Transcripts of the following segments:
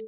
On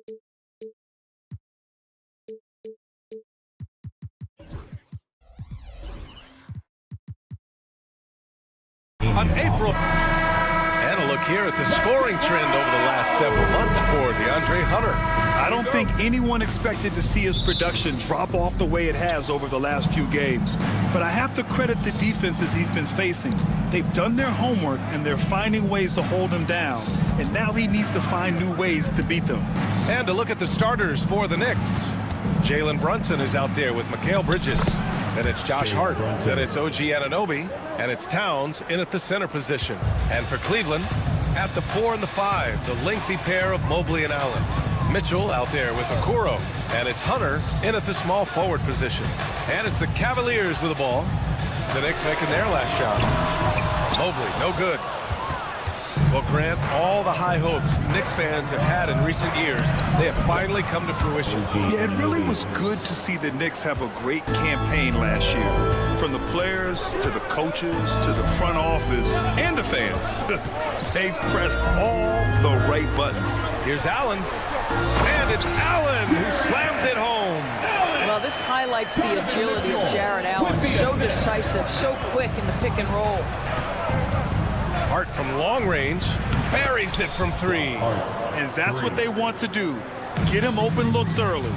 April. And a look here at the scoring trend over the last several months for DeAndre Hunter. I don't think anyone expected to see his production drop off the way it has over the last few games. But I have to credit the defenses he's been facing. They've done their homework, and they're finding ways to hold him down. And now he needs to find new ways to beat them. And to look at the starters for the Knicks. Jalen Brunson is out there with Mikal Bridges. Then it's Josh Hart. Then it's OG Anunoby. And it's Towns in at the center position. And for Cleveland, at the 4 and the 5, the lengthy pair of Mobley and Allen. Mitchell out there with Okoro. And it's Hunter in at the small forward position. And it's the Cavaliers with the ball. The Knicks making their last shot. Mobley, no good. Well, Grant, all the high hopes Knicks fans have had in recent years, they have finally come to fruition. Yeah, it really was good to see the Knicks have a great campaign last year. From the players to the coaches to the front office and the fans. They've pressed all the right buttons. Here's Allen. And it's Allen who slams it home. Well, this highlights the agility of Jared Allen. So decisive, so quick in the pick and roll. Hart from long range buries it from 3. And that's what they want to do. Get him open looks early.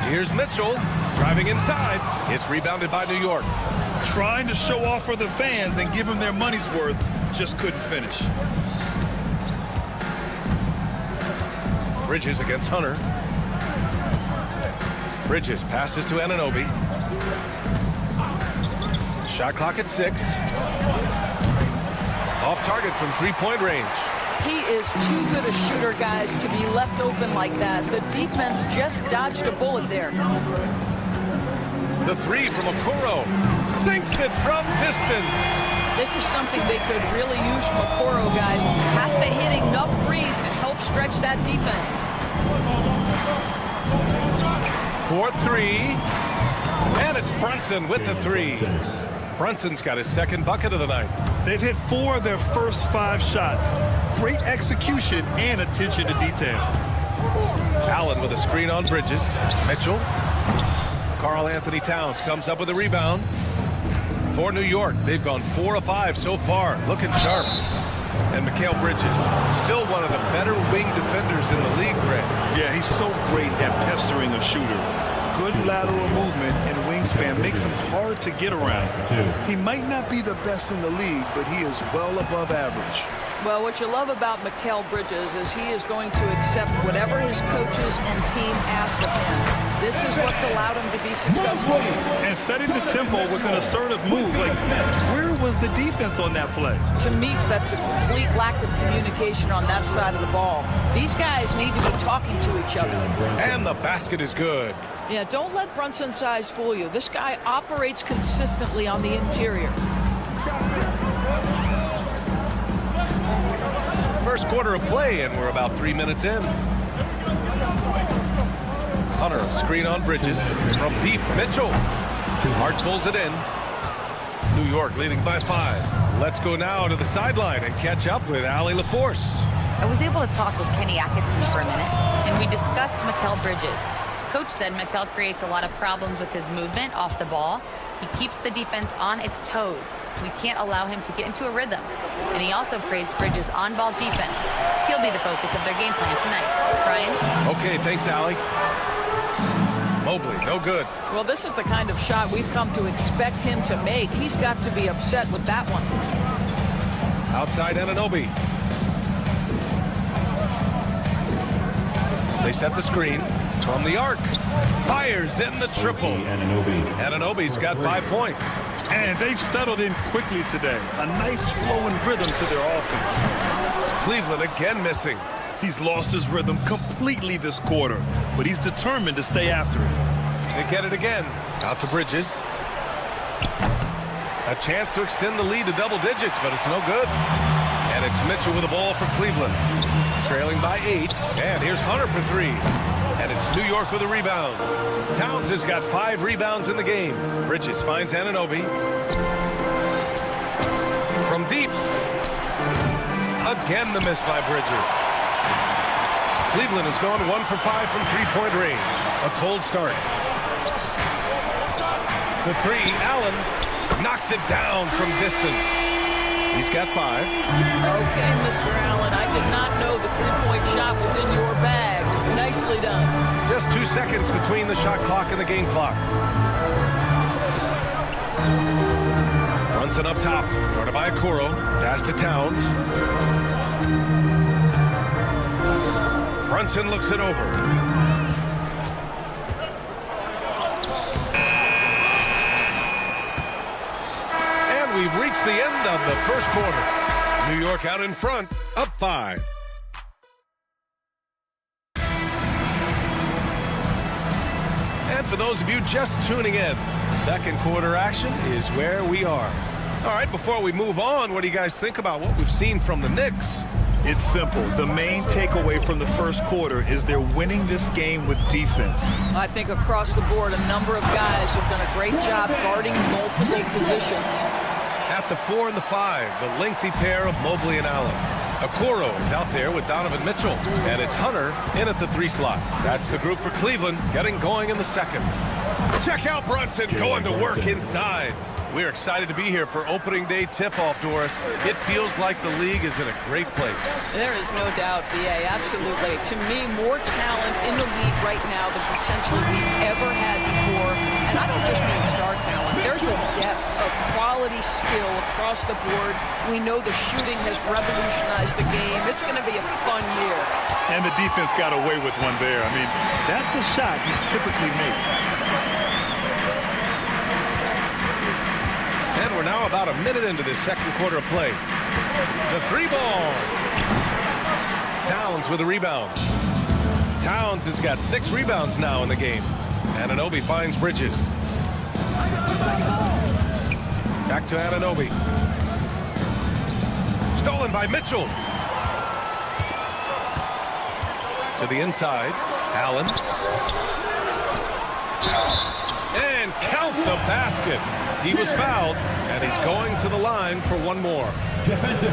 Here's Mitchell driving inside. It's rebounded by New York. Trying to show off for the fans and give them their money's worth, just couldn't finish. Bridges against Hunter. Bridges passes to Anunoby. Shot clock at 6. Off target from 3-point range. He is too good a shooter, guys, to be left open like that. The defense just dodged a bullet there. The 3 from Okoro. Sinks it from distance. This is something they could really use from Okoro, guys. Has to hit enough threes to help stretch that defense. 4-3. And it's Brunson with the 3. Brunson's got his second bucket of the night. They've hit 4 of their first 5 shots. Great execution and attention to detail. Allen with a screen on Bridges. Mitchell. Karl Anthony Towns comes up with a rebound. For New York, they've gone 4 of 5 so far. Looking sharp. And Mikal Bridges, still one of the better wing defenders in the league, Grant. Yeah, he's so great at pestering a shooter. Good lateral movement and wingspan makes him hard to get around. He might not be the best in the league, but he is well above average. Well, what you love about Mikal Bridges is he is going to accept whatever his coaches and team ask of him. This is what's allowed him to be successful. And setting the tempo with an assertive move. Like, where was the defense on that play? To me, that's a complete lack of communication on that side of the ball. These guys need to be talking to each other. And the basket is good. Yeah, don't let Brunson's size fool you. This guy operates consistently on the interior. First quarter of play, and we're about 3 minutes in. Hunter, screen on Bridges. From deep, Mitchell. Hart pulls it in. New York leading by 5. Let's go now to the sideline and catch up with Allie LaForce. I was able to talk with Kenny Atkinson for a minute, and we discussed Mikal Bridges. Coach said Mikal creates a lot of problems with his movement off the ball. He keeps the defense on its toes. We can't allow him to get into a rhythm. And he also praised Bridges' on-ball defense. He'll be the focus of their game plan tonight. Brian? Okay, thanks, Allie. Mobley, no good. Well, this is the kind of shot we've come to expect him to make. He's got to be upset with that one. Outside Anunoby. They set the screen. From the arc. Fires in the triple. Anunoby's got 5 points. And they've settled in quickly today. A nice flowing rhythm to their offense. Cleveland again missing. He's lost his rhythm completely this quarter, but he's determined to stay after it. They get it again. Out to Bridges. A chance to extend the lead to double digits, but it's no good. And it's Mitchell with the ball for Cleveland. Trailing by 8. And here's Hunter for 3. And it's New York with a rebound. Towns has got 5 rebounds in the game. Bridges finds Anunoby. From deep. Again the miss by Bridges. Cleveland has gone 1 for 5 from three-point range. A cold start. The three, Allen knocks it down from distance. He's got 5. Okay, Mr. Allen, I did not know the three-point shot was in your bag. Nicely done. Just 2 seconds between the shot clock and the game clock. Brunson up top, guarded by Okoro. Pass to Towns. Brunson looks it over. And we've reached the end of the first quarter. New York out in front, up 5. And for those of you just tuning in, second quarter action is where we are. All right, before we move on, what do you guys think about what we've seen from the Knicks? It's simple. The main takeaway from the first quarter is they're winning this game with defense. I think across the board, a number of guys have done a great job guarding multiple positions. At the 4 and the 5, the lengthy pair of Mobley and Allen. Okoro is out there with Donovan Mitchell, and it's Hunter in at the 3 slot. That's the group for Cleveland, getting going in the second. Check out Brunson going to work inside. We're excited to be here for opening day tip-off, Doris. It feels like the league is in a great place. There is no doubt, B.A., absolutely. To me, more talent in the league right now than potentially we've ever had before. And I don't just mean star talent. There's a depth of quality skill across the board. We know the shooting has revolutionized the game. It's going to be a fun year. And the defense got away with one there. I mean, that's a shot he typically makes. And we're now about a minute into this second quarter of play. The 3 ball. Towns with a rebound. Towns has got 6 rebounds now in the game. Anunoby finds Bridges. Back to Anunoby. Stolen by Mitchell. To the inside. Allen. And count the basket. He was fouled, and he's going to the line for one more.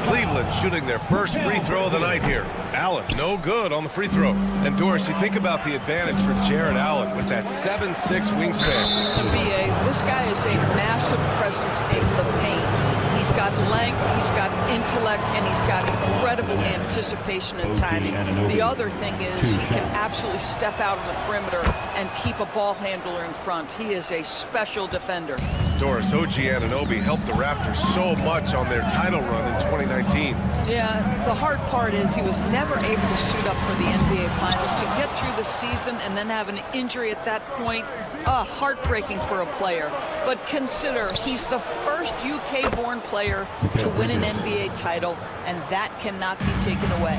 Cleveland shooting their first free throw of the night here. Allen, no good on the free throw. And Doris, you think about the advantage for Jared Allen with that 7'6" wingspan. To B.A., this guy is a massive presence in the paint. He's got length, he's got intellect, and he's got incredible anticipation and timing. The other thing is he can absolutely step out on the perimeter and keep a ball handler in front. He is a special defender. Doris, OG Anunoby helped the Raptors so much on their title run in 2019. Yeah, the hard part is he was never able to suit up for the NBA Finals. To get through the season and then have an injury at that point, heartbreaking for a player. But consider, he's the first UK-born player to win an NBA title, and that cannot be taken away.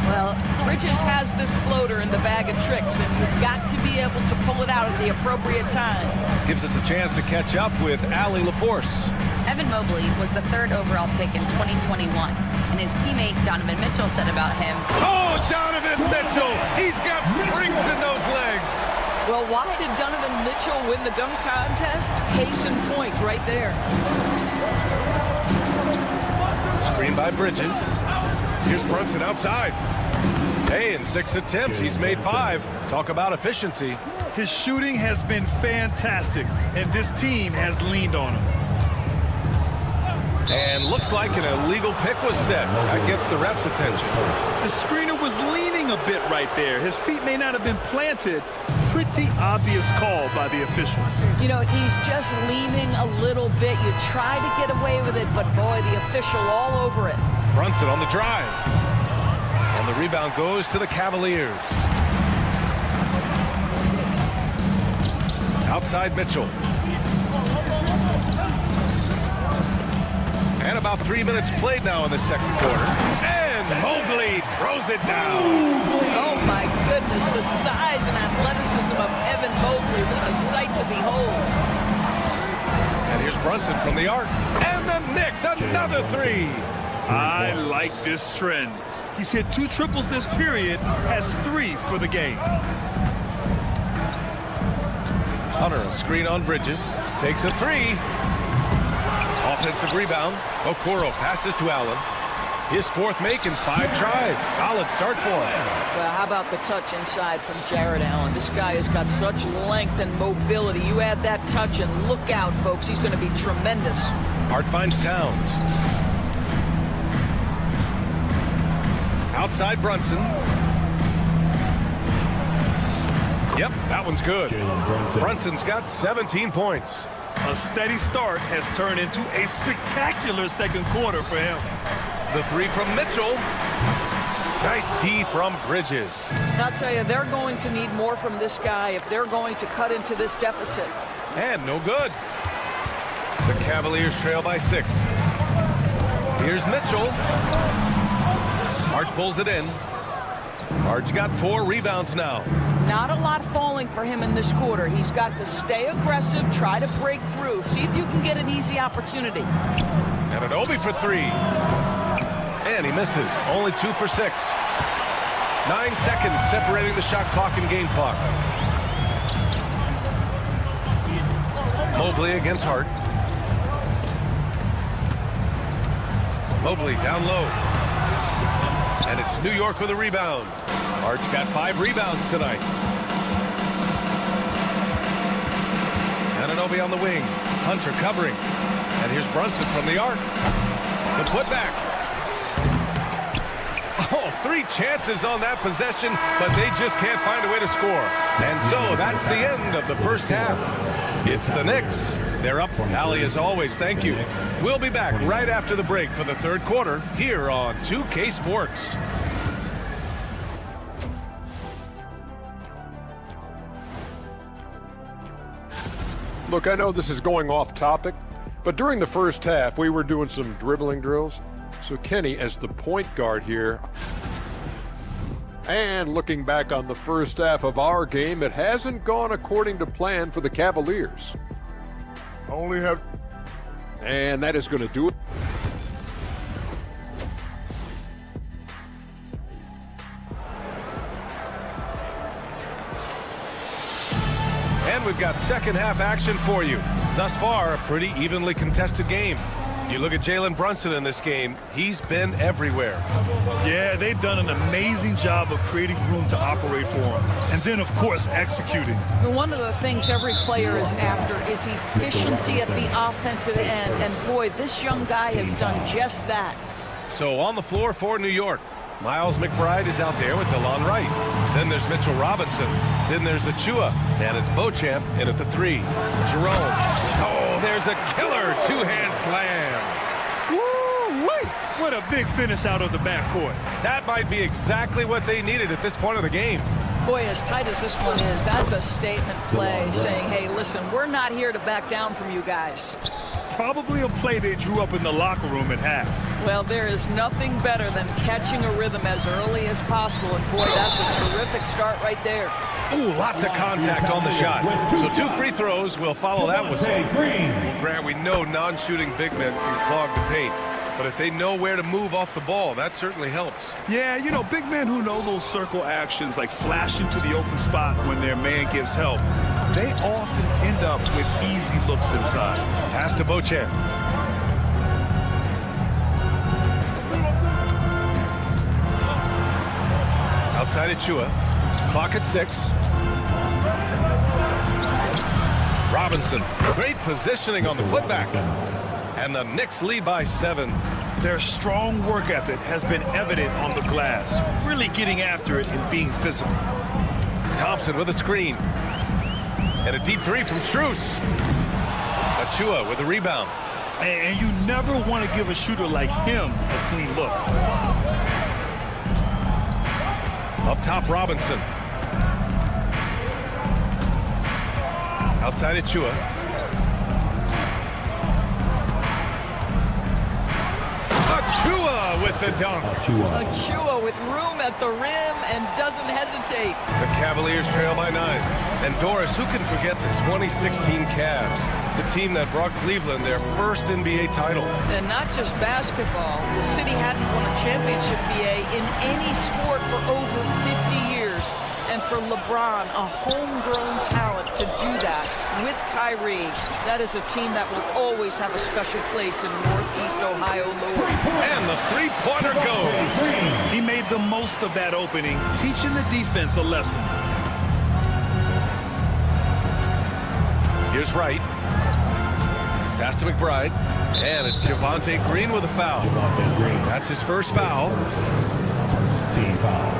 Well, Bridges has this floater in the bag of tricks, and you've got to be able to pull it out at the appropriate time. Gives us a chance to catch up with Allie LaForce. Evan Mobley was the 3rd overall pick in 2021, and his teammate Donovan Mitchell said about him, Oh, Donovan Mitchell! He's got springs in those legs! Well, why did Donovan Mitchell win the dunk contest? Case in point right there. Screen by Bridges. Here's Brunson outside. Hey, in 6 attempts, he's made 5. Talk about efficiency. His shooting has been fantastic, and this team has leaned on him. And looks like an illegal pick was set. That gets the ref's attention. The screener was leaning a bit right there. His feet may not have been planted. Pretty obvious call by the officials. You know, he's just leaning a little bit. You try to get away with it, but boy, the official all over it. Brunson on the drive. And the rebound goes to the Cavaliers. Outside Mitchell. And about 3 minutes played now in the second quarter. And Mobley throws it down. Oh, my goodness, the size and athleticism of Evan Mobley. What a sight to behold. And here's Brunson from the arc. And the Knicks, another 3. I like this trend. He's hit 2 triples this period, has 3 for the game. Hunter, a screen on Bridges. Takes a 3. Offensive rebound. Okoro passes to Allen. His fourth make in 5 tries. Solid start for him. Well, how about the touch inside from Jared Allen? This guy has got such length and mobility. You add that touch and look out, folks. He's going to be tremendous. Hart finds Towns. Outside Brunson. Yep, that one's good. Brunson's got 17 points. A steady start has turned into a spectacular second quarter for him. The 3 from Mitchell. Nice D from Bridges. I'll tell you, they're going to need more from this guy if they're going to cut into this deficit. And no good. The Cavaliers trail by 6. Here's Mitchell. Hart pulls it in. Hart's got 4 rebounds now. Not a lot falling for him in this quarter. He's got to stay aggressive, try to break through, see if you can get an easy opportunity. And an Obi for 3. And he misses. Only 2 for 6. 9 seconds separating the shot clock and game clock. Mobley against Hart. Mobley down low. And it's New York with a rebound. Hart's got 5 rebounds tonight. Anunoby on the wing. Hunter covering. And here's Brunson from the arc. The putback. Oh, 3 chances on that possession, but they just can't find a way to score. And so that's the end of the first half. It's the Knicks. They're up. Allie, as always, thank you. We'll be back right after the break for the third quarter here on 2K Sports. Look, I know this is going off topic, but during the first half, we were doing some dribbling drills. So Kenny, as the point guard here, and looking back on the first half of our game, it hasn't gone according to plan for the Cavaliers. And that is going to do it. And we've got second half action for you. Thus far, a pretty evenly contested game. You look at Jalen Brunson in this game, he's been everywhere. Yeah, they've done an amazing job of creating room to operate for him. And then, of course, executing. One of the things every player is after is efficiency at the offensive end. And boy, this young guy has done just that. So on the floor for New York, Miles McBride is out there with DeLon Wright. Then there's Mitchell Robinson. Then there's Achua. And it's Beauchamp in at the 3. Jerome. Oh, there's a killer 2-hand slam. Woo-wee! What a big finish out of the backcourt. That might be exactly what they needed at this point of the game. Boy, as tight as this one is, that's a statement play saying, hey, listen, we're not here to back down from you guys. Probably a play they drew up in the locker room at half. Well, there is nothing better than catching a rhythm as early as possible. And boy, that's a terrific start right there. Ooh, lots of contact on the shot. So 2 free throws will follow that whistle. Well, Grant, we know non-shooting big men can clog the paint. But if they know where to move off the ball, that certainly helps. Yeah, you know, big men who know those circle actions, like flashing to the open spot when their man gives help, they often end up with easy looks inside. Pass to Beauchamp. Outside Achua. Clock at 6. Robinson. Great positioning on the putback. And the Knicks lead by 7. Their strong work ethic has been evident on the glass, really getting after it and being physical. Thompson with a screen. And a deep 3 from Strus. Achua with a rebound. And you never want to give a shooter like him a clean look. Up top, Robinson. Outside Achua. Achua with the dunk. Achua with room at the rim and doesn't hesitate. The Cavaliers trail by 9. And Doris, who can forget the 2016 Cavs, the team that brought Cleveland their first NBA title. And not just basketball. The city hadn't won a championship, BA, in any sport for over 50 years. And for LeBron, a homegrown talent, to do that with Kyrie. That is a team that will always have a special place in Northeast Ohio lore. And the three-pointer goes. He made the most of that opening, teaching the defense a lesson. Here's Wright. Pass to McBride. And it's Javonte Green with a foul. That's his first foul. Team foul.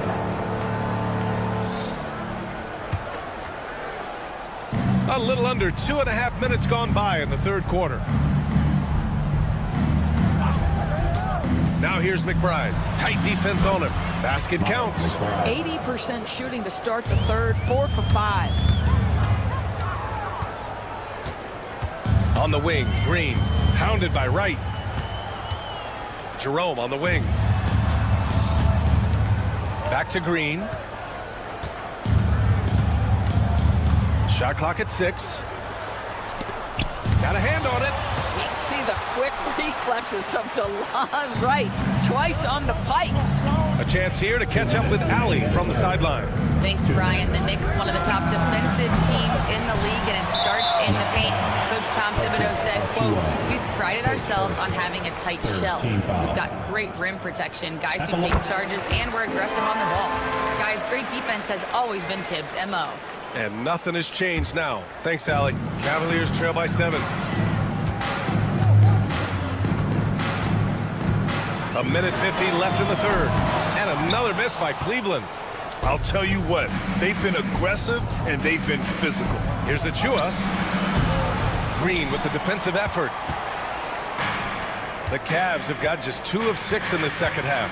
A little under 2.5 minutes gone by in the third quarter. Now here's McBride. Tight defense on him. Basket counts. 80% shooting to start the third, 4 for 5. On the wing, Green. Pounded by Wright. Jerome on the wing. Back to Green. Shot clock at 6. Got a hand on it. Let's see the quick reflexes of DeLon Wright. Twice on the pipes. A chance here to catch up with Allie from the sideline. Thanks, Brian. The Knicks, one of the top defensive teams in the league, and it starts in the paint. Coach Tom Thibodeau said, quote, "We've prided ourselves on having a tight shell. We've got great rim protection, guys who take charges, and we're aggressive on the ball. Guys, great defense has always been Tibbs' MO." And nothing has changed now. Thanks, Allie. Cavaliers trail by 7. A minute 50 left in the third. And another miss by Cleveland. I'll tell you what, they've been aggressive and they've been physical. Here's Achua. Green with the defensive effort. The Cavs have got just 2 of 6 in the second half.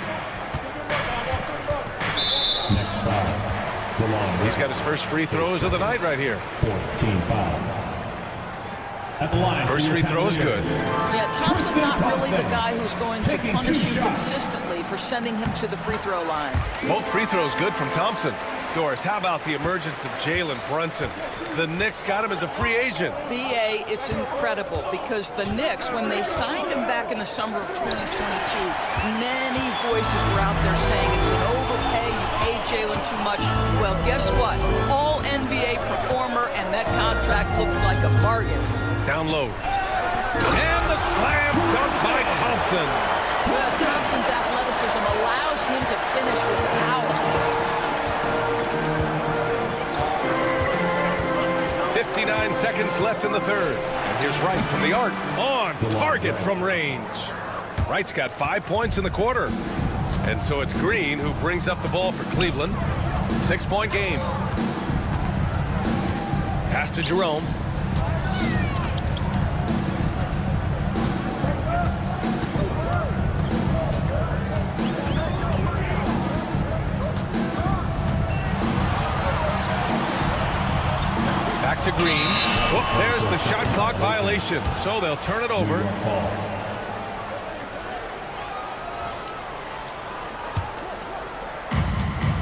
Next foul. He's got his first free throws of the night right here. Team foul. At the line. First free throw is good. Yeah, Thompson not really the guy who's going to punish you consistently for sending him to the free throw line. Both free throws good from Thompson. Doris, how about the emergence of Jalen Brunson? The Knicks got him as a free agent. BA, it's incredible because the Knicks, when they signed him back in the summer of 2022, many voices were out there saying it's an overpay, you paid Jalen too much. Well, guess what? All NBA performer, and that contract looks like a bargain. Down low. And the slam dunk by Thompson. Well, Thompson's athleticism allows him to finish with power. 59 seconds left in the third. And here's Wright from the arc. On target from range. Wright's got 5 points in the quarter. And so it's Green who brings up the ball for Cleveland. 6-point game. Pass to Jerome. Back to Green. Oh, there's the shot clock violation. So they'll turn it over.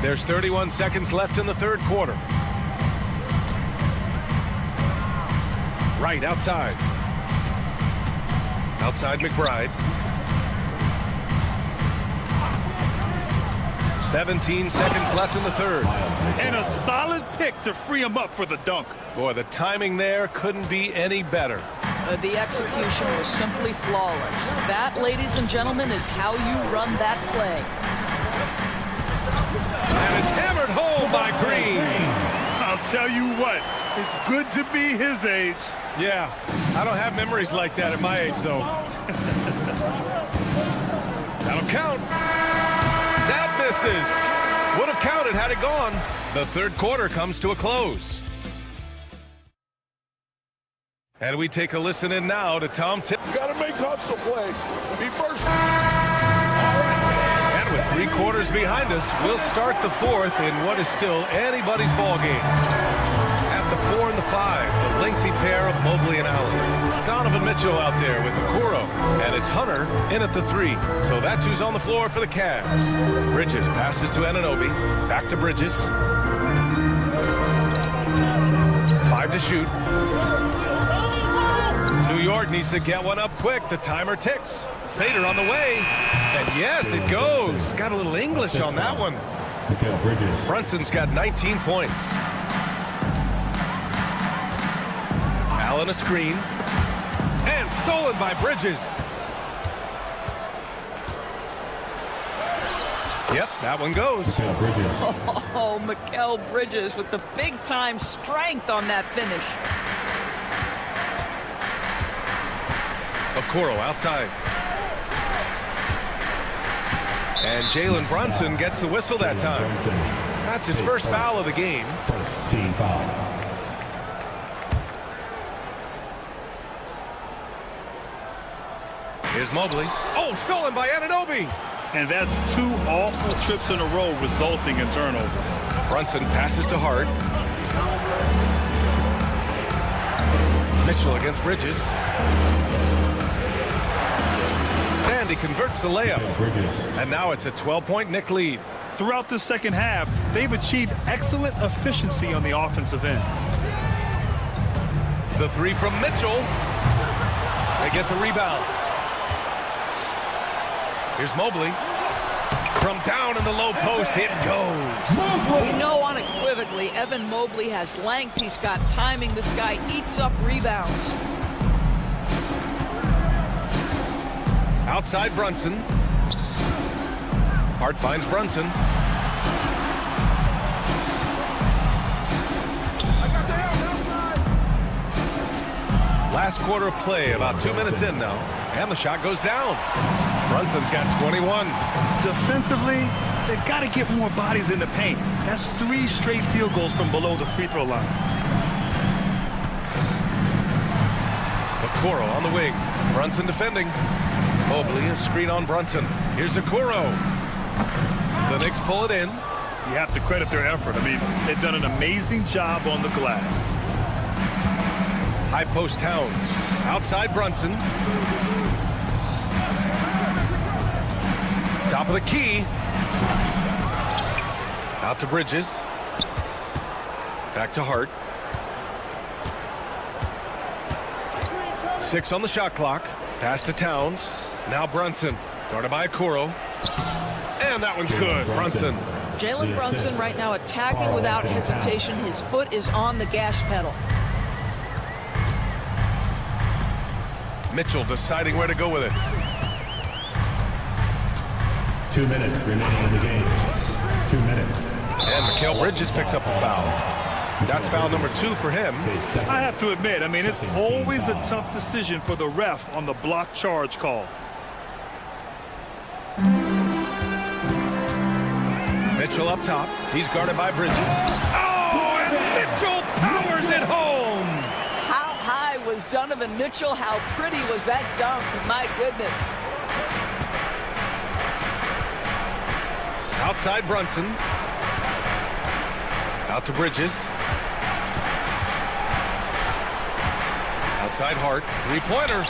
There's 31 seconds left in the third quarter. Right outside. Outside McBride. 17 seconds left in the third. And a solid pick to free him up for the dunk. Boy, the timing there couldn't be any better. The execution was simply flawless. That, ladies and gentlemen, is how you run that play. And it's hammered home by Green. I'll tell you what, it's good to be his age. Yeah, I don't have memories like that at my age, though. That'll count. That misses. Would have counted had it gone. The third quarter comes to a close. And we take a listen in now to Tom Tipp. Got to make hustle plays. Be first. And with 3 quarters behind us, we'll start the fourth in what is still anybody's ball game. At the 4 and the 5, the lengthy pair of Mobley and Allen. Donovan Mitchell out there with Okoro, and it's Hunter in at the 3. So that's who's on the floor for the Cavs. Bridges passes to Anunoby, back to Bridges. 5 to shoot. New York needs to get one up quick. The timer ticks. Fader on the way. And yes, it goes. Got a little English on that one. Mikal Bridges. Brunson's got 19 points. Allen a screen. And stolen by Bridges. Yep, that one goes. Mikal Bridges. Oh, Mikal Bridges with the big-time strength on that finish. Okoro outside. And Jalen Brunson gets the whistle that time. That's his first foul of the game. First team foul. Here's Mobley. Oh, stolen by Anunoby. And that's 2 awful trips in a row resulting in turnovers. Brunson passes to Hart. Mitchell against Bridges. And he converts the layup. Bridges. And now it's a 12-point Knick lead. Throughout the second half, they've achieved excellent efficiency on the offensive end. The three from Mitchell. They get the rebound. Here's Mobley. From down in the low post, it goes. We know unequivocally Evan Mobley has length. He's got timing. This guy eats up rebounds. Outside Brunson. Hart finds Brunson. Last quarter of play, about 2 minutes in now. And the shot goes down. Brunson's got 21. Defensively, they've got to get more bodies in the paint. That's 3 straight field goals from below the free throw line. Okoro on the wing. Brunson defending. Mobley, a screen on Brunson. Here's Okoro. The Knicks pull it in. You have to credit their effort. I mean, they've done an amazing job on the glass. High post Towns. Outside Brunson. Top of the key. Out to Bridges. Back to Hart. 6 on the shot clock. Pass to Towns. Now Brunson. Guarded by Okoro. And that one's good. Brunson. Jalen Brunson right now attacking without hesitation. His foot is on the gas pedal. Mitchell deciding where to go with it. 2 minutes remaining in the game. 2 minutes. And Mikal Bridges picks up the foul. That's foul number 2 for him. I have to admit, I mean, it's always a tough decision for the ref on the block charge call. Mitchell up top. He's guarded by Bridges. Oh, and Mitchell powers it home. How high was Donovan Mitchell? How pretty was that dunk? My goodness. Outside Brunson. Out to Bridges. Outside Hart. 3-pointer.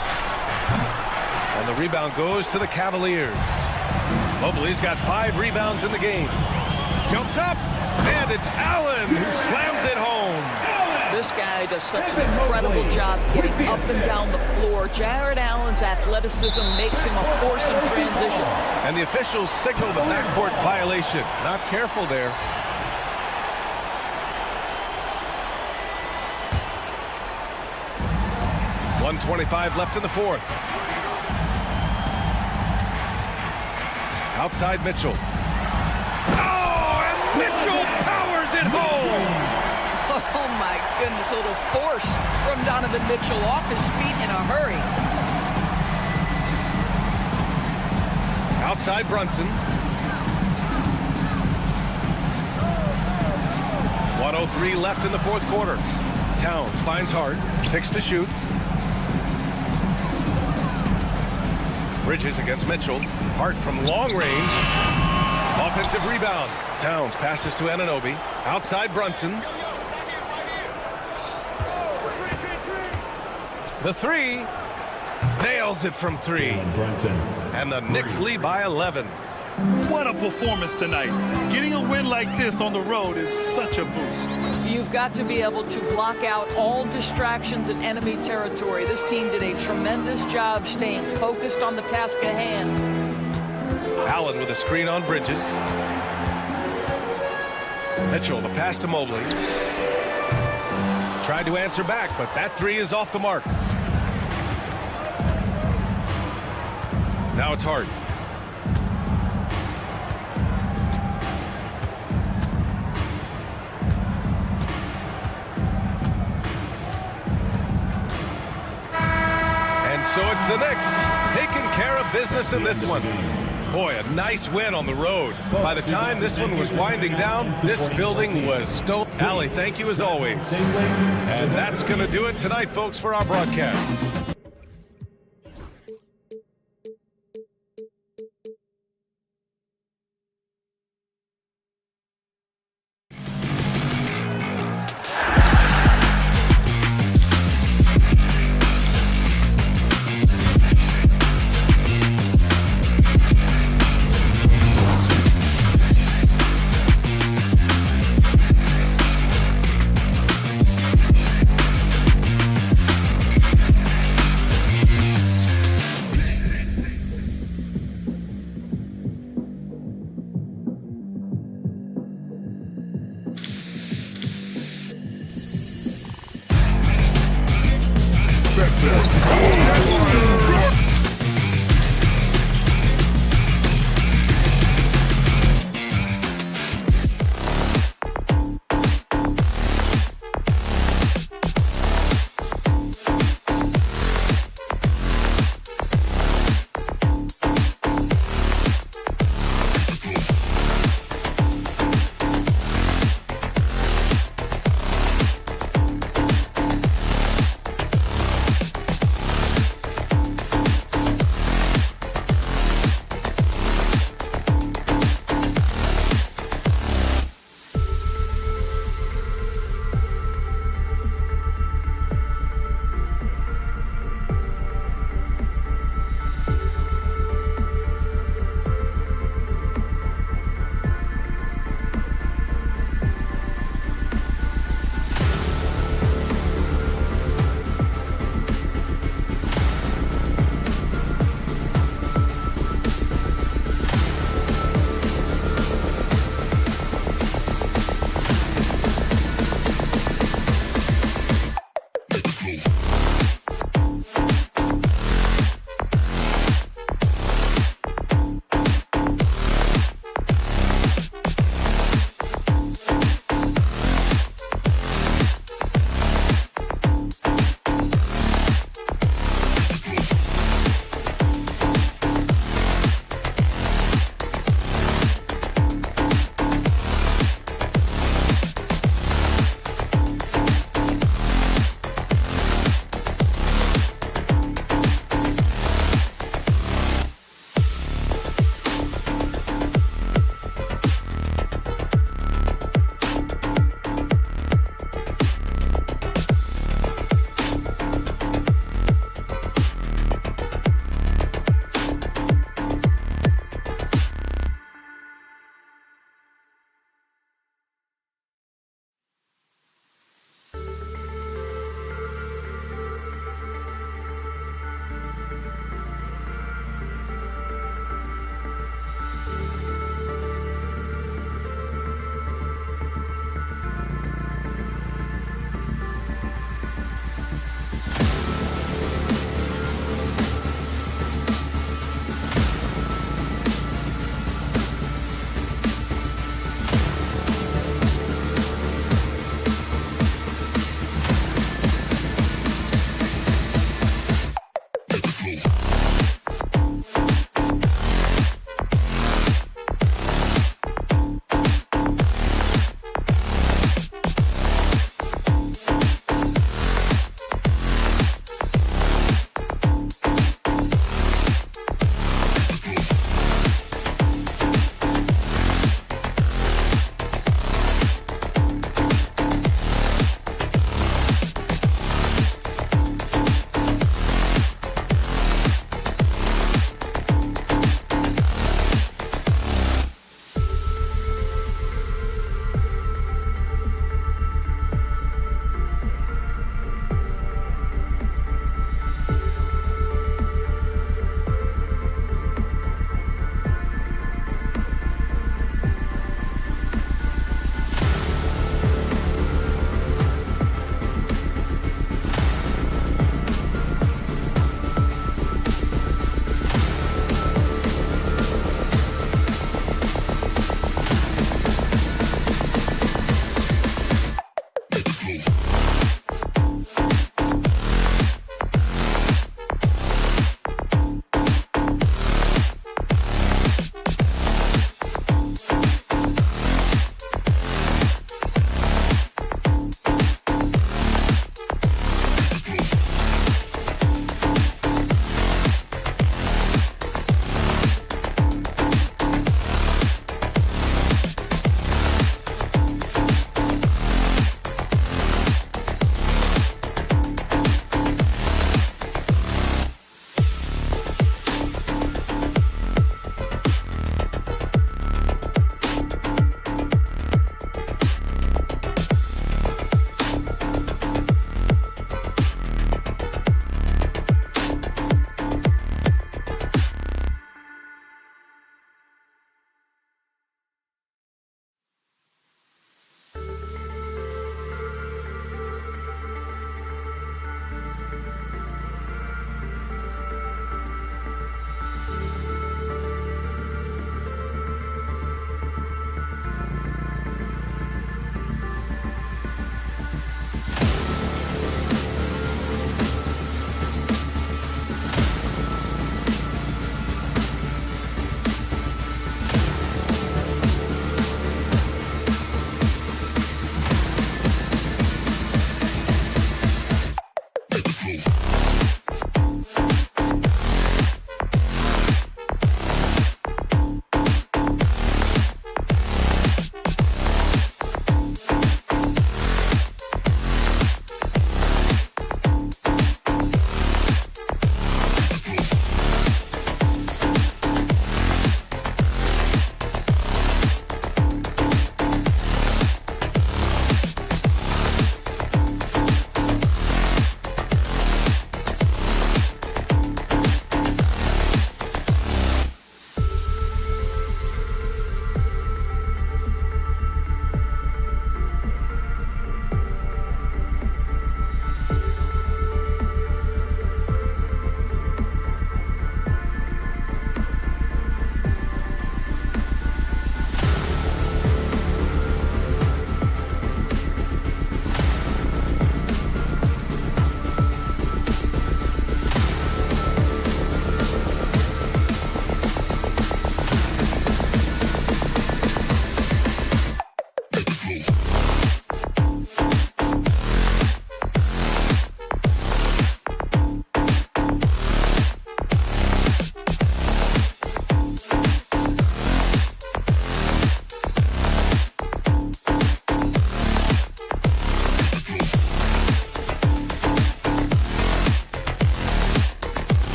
And the rebound goes to the Cavaliers. Mobley's got 5 rebounds in the game. Jumps up. And it's Allen who slams it home. This guy does such an incredible job getting up and down the floor. Jared Allen's athleticism makes him a force in transition. And the officials signal the backcourt violation. Not careful there. .125 left in the fourth. Outside Mitchell. Oh, and Mitchell powers it home. Oh my goodness, a little force from Donovan Mitchell off his feet in a hurry. Outside Brunson. 1:03 left in the fourth quarter. Towns finds Hart. 6 to shoot. Bridges against Mitchell. Hart from long range. Offensive rebound. Towns passes to Anunoby. Outside Brunson. The 3. Nails it from 3. Brunson. And the Knicks lead by 11. What a performance tonight. Getting a win like this on the road is such a boost. You've got to be able to block out all distractions in enemy territory. This team did a tremendous job staying focused on the task at hand. Allen with a screen on Bridges. Mitchell, the pass to Mobley. Tried to answer back, but that three is off the mark. Now it's Hart. And so it's the Knicks taking care of business in this one. Boy, a nice win on the road. By the time this one was winding down, this building was stone. Allie, thank you as always. And that's going to do it tonight, folks, for our broadcast.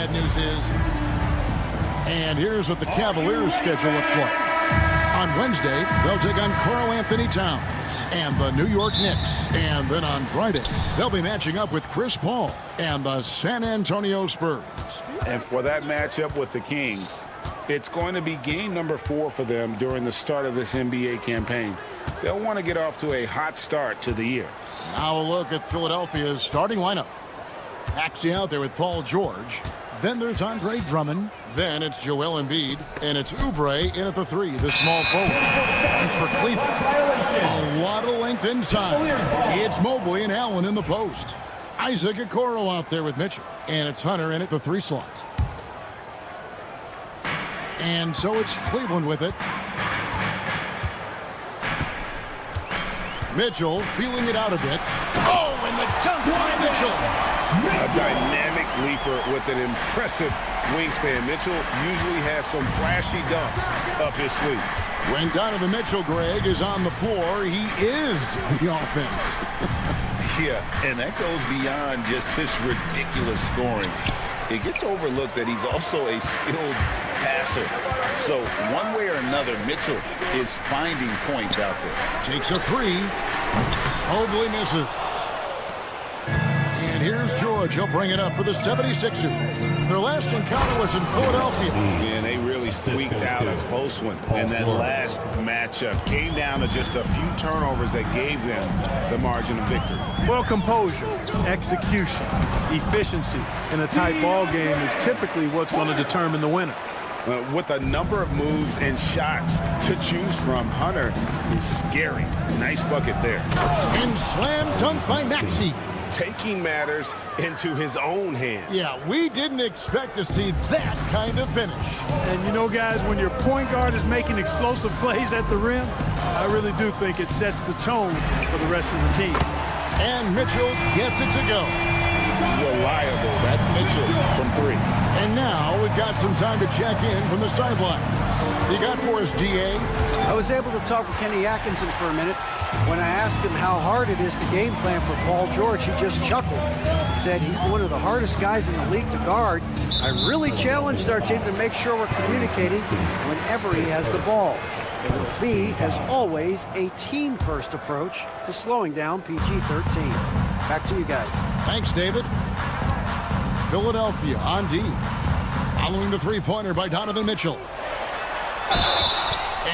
Bad news is, and here's what the Cavaliers schedule looks like. On Wednesday, they'll take on Karl Anthony Towns and the New York Knicks. And then on Friday, they'll be matching up with Chris Paul and the San Antonio Spurs. And for that matchup with the Kings, it's going to be game number 4 for them during the start of this NBA campaign. They'll want to get off to a hot start to the year. Now a look at Philadelphia's starting lineup. Maxey out there with Paul George. Then there's Andre Drummond. Then it's Joel Embiid. And it's Oubre in at the 3, the small forward. And for Cleveland, a lot of length inside. It's Mobley and Allen in the post. Isaac Okoro out there with Mitchell. And it's Hunter in at the 3 slot. And so it's Cleveland with it. Mitchell feeling it out a bit. Oh, and the dunk by Mitchell. A dynamic leaper with an impressive wingspan. Mitchell usually has some flashy dunks up his sleeve. When Donovan Mitchell, Greg, is on the floor, he is the offense. Yeah, and that goes beyond just his ridiculous scoring. It gets overlooked that he's also a skilled passer. So one way or another, Mitchell is finding points out there. Takes a 3. Mobley misses. And here's George. He'll bring it up for the 76ers. Their last encounter was in Philadelphia. And they really squeaked out a close one. And that last matchup came down to just a few turnovers that gave them the margin of victory. Well, composure, execution, efficiency in a tight ball game is typically what's going to determine the winner. With a number of moves and shots to choose from, Hunter is scary. Nice bucket there. And slam dunk by Maxey. Taking matters into his own hands. Yeah, we didn't expect to see that kind of finish. And you know, guys, when your point guard is making explosive plays at the rim, I really do think it sets the tone for the rest of the team. And Mitchell gets it to go. Reliable. That's Mitchell from 3. And now we've got some time to check in from the sideline. You got for us, DA? I was able to talk with Kenny Atkinson for a minute. When I asked him how hard it is to game plan for Paul George, he just chuckled. He said he's one of the hardest guys in the league to guard. I really challenged our team to make sure we're communicating whenever he has the ball. It will be, as always, a team-first approach to slowing down PG-13. Back to you guys. Thanks, David. Philadelphia on D. Following the 3-pointer by Donovan Mitchell.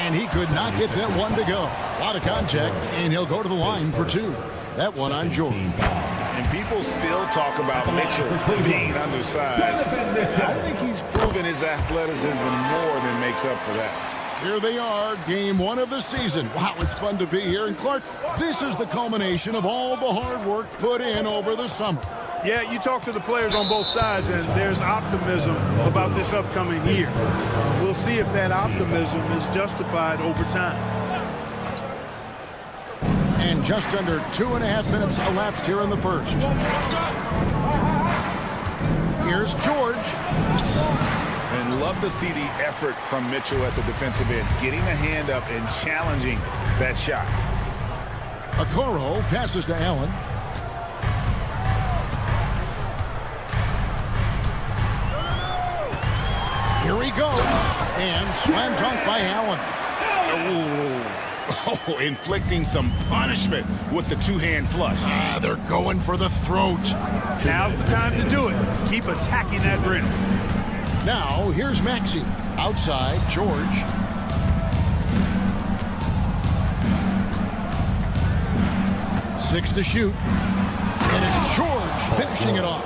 And he could not get that one to go. A lot of contact, and he'll go to the line for 2. That one on Jordan. And people still talk about Mitchell being undersized. I think he's proven his athleticism more than makes up for that. Here they are, game 1 of the season. Wow, it's fun to be here. And Clark, this is the culmination of all the hard work put in over the summer. Yeah, you talk to the players on both sides, and there's optimism about this upcoming year. We'll see if that optimism is justified over time. And just under 2.5 minutes elapsed here in the first. Here's George. And love to see the effort from Mitchell at the defensive end, getting a hand up and challenging that shot. Okoro passes to Allen. Here he goes. And slam dunk by Allen. Oh, inflicting some punishment with the 2-hand flush. They're going for the throat. Now's the time to do it. Keep attacking that rim. Now, here's Maxey. Outside, George. Six to shoot. And it's George finishing it off.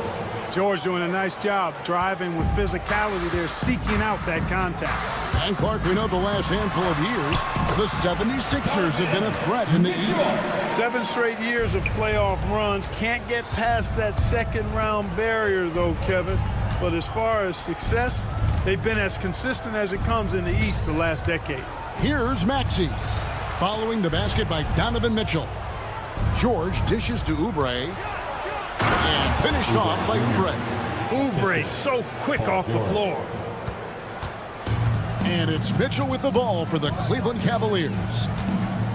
George doing a nice job driving with physicality there, seeking out that contact. And Clark, we know the last handful of years, the 76ers have been a threat in the East. 7 straight years of playoff runs. Can't get past that second-round barrier, though, Kevin. But as far as success, they've been as consistent as it comes in the East the last decade. Here's Maxey. Following the basket by Donovan Mitchell. George dishes to Oubre. And finished off by Oubre. Oubre so quick off the floor. And it's Mitchell with the ball for the Cleveland Cavaliers.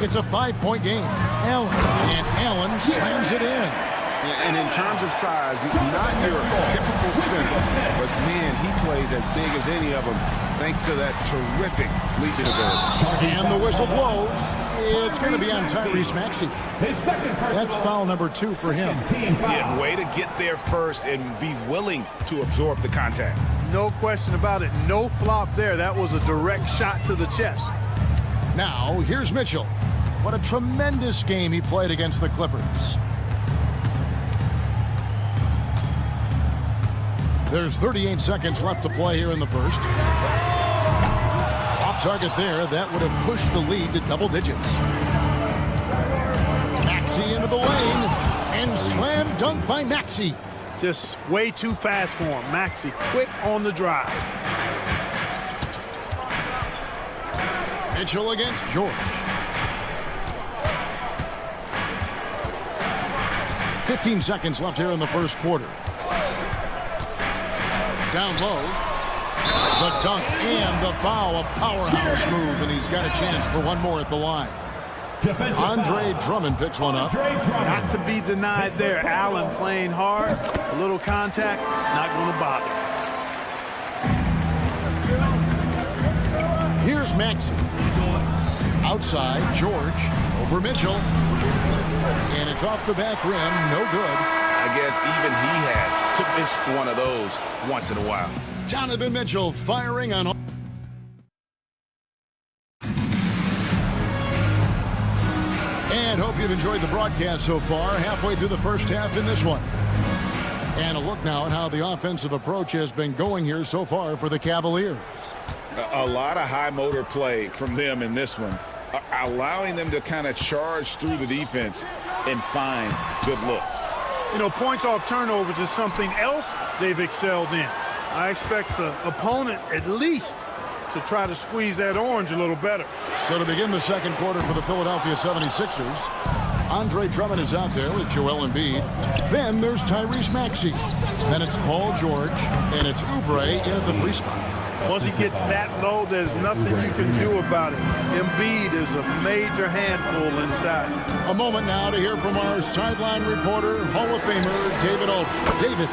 It's a 5-point game. Allen. And Allen slams it in. And in terms of size, not your typical center. But, man, he plays as big as any of them thanks to that terrific leaping ability. And the whistle blows. It's going to be on Tyrese Maxey. That's foul number 2 for him. Yeah, way to get there first and be willing to absorb the contact. No question about it. No flop there. That was a direct shot to the chest. Now, here's Mitchell. What a tremendous game he played against the Clippers. There's 38 seconds left to play here in the first. Off target there. That would have pushed the lead to double digits. Maxey into the lane. And slam dunk by Maxey. Just way too fast for him. Maxey quick on the drive. Mitchell against George. 15 seconds left here in the first quarter. Down low. The dunk and the foul. A powerhouse move, and he's got a chance for one more at the line. Andre Drummond picks one up. Not to be denied there. Allen playing hard. A little contact. Not going to bother. Here's Maxey. Outside, George. Over Mitchell. And it's off the back rim. No good. I guess even he has to miss one of those once in a while. Donovan Mitchell firing on all. And hope you've enjoyed the broadcast so far. Halfway through the first half in this one. And a look now at how the offensive approach has been going here so far for the Cavaliers. A lot of high motor play from them in this one, allowing them to kind of charge through the defense and find good looks. You know, points off turnovers is something else they've excelled in. I expect the opponent at least to try to squeeze that orange a little better. So to begin the second quarter for the Philadelphia 76ers, Andre Drummond is out there with Joel Embiid. Then there's Tyrese Maxey. Then it's Paul George, and it's Oubre in at the 3 spot. Once he gets that low, there's nothing you can do about it. Embiid is a major handful inside. A moment now to hear from our sideline reporter, Hall of Famer David Olden. David.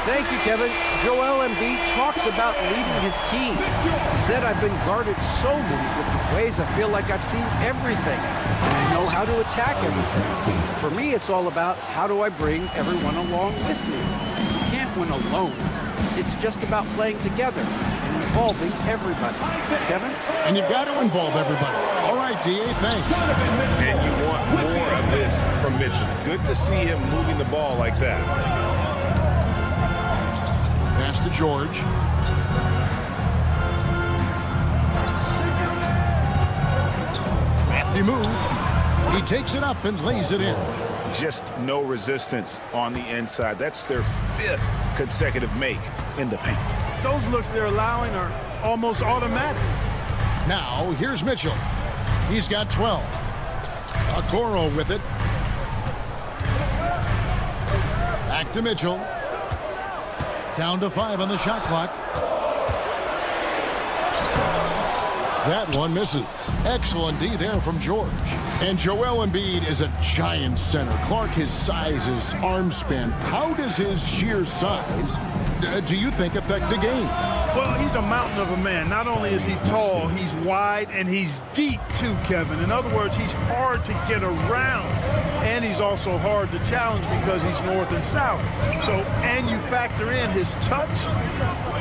Thank you, Kevin. Joel Embiid talks about leading his team. He said, I've been guarded so many different ways, I feel like I've seen everything. And I know how to attack everything. For me, it's all about how do I bring everyone along with me. You can't win alone. It's just about playing together and involving everybody. Kevin? And you've got to involve everybody. All right, D.A., thanks. And you want more of this from Mitchell. Good to see him moving the ball like that. Pass to George. Crafty move. He takes it up and lays it in. Just no resistance on the inside. That's their 5th consecutive make in the paint. Those looks they're allowing are almost automatic. Now, here's Mitchell. He's got 12. Okoro with it. Back to Mitchell. Down to 5 on the shot clock. That one misses. Excellent D there from George. And Joel Embiid is a giant center. Clark, his size, his arm span. How does his sheer size, do you think, affect the game? Well, he's a mountain of a man. Not only is he tall, he's wide, and he's deep too, Kevin. In other words, he's hard to get around. And he's also hard to challenge because he's north and south. So, and you factor in his touch.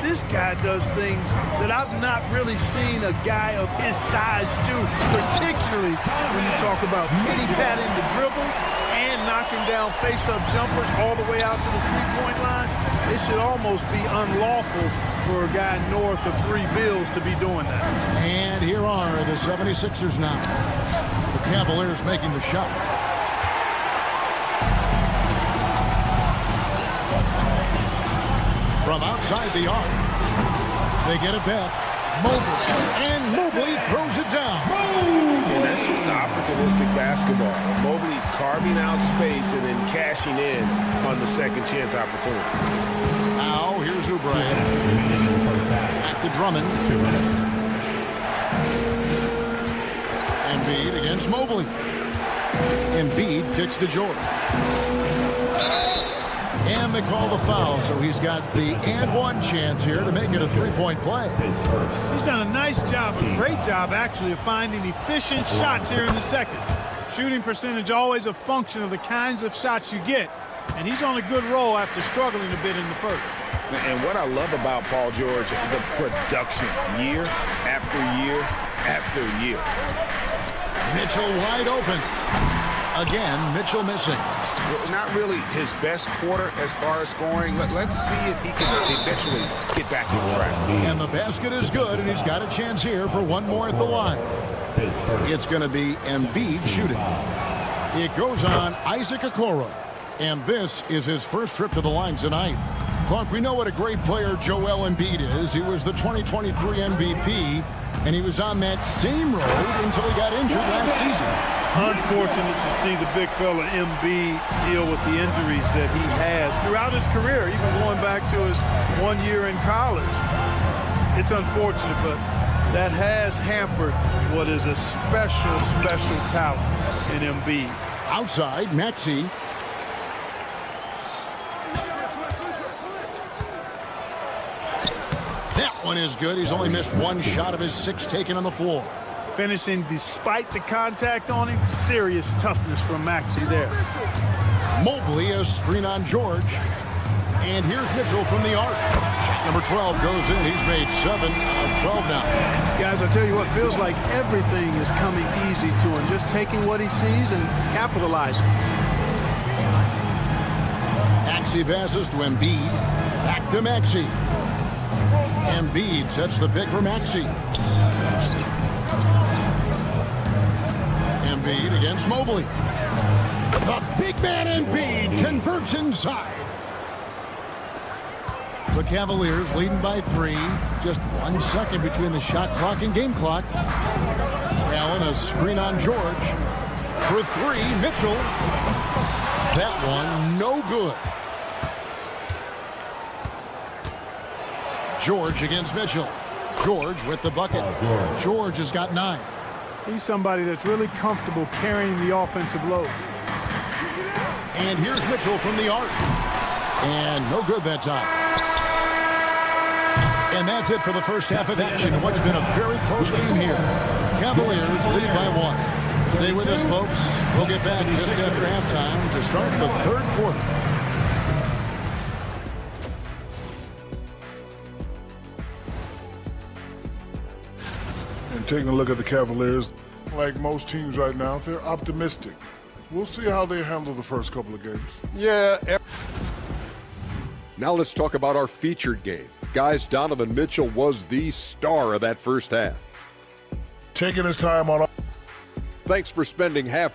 This guy does things that I've not really seen a guy of his size do, particularly when you talk about pitty-patting the dribble and knocking down face-up jumpers all the way out to the three-point line. It should almost be unlawful for a guy north of 3 bills to be doing that. And here are the 76ers now. The Cavaliers making the shot. From outside the arc, they get it back. Mobley, and Mobley throws it down. And that's just opportunistic basketball. Mobley carving out space and then cashing in on the second chance opportunity. Now, here's Oubre. Back to Drummond. 2 minutes. Embiid against Mobley. Embiid kicks to George. And they call the foul, so he's got the and one chance here to make it a three-point play. He's done a nice job, a great job actually, of finding efficient shots here in the second. Shooting percentage always a function of the kinds of shots you get, and he's on a good roll after struggling a bit in the first. And what I love about Paul George, the production, year after year after year. Mitchell wide open. Again, Mitchell missing. Not really his best quarter as far as scoring. Let's see if he can eventually get back on track. And the basket is good, and he's got a chance here for one more at the line. It's going to be Embiid shooting. It goes on Isaac Okoro. And this is his first trip to the line tonight. Clark, we know what a great player Joel Embiid is. He was the 2023 MVP, and he was on that same road until he got injured last season. Unfortunate to see the big fella Embiid deal with the injuries that he has throughout his career, even going back to his 1 year in college. It's unfortunate, but that has hampered what is a special, special talent in Embiid. Outside, Maxey. That one is good. He's only missed one shot of his 6 taken on the floor. Finishing despite the contact on him. Serious toughness from Maxey there. Mobley, a screen on George. And here's Mitchell from the arc. Shot number 12 goes in. He's made 7 of 12 now. Guys, I tell you what, feels like everything is coming easy to him. Just taking what he sees and capitalizing. Maxey passes to Embiid. Back to Maxey. Embiid sets the pick for Maxey. Embiid against Mobley. The big man Embiid converts inside. The Cavaliers leading by 3. Just 1 second between the shot clock and game clock. Allen, a screen on George. For 3, Mitchell. That one no good. George against Mitchell. George with the bucket. George has got 9. He's somebody that's really comfortable carrying the offensive load. And here's Mitchell from the arc. And no good that time. And that's it for the first half of action in what's been a very close game here. Cavaliers lead by 1. Stay with us, folks. We'll get back just after halftime to start the third quarter. And taking a look at the Cavaliers, like most teams right now, they're optimistic. We'll see how they handle the first couple of games. Yeah. Now let's talk about our featured game. Guys, Donovan Mitchell was the star of that first half. Taking his time on. Thanks for spending half.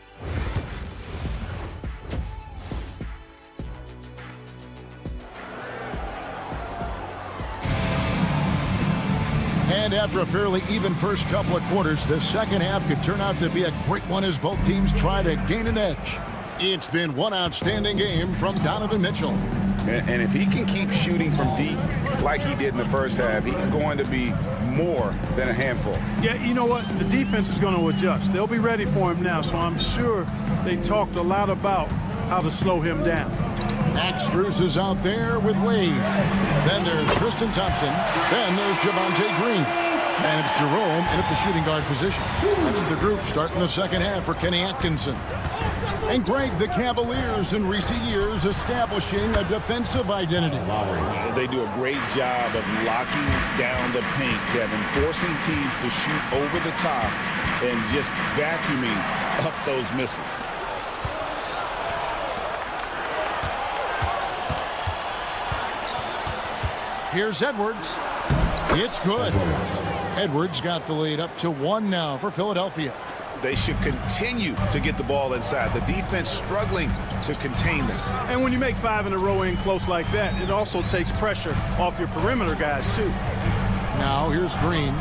And after a fairly even first couple of quarters, the second half could turn out to be a great one as both teams try to gain an edge. It's been one outstanding game from Donovan Mitchell. And if he can keep shooting from deep like he did in the first half, he's going to be more than a handful. Yeah, you know what? The defense is going to adjust. They'll be ready for him now, so I'm sure they talked a lot about how to slow him down. Max Strus is out there with Wade. Then there's Tristan Thompson. Then there's Javonte Green. And it's Jerome in at the shooting guard position. That's the group starting the second half for Kenny Atkinson. And Greg, the Cavaliers in recent years establishing a defensive identity. They do a great job of locking down the paint, Kevin, forcing teams to shoot over the top and just vacuuming up those misses. Here's Edwards. It's good. Edwards got the lead up to 1 now for Philadelphia. They should continue to get the ball inside. The defense struggling to contain them. And when you make 5 in a row in close like that, it also takes pressure off your perimeter guys, too. Now here's Green.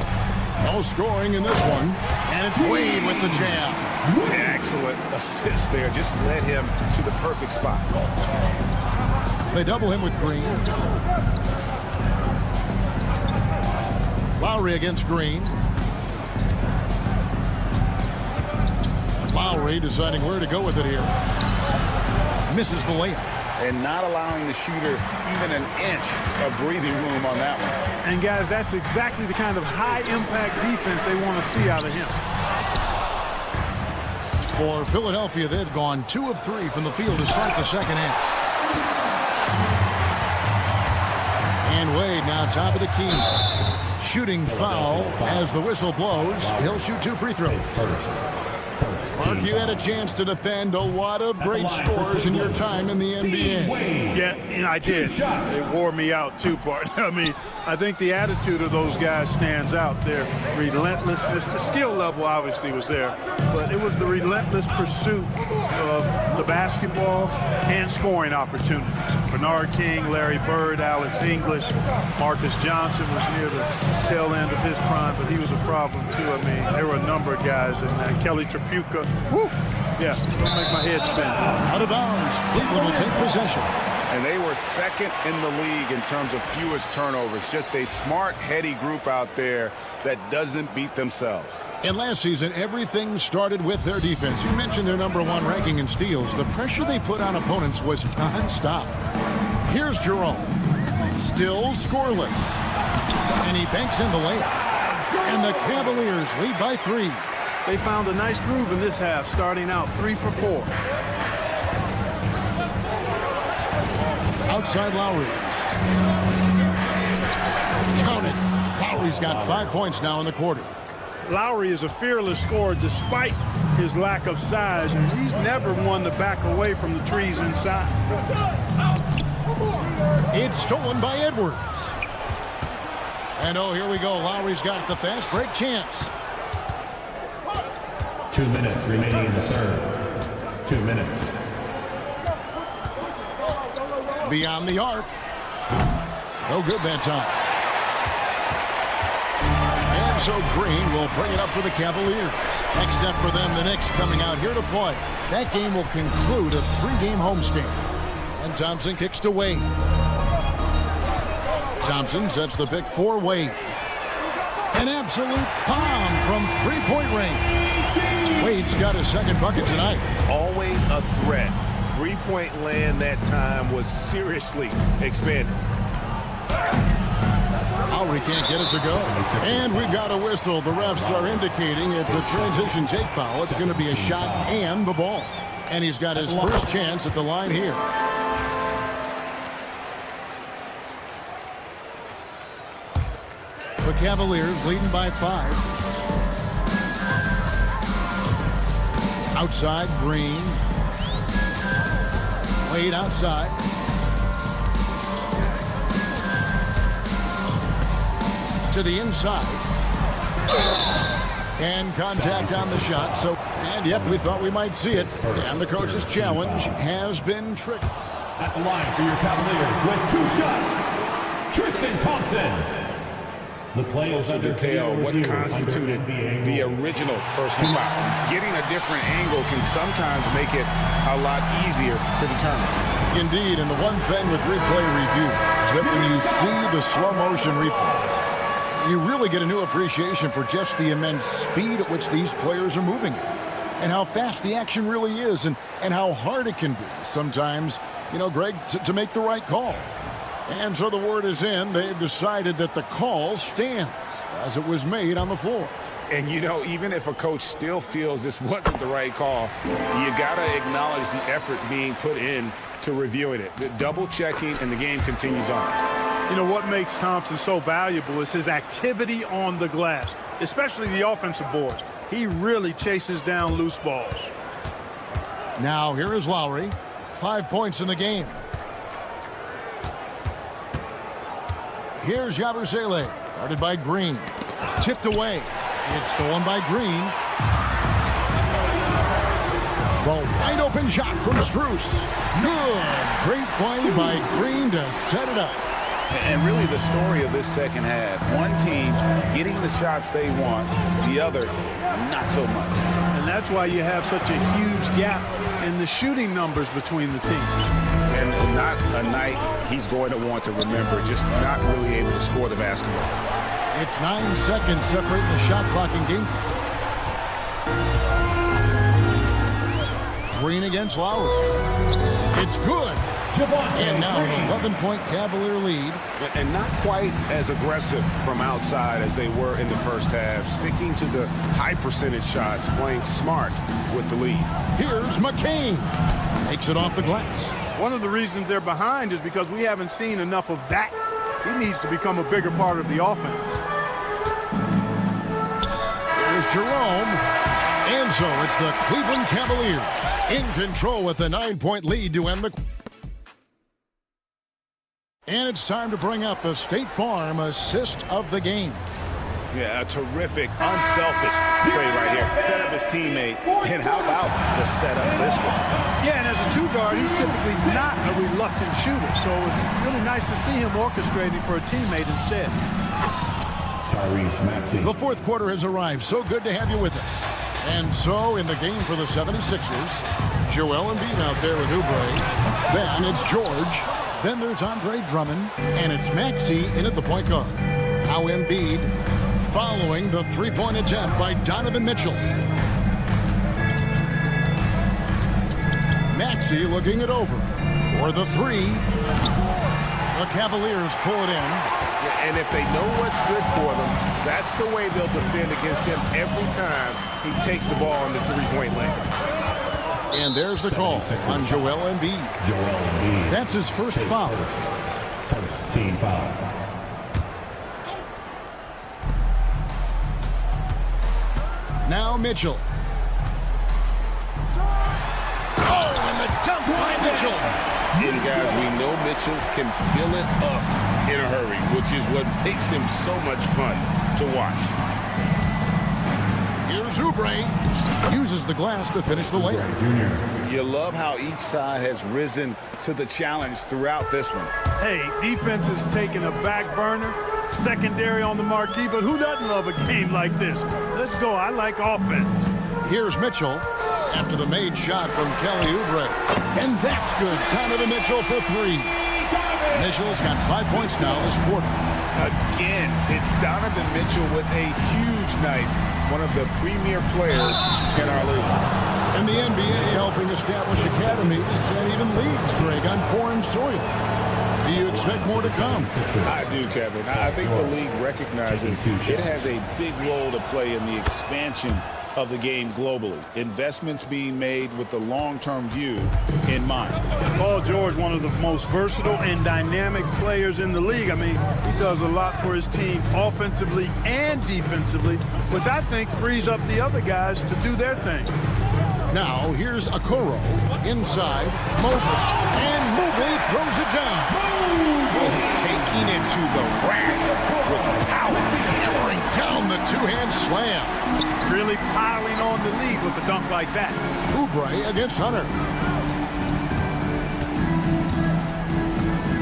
No scoring in this one. And it's Wade with the jam. Excellent assist there. Just led him to the perfect spot. They double him with Green. Lowry against Green. Lowry deciding where to go with it here. Misses the layup. and not allowing the shooter even an inch of breathing room on that one. And, guys, that's exactly the kind of high-impact defense they want to see out of him. For Philadelphia, they've gone 2 of 3 from the field to start the second half. And Wade now top of the key. Shooting foul as the whistle blows. He'll shoot 2 free throws. Mark, you had a chance to defend a lot of great scores in your time in the NBA. Yeah, and I did. It wore me out, too, partner. I mean, I think the attitude of those guys stands out. Their relentlessness, the skill level obviously was there, but it was the relentless pursuit of the basketball and scoring opportunities. Bernard King, Larry Bird, Alex English, Marcus Johnson was near the tail end of his prime, but he was a problem, too. I mean, there were a number of guys in there. Kelly Tripucka. Woo! Yeah, don't make my head spin. Out of bounds. Cleveland will take possession. And they were second in the league in terms of fewest turnovers. Just a smart, heady group out there that doesn't beat themselves. And last season, everything started with their defense. You mentioned their #1 ranking in steals. The pressure they put on opponents was nonstop. Here's Jerome. Still scoreless. And he banks in the layup. And the Cavaliers lead by 3. They found a nice groove in this half, starting out 3 for 4. Outside Lowry. Count it. Lowry's got 5 points now in the quarter. Lowry is a fearless scorer despite his lack of size, and he's never one to back away from the trees inside. It's stolen by Edwards. And oh, here we go. Lowry's got the fast break chance. 2 minutes remaining in the third. 2 minutes. Beyond the arc. No good that time. And so Green will bring it up for the Cavaliers. Next step for them, the Knicks coming out here to play. That game will conclude a 3-game homestand. And Thompson kicks to Wade. Thompson sets the pick for Wade. An absolute bomb from 3-point range. Wade's got his second bucket tonight. Always a threat. 3-point land that time was seriously expanded. Lowry can't get it to go. And we've got a whistle. The refs are indicating it's a transition take foul. It's going to be a shot and the ball. And he's got his first chance at the line here. The Cavaliers leading by 5. Outside, Green. Wade outside. To the inside. And contact on the shot. And yep, we thought we might see it. And the coach's challenge has been triggered. At the line for your Cavaliers with 2 shots, Tristan Thompson. The Closer detail what constituted the original personal foul. Getting a different angle can sometimes make it a lot easier to determine. Indeed, and the one thing with replay review is that when you see the slow motion replays, you really get a new appreciation for just the immense speed at which these players are moving at, and how fast the action really is, and how hard it can be sometimes, you know, Greg, to make the right call. And so the word is in. They've decided that the call stands as it was made on the floor. And, you know, even if a coach still feels this wasn't the right call, you got to acknowledge the effort being put in to reviewing it. The double checking, and the game continues on. You know, what makes Thompson so valuable is his activity on the glass, especially the offensive boards. He really chases down loose balls. Now, here is Lowry. 5 points in the game. Here's Yabusele, guarded by Green. Tipped away. It's stolen by Green. The wide open shot from Strus. Good. Great play by Green to set it up. And really the story of this second half. One team getting the shots they want, the other not so much. And that's why you have such a huge gap in the shooting numbers between the teams. And not a night he's going to want to remember, just not really able to score the basketball. It's 9 seconds separating the shot clock and game. Green against Lowry. It's good. And now an 11-point Cavalier lead. And not quite as aggressive from outside as they were in the first half. Sticking to the high percentage shots, playing smart with the lead. Here's McCain. Takes it off the glass. One of the reasons they're behind is because we haven't seen enough of that. He needs to become a bigger part of the offense. Here's Jerome. And so it's the Cleveland Cavaliers in control with a 9-point lead to end the... And it's time to bring up the State Farm assist of the game. Yeah, a terrific, unselfish play right here. Set up his teammate, and how about the setup this one? Yeah, and as a two-guard, he's typically not a reluctant shooter, so it was really nice to see him orchestrating for a teammate instead. The fourth quarter has arrived. So good to have you with us. And so in the game for the 76ers, Joel Embiid out there with Oubre. Then it's George. Then there's Andre Drummond. And it's Maxey in at the point guard. Now Embiid following the three-point attempt by Donovan Mitchell. Maxey looking it over for the three. The Cavaliers pull it in. And if they know what's good for them, that's the way they'll defend against him every time he takes the ball in the three-point lane. And there's the call on Joel Embiid. That's his first foul. First team foul. Now Mitchell. Oh, and the dunk by Mitchell. And guys, we know Mitchell can fill it up in a hurry, which is what makes him so much fun to watch. Here's Oubre. Uses the glass to finish the layup. You love how each side has risen to the challenge throughout this one. Hey, defense is taking a back burner, secondary on the marquee, but who doesn't love a game like this? Let's go. I like offense. Here's Mitchell after the made shot from Kelly Oubre. And that's good. Donovan Mitchell for three. Mitchell's got 5 points now this quarter. Again, it's Donovan Mitchell with a huge night. One of the premier players in our league. And the NBA helping establish academies and even leagues, Greg, on foreign soil. Do you expect more to come? I do, Kevin. I think the league recognizes it has a big role to play in the expansion of the game globally. Investments being made with the long-term view in mind. Paul George, one of the most versatile and dynamic players in the league. I mean, he does a lot for his team offensively and defensively, which I think frees up the other guys to do their thing. Now, here's Okoro inside. Mobley. And Mobley throws it down. Taking it to the rack with power. Hammering down the two-hand slam. Really piling on the lead with a dunk like that. Oubre against Hunter.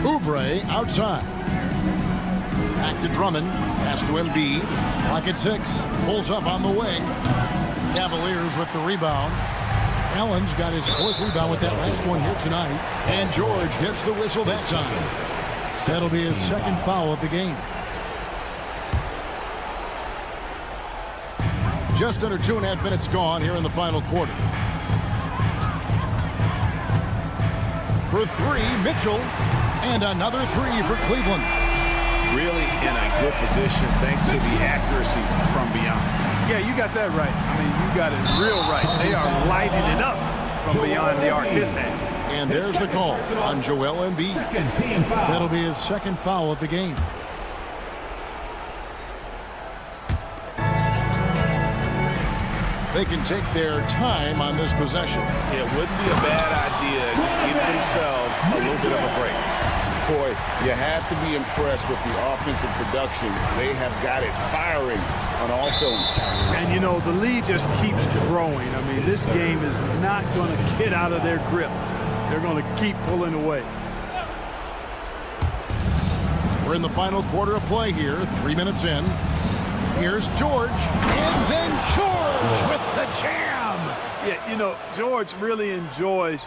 Oubre outside. Back to Drummond. Pass to Embiid. Clock at 6. Pulls up on the wing. Cavaliers with the rebound. Allen's got his 4th rebound with that last one here tonight. And George gets the whistle that time. That'll be his 2nd foul of the game. Just under 2.5 minutes gone here in the final quarter. For three, Mitchell. And another three for Cleveland. Really in a good position thanks to the accuracy from beyond. Yeah, you got that right. I mean, you got it real right. They are lighting it up from beyond the arc this end. And there's the call on Joel Embiid. That'll be his 2nd foul of the game. They can take their time on this possession. It wouldn't be a bad idea just give themselves a little bit of a break. Boy, you have to be impressed with the offensive production. They have got it firing on all cylinders. And, you know, the lead just keeps growing. I mean, this game is not going to get out of their grip. They're going to keep pulling away. We're in the final quarter of play here, 3 minutes in. Here's George, and then George with the jam. Yeah, you know, George really enjoys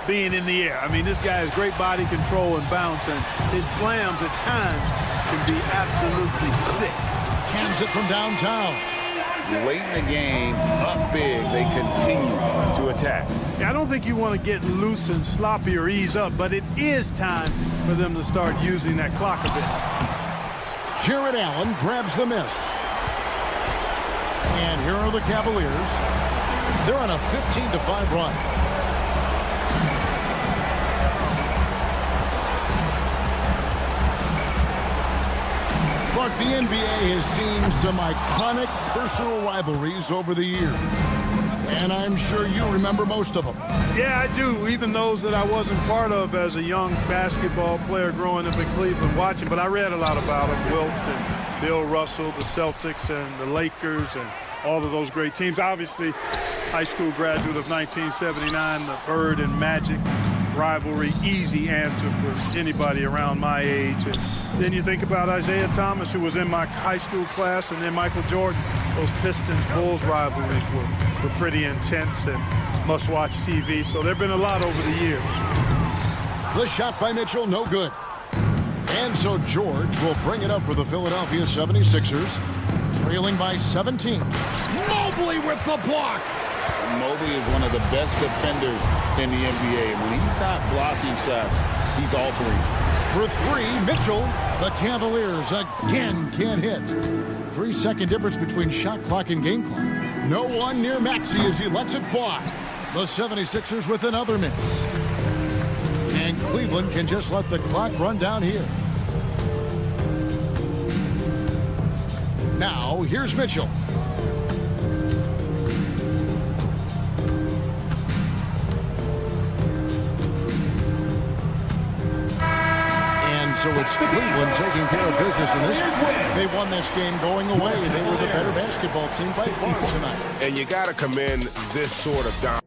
being in the air. I mean, this guy has great body control and bounce, and his slams at times can be absolutely sick. Cans it from downtown. late in the game, up big, they continue to attack. Yeah, I don't think you want to get loose and sloppy or ease up, but it is time for them to start using that clock a bit. Jared Allen grabs the miss. And here are the Cavaliers. They're on a 15-5 run. But the NBA has seen some iconic personal rivalries over the years. And I'm sure you remember most of them. Yeah, I do, even those that I wasn't part of as a young basketball player growing up in Cleveland watching. But I read a lot about them, Wilt and Bill Russell, the Celtics and the Lakers and all of those great teams. Obviously, high school graduate of 1979, the Bird and Magic rivalry, easy answer for anybody around my age. And then you think about Isaiah Thomas, who was in my high school class, and then Michael Jordan. Those Pistons-Bulls rivalries were pretty intense and must-watch TV. So there have been a lot over the years. The shot by Mitchell, no good. And so George will bring it up for the Philadelphia 76ers, trailing by 17. Mobley with the block. Mobley is one of the best defenders in the NBA. When he's not blocking shots, he's altering. For three, Mitchell. The Cavaliers again can't hit. 3-second difference between shot clock and game clock. No one near Maxey as he lets it fly. The 76ers with another miss. And Cleveland can just let the clock run down here. Now, here's Mitchell. So it's Cleveland taking care of business in this one. They won this game going away. They were the better basketball team by far tonight. And you got to commend this sort of dominance.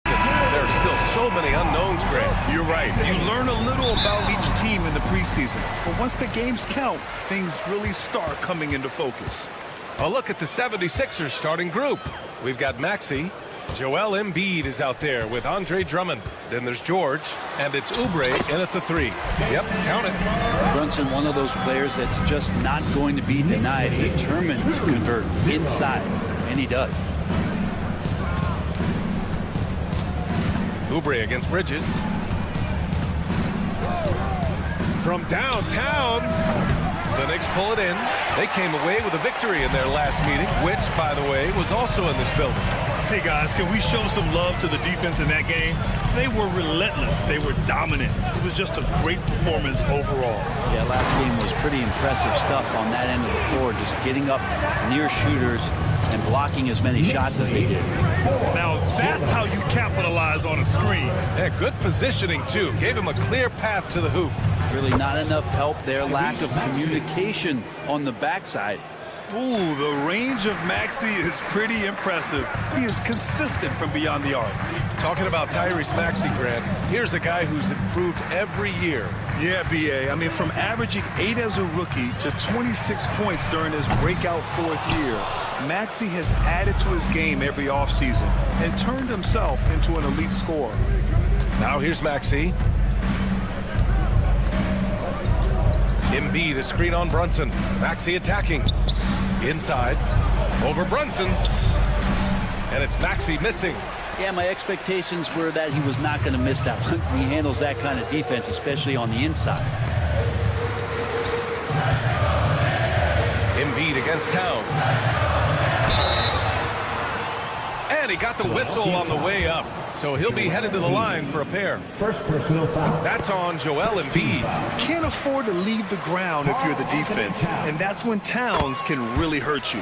There are still so many unknowns, Grant. You're right. You learn a little about each team in the preseason. But once the games count, things really start coming into focus. A look at the 76ers starting group. We've got Maxey. Joel Embiid is out there with Andre Drummond. Then there's George, and it's Oubre in at the 3. Yep, count it. Brunson, one of those players that's just not going to be denied, determined to convert inside, and he does. Oubre against Bridges. From downtown, the Knicks pull it in. They came away with a victory in their last meeting, which, by the way, was also in this building. Hey, guys, can we show some love to the defense in that game? They were relentless. They were dominant. It was just a great performance overall. Yeah, last game was pretty impressive stuff on that end of the floor, just getting up near shooters and blocking as many shots as they did. Now, that's how you capitalize on a screen. Yeah, good positioning, too. Gave him a clear path to the hoop. Really not enough help there. Lack of communication on the backside. Ooh, the range of Maxey is pretty impressive. He is consistent from beyond the arc. Talking about Tyrese Maxey, Grant, here's a guy who's improved every year. Yeah, B.A. I mean, from averaging 8 as a rookie to 26 points during his breakout 4th year, Maxey has added to his game every offseason and turned himself into an elite scorer. Now here's Maxey. Embiid, a screen on Brunson. Maxey attacking. Inside. Over Brunson. And it's Maxey missing. Yeah, my expectations were that he was not going to miss that one. He handles that kind of defense, especially on the inside. Embiid against Town. And he got the whistle on the way up. So he'll be headed to the line for a pair. First personal foul. That's on Joel Embiid. Can't afford to leave the ground if you're the defense. And that's when Towns can really hurt you.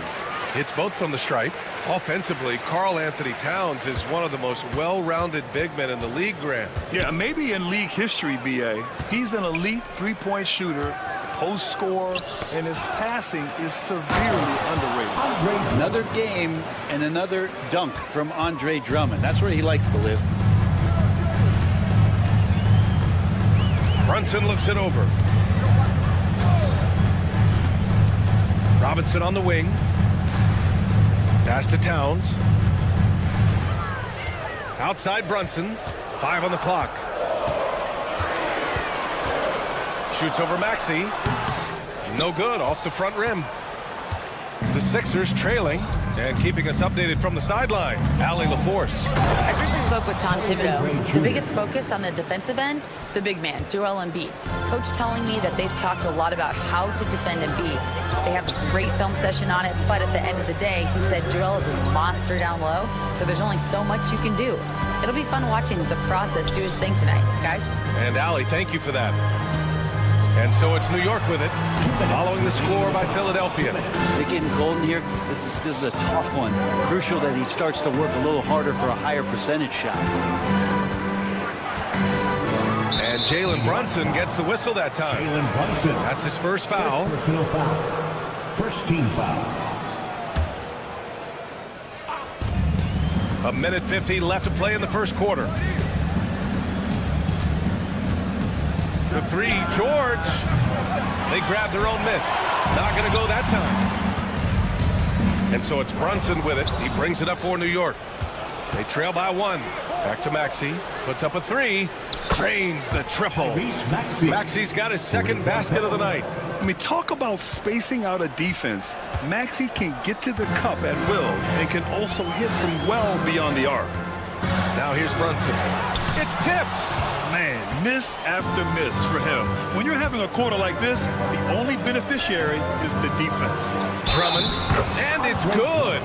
Hits both from the stripe. Offensively, Karl Anthony Towns is one of the most well-rounded big men in the league, Grant. Yeah, maybe in league history, B.A. He's an elite three-point shooter, post scorer, and his passing is severely underrated. Another game and another dunk from Andre Drummond. That's where he likes to live. Brunson looks it over. Robinson on the wing. Pass to Towns. Outside Brunson. 5 on the clock. Shoots over Maxey. No good, off the front rim. The Sixers trailing and keeping us updated from the sideline, Allie LaForce. I briefly spoke with Tom Thibodeau. The biggest focus on the defensive end, the big man, Joel Embiid. Coach telling me that they've talked a lot about how to defend Embiid. They have a great film session on it, but at the end of the day, he said Joel is a monster down low, so there's only so much you can do. It'll be fun watching the process do his thing tonight, guys. And Allie, thank you for that. And so it's New York with it, following the score by Philadelphia. Is it getting cold in here? This is a tough one. Crucial that he starts to work a little harder for a higher percentage shot. And Jalen Brunson gets the whistle that time. That's his first foul. First team foul. A minute 50 left to play in the first quarter. The three, George. They grab their own miss. Not going to go that time. And so it's Brunson with it. He brings it up for New York. They trail by one. Back to Maxey. Puts up a three. Drains the triple. Maxey's got his second basket of the night. I mean, talk about spacing out a defense. Maxey can get to the cup at will and can also hit from well beyond the arc. Now here's Brunson. It's tipped. Man, miss after miss for him. When you're having a quarter like this, the only beneficiary is the defense. Drummond, and it's good.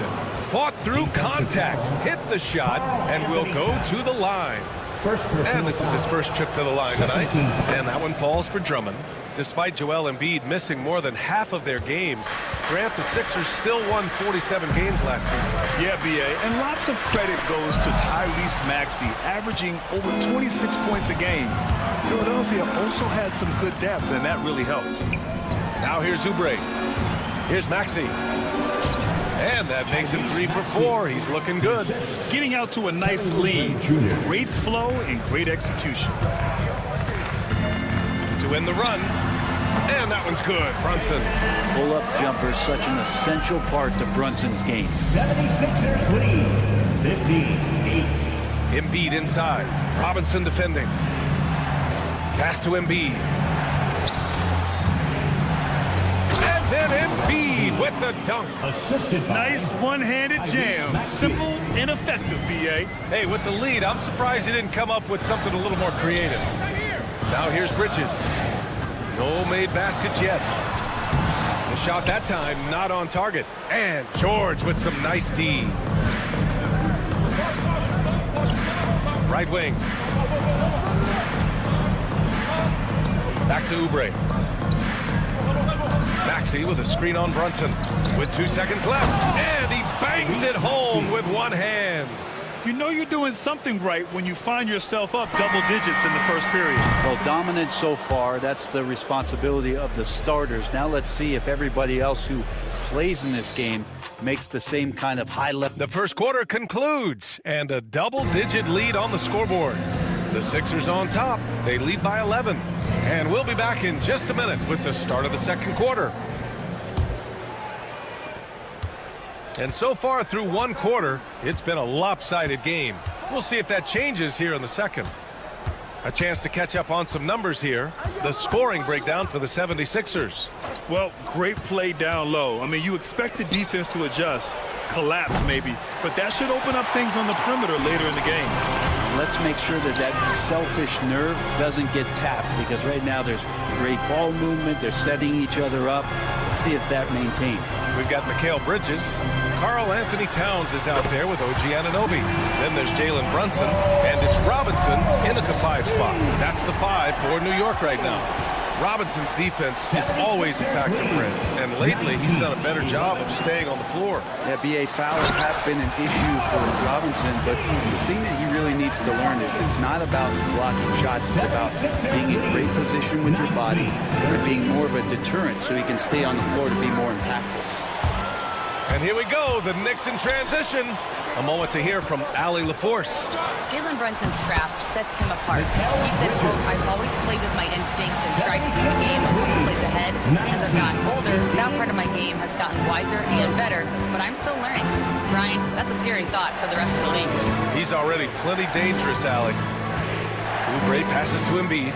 Fought through contact, hit the shot, and will go to the line. And this is his first trip to the line tonight. And that one falls for Drummond. Despite Joel Embiid missing more than half of their games, Grant, the Sixers still won 47 games last season. Yeah, B.A., and lots of credit goes to Tyrese Maxey, averaging over 26 points a game. Philadelphia also had some good depth, and that really helped. Now here's Oubre. Here's Maxey. And that makes him 3 for 4. He's looking good. Getting out to a nice lead. Great flow and great execution. To win the run. And that one's good. Brunson. Pull-up jumper, such an essential part to Brunson's game. 76ers lead, 15-8. Embiid inside. Robinson defending. Pass to Embiid. And then Embiid with the dunk. Nice one-handed jam. Simple and effective, B.A. Hey, with the lead, I'm surprised he didn't come up with something a little more creative. Now here's Bridges. No made baskets yet. The shot that time not on target. And George with some nice D. Right wing. Back to Oubre. Maxey with a screen on Brunson. With 2 seconds left. And he bangs it home with one hand. You know you're doing something right when you find yourself up double digits in the first period. Well, dominant so far. That's the responsibility of the starters. Now let's see if everybody else who plays in this game makes the same kind of high level. The first quarter concludes, and a double-digit lead on the scoreboard. The Sixers on top. They lead by 11. And we'll be back in just a minute with the start of the second quarter. And so far through one quarter, it's been a lopsided game. We'll see if that changes here in the second. A chance to catch up on some numbers here. The scoring breakdown for the 76ers. Well, great play down low. I mean, you expect the defense to adjust, collapse maybe, but that should open up things on the perimeter later in the game. Let's make sure that that selfish nerve doesn't get tapped, because right now there's great ball movement. They're setting each other up. Let's see if that maintains. We've got Mikal Bridges. Karl Anthony Towns is out there with OG Anunoby. Then there's Jalen Brunson, and it's Robinson in at the 5 spot. That's the 5 for New York right now. Robinson's defense is always a factor, Brent, and lately he's done a better job of staying on the floor. Yeah, BA fouls have been an issue for Robinson, but the thing that he really needs to learn is it's not about blocking shots, it's about being in great position with your body and being more of a deterrent so he can stay on the floor to be more impactful. And here we go, the Knicks in transition. A moment to hear from Allie LaForce. Jalen Brunson's craft sets him apart. He said, quote, I've always played with my instincts and tried to see the game of who plays ahead. As I've gotten older, that part of my game has gotten wiser and better, but I'm still learning. Ryan, that's a scary thought for the rest of the league. He's already plenty dangerous, Allie. Oubre passes to Embiid.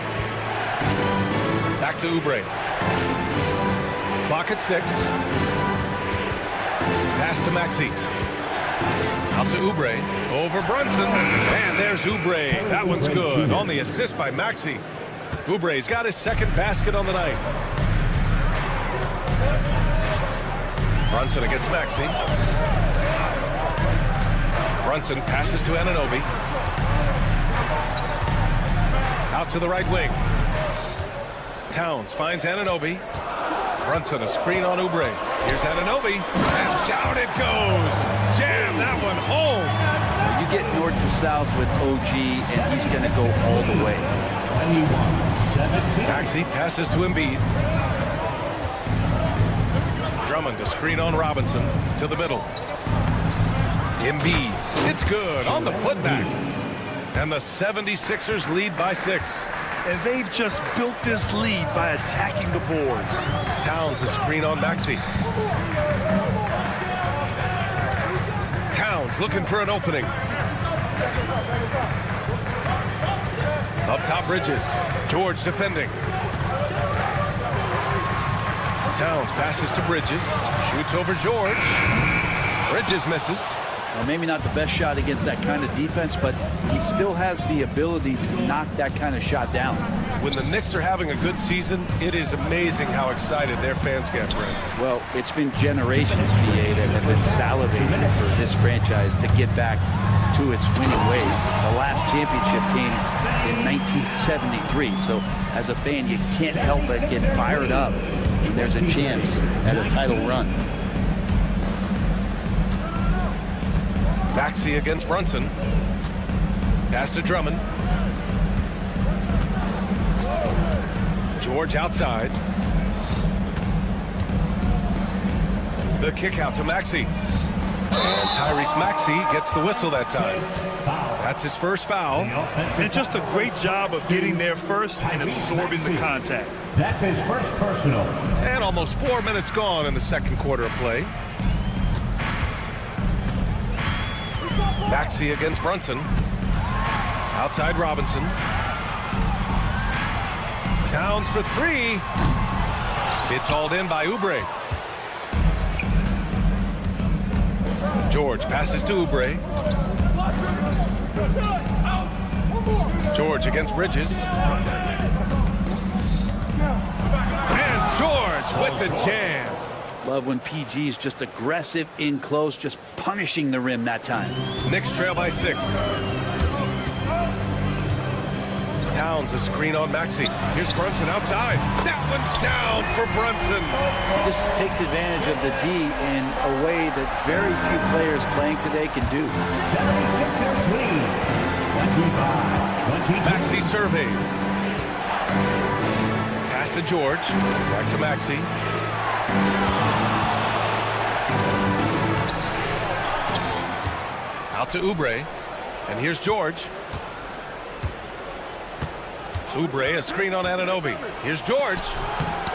Back to Oubre. Clock at 6. Pass to Maxey. Out to Oubre. Over Brunson. And there's Oubre. That one's good. On the assist by Maxey. Oubre's got his second basket on the night. Brunson against Maxey. Brunson passes to Anunoby. Out to the right wing. Towns finds Anunoby. Brunson a screen on Oubre. Here's Anunoby. And down it goes. Jam that one home. You get north to south with OG, and he's going to go all the way. 21-17. Maxey passes to Embiid. Drummond a screen on Robinson to the middle. Embiid. It's good on the putback. And the 76ers lead by 6. And they've just built this lead by attacking the boards. Towns a screen on Maxey. Towns looking for an opening. Up top, Bridges. George defending. Towns passes to Bridges. Shoots over George. Bridges misses. Well, maybe not the best shot against that kind of defense, but he still has the ability to knock that kind of shot down. When the Knicks are having a good season, it is amazing how excited their fans get, Brent. Well, it's been generations, VA, that have been salivating for this franchise to get back to its winning ways. The last championship came in 1973, so as a fan, you can't help but get fired up when there's a chance at a title run. Maxey against Brunson. Pass to Drummond. George outside. The kick out to Maxey. And Tyrese Maxey gets the whistle that time. That's his first foul. And just a great job of getting there first and absorbing the contact. That's his first personal. And almost 4 minutes gone in the second quarter of play. Maxey against Brunson. Outside Robinson. Towns for 3. It's hauled in by Oubre. George passes to Oubre. George against Bridges. And George with the jam. Love when PG's just aggressive in close, just punishing the rim that time. Knicks trail by 6. Towns a screen on Maxey. Here's Brunson outside. That one's down for Brunson. Just takes advantage of the D in a way that very few players playing today can do. 76ers lead. 25-22. Maxey surveys. Pass to George. Back to Maxey. Out to Oubre. And here's George. Oubre, a screen on Anunoby. Here's George.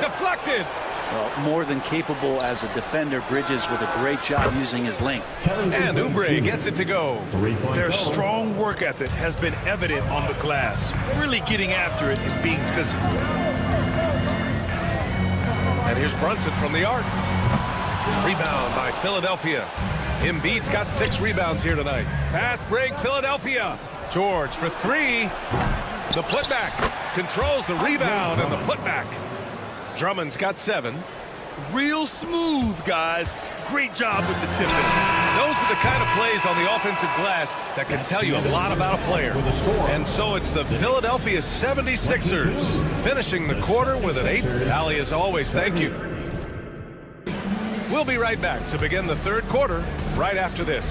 Deflected. Well, more than capable as a defender. Bridges with a great job using his length. And Oubre gets it to go. Their strong work ethic has been evident on the glass. Really getting after it and being physical. And here's Brunson from the arc. Rebound by Philadelphia. Embiid's got 6 rebounds here tonight. Fast break, Philadelphia. George for 3. The putback. Controls the rebound and the putback. Drummond's got 7. Real smooth, guys. Great job with the tip-in. Those are the kind of plays on the offensive glass that can tell you a lot about a player. And so it's the Philadelphia 76ers finishing the quarter with an 8. Ali, as always, thank you. We'll be right back to begin the third quarter right after this.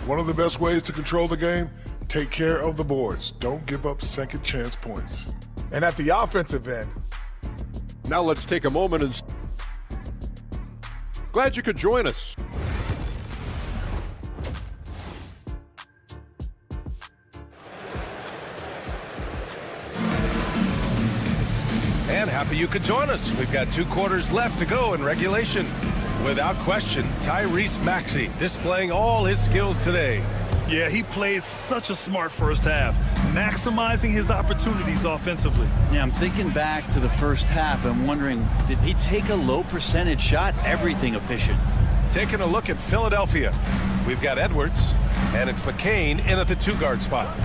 One of the best ways to control the game, take care of the boards. Don't give up second chance points. And at the offensive end, Now let's take a moment and glad you could join us. And happy you could join us. We've got 2 quarters left to go in regulation. Without question, Tyrese Maxey displaying all his skills today. Yeah, he played such a smart first half. maximizing his opportunities offensively. Yeah, I'm thinking back to the first half. I'm wondering, did he take a low percentage shot? Everything efficient. Taking a look at Philadelphia. We've got Edwards, and it's McCain in at the 2-guard spot.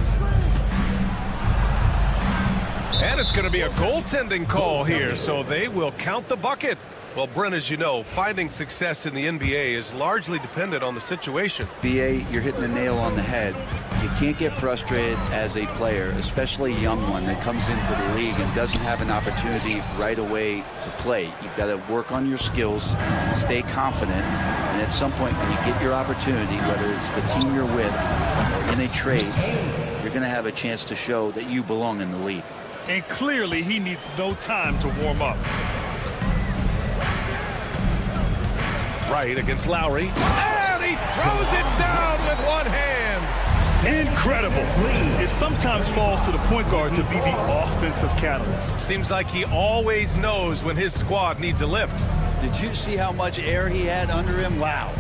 And it's going to be a goaltending call here, so they will count the bucket. Well, Brent, as you know, finding success in the NBA is largely dependent on the situation. BA, you're hitting the nail on the head. You can't get frustrated as a player, especially a young one that comes into the league and doesn't have an opportunity right away to play. You've got to work on your skills, stay confident, and at some point when you get your opportunity, whether it's the team you're with or in a trade, you're going to have a chance to show that you belong in the league. And clearly he needs no time to warm up. Right against Lowry. And he throws it down with one hand. Incredible. It sometimes falls to the point guard to be the offensive catalyst. Seems like he always knows when his squad needs a lift. Did you see how much air he had under him? Wow.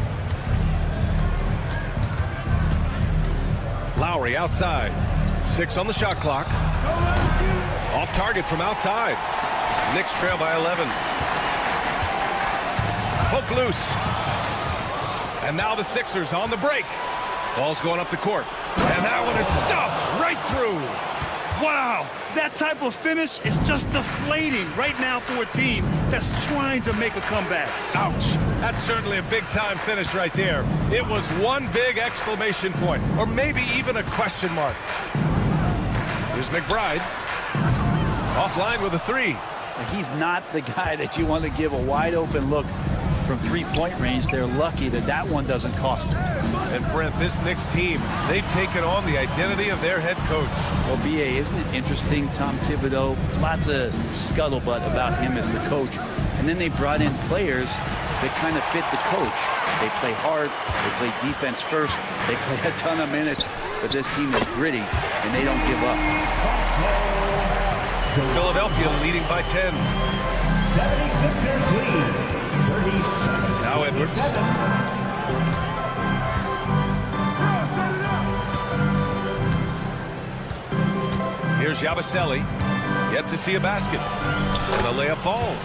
Lowry outside. 6 on the shot clock. Off target from outside. Knicks trail by 11. Poke loose. And now the Sixers on the break. Ball's going up the court. And that one is stuffed right through. Wow, that type of finish is just deflating right now for a team that's trying to make a comeback. Ouch. That's certainly a big-time finish right there. It was one big exclamation point, or maybe even a question mark. Here's McBride. Offline with a 3. He's not the guy that you want to give a wide-open look from three-point range. They're lucky that that one doesn't cost them. And Brent, this Knicks team, they've taken on the identity of their head coach. Well, BA, isn't it interesting? Tom Thibodeau, lots of scuttlebutt about him as the coach. And then they brought in players that kind of fit the coach. They play hard, they play defense first, they play a ton of minutes, but this team is gritty, and they don't give up. Philadelphia leading by 10. 76ers lead. 37. Now Edwards. Here's Yabusele. Yet to see a basket. And the layup falls.